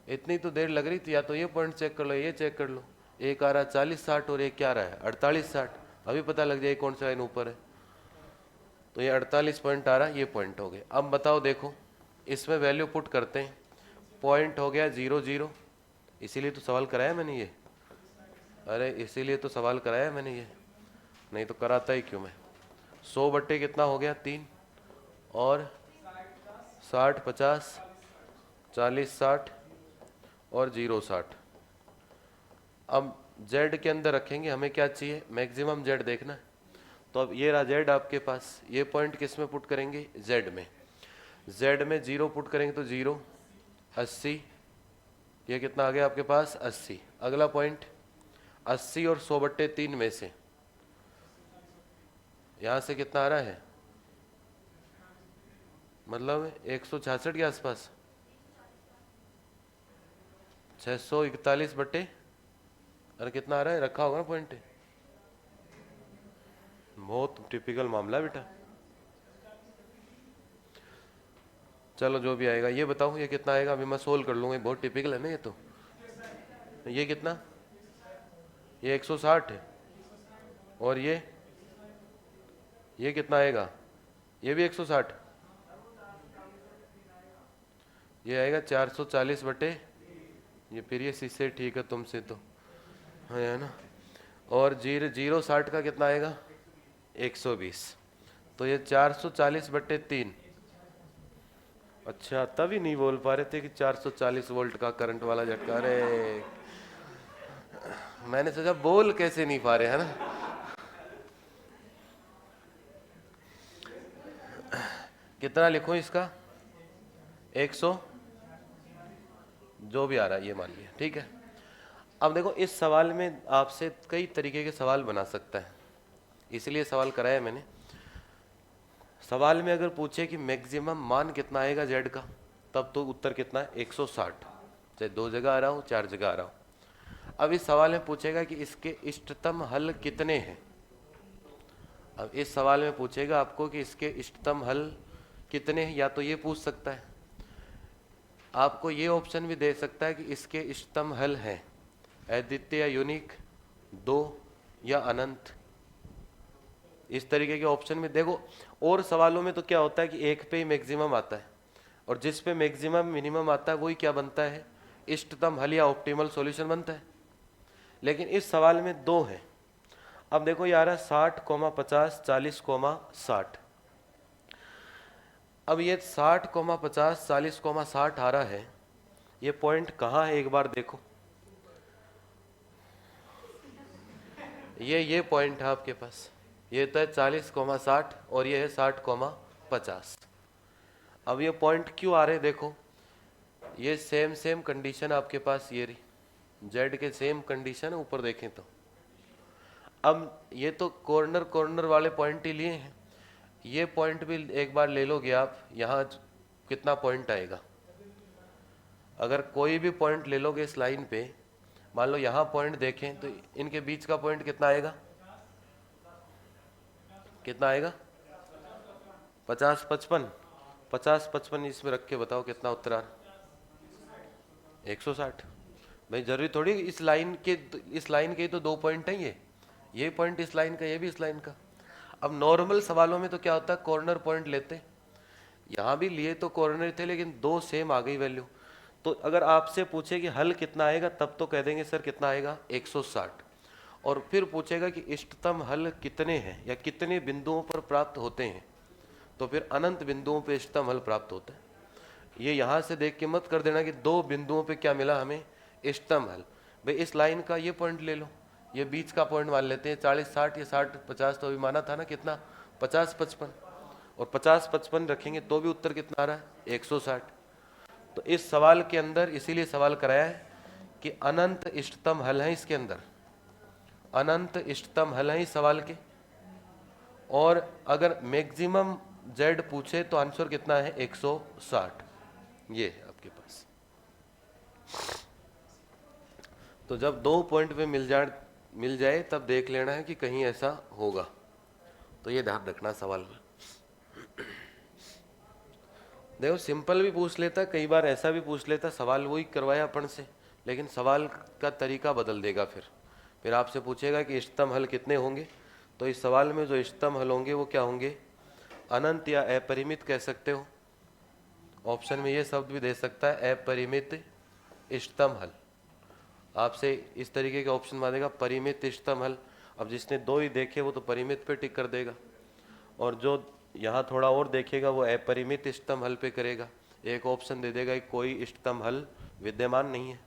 इतनी तो देर लग रही थी, या तो ये पॉइंट चेक कर लो, ये चेक कर लो। एक आ रहा है 40-60 और एक क्या आ रहा है 48-60, अभी पता लग जाए कौन सा लाइन ऊपर है। तो ये 48 पॉइंट आ रहा है, ये पॉइंट हो गए। अब बताओ देखो इसमें वैल्यू पुट करते हैं, पॉइंट हो गया 0-0, इसीलिए तो सवाल कराया मैंने ये, अरे इसीलिए तो सवाल कराया मैंने ये, नहीं तो कराता ही क्यों मैं। 100 बट्टे कितना हो गया 3, और 60-50, 40-60 और 0-60। अब z के अंदर रखेंगे, हमें क्या चाहिए, मैक्सिमम z देखना है। तो अब ये रहा z आपके पास, ये पॉइंट किस में पुट करेंगे, z में। z में 0 पुट करेंगे तो 0, 80, ये कितना आ गया आपके पास 80। अगला पॉइंट 80 और 100/3 में से, यहाँ से कितना आ रहा है, मतलब 166 के आसपास, 641 बट्टे, अरे कितना आ रहा है, रखा होगा ना पॉइंट। बहुत टिपिकल मामला है बेटा। चलो जो भी आएगा, ये बताओ ये कितना आएगा, अभी मैं सोल्व कर लूँगा, बहुत टिपिकल है ना ये तो। ये कितना ये 160 है, और ये कितना आएगा, ये भी 160, ये आएगा 440 बटे ये, फिर ये इससे ठीक है तुमसे तो है ना। और 0.60 का कितना आएगा 120, तो ये 440 बटे 3। अच्छा, तभी नहीं बोल पा रहे थे कि 440 वोल्ट का करंट वाला झटका। अरे मैंने सोचा बोल कैसे नहीं पा रहे, है ना। कितना लिखूं इसका, 100 जो भी आ रहा है ये मान लिया, ठीक है। अब देखो इस सवाल में आपसे कई तरीके के सवाल बना सकता है, इसलिए सवाल कराया मैंने। सवाल में अगर पूछे कि मैक्सिमम मान कितना आएगा जेड का, तब तो उत्तर कितना है 160, चाहे 2 जगह आ रहा हो 4 जगह आ रहा हो। अब इस सवाल में पूछेगा कि इसके इष्टतम हल कितने हैं। अब इस सवाल में पूछेगा आपको कि इसके इष्टतम हल कितने हैं, या तो ये पूछ सकता है, आपको ये ऑप्शन भी दे सकता है कि इसके इष्टतम हल हैं अद्वितीय या यूनिक, 2 या अनंत। इस तरीके के ऑप्शन में देखो, और सवालों में तो क्या होता है कि एक पे ही मैक्सिमम आता है, और जिस पे मैक्सिमम मिनिमम आता है वही क्या बनता है, इष्टतम हल या ऑप्टिमल सॉल्यूशन बनता है। लेकिन इस सवाल में 2 है। अब देखो यार 60, 50, 40, 60। अब ये 60, 50, 40, 60 आ रहा है, ये पॉइंट कहाँ है एक बार देखो। ये पॉइंट है आपके पास, ये तो है 40, 60 और ये है 60, 50। अब ये पॉइंट क्यों आ रहे हैं देखो, ये सेम कंडीशन आपके पास, ये रही जेड के सेम कंडीशन है ऊपर देखें तो। अब ये तो कॉर्नर वाले पॉइंट ही लिए हैं, ये पॉइंट भी एक बार ले लोगे आप, यहाँ कितना पॉइंट आएगा। अगर कोई भी पॉइंट ले लोगे इस लाइन पे, मान लो यहाँ पॉइंट देखें तो इनके बीच का पॉइंट कितना आएगा, कितना आएगा 50, 55, 50, 55 इसमें रख के बताओ कितना उत्तर आ रहा, 160। भाई जरूरी थोड़ी इस लाइन के ही तो 2 पॉइंट हैं, ये पॉइंट इस लाइन का, ये भी इस लाइन का। अब नॉर्मल सवालों में तो क्या होता है, कॉर्नर पॉइंट लेते, यहाँ भी लिए तो कॉर्नर थे लेकिन 2 सेम आ गई वैल्यू। तो अगर आपसे पूछे कि हल कितना आएगा, तब तो कह देंगे सर कितना आएगा 160। और फिर पूछेगा कि इष्टतम हल कितने हैं या कितने बिंदुओं पर प्राप्त होते हैं, तो फिर अनंत बिंदुओं पे इष्टतम हल प्राप्त होता है। ये यहाँ से देख के मत कर देना कि 2 बिंदुओं पे क्या मिला हमें इष्टतम हल। भाई इस लाइन का ये पॉइंट ले लो, ये बीच का पॉइंट मान लेते हैं 40, 60 या 60, 50, तो अभी माना था ना कितना 50, 55, और 50, 55 रखेंगे तो भी उत्तर कितना आ रहा है 160। तो इस सवाल के अंदर इसीलिए सवाल कराया है कि अनंत इष्टतम हल है, इसके अंदर अनंत इष्टतम हल है इस सवाल के। और अगर मैक्सिमम जेड पूछे तो आंसर कितना है 160, ये है आपके पास। तो जब 2 पॉइंट पे मिल जाए तब देख लेना है कि कहीं ऐसा होगा, तो ये ध्यान रखना सवाल में। देखो सिंपल भी पूछ लेता, कई बार ऐसा भी पूछ लेता, सवाल वही करवाया अपन से, लेकिन सवाल का तरीका बदल देगा। फिर आपसे पूछेगा कि इष्टतम हल कितने होंगे, तो इस सवाल में जो इष्टतम हल होंगे वो क्या होंगे, अनंत या अपरिमित कह सकते हो। ऑप्शन में ये शब्द भी दे सकता है अपरिमित इष्टतम हल। आपसे इस तरीके के ऑप्शन मांगेगा परिमित इष्टतम हल। अब जिसने 2 ही देखे वो तो परिमित पे टिक कर देगा, और जो यहाँ थोड़ा और देखेगा वो अपरिमित इष्टतम हल पे करेगा। एक ऑप्शन दे देगा कि कोई इष्टतम हल विद्यमान नहीं है।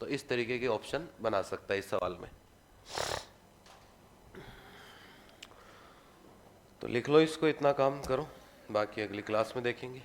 तो इस तरीके के ऑप्शन बना सकता है इस सवाल में। तो लिख लो इसको, इतना काम करो, बाकी अगली क्लास में देखेंगे।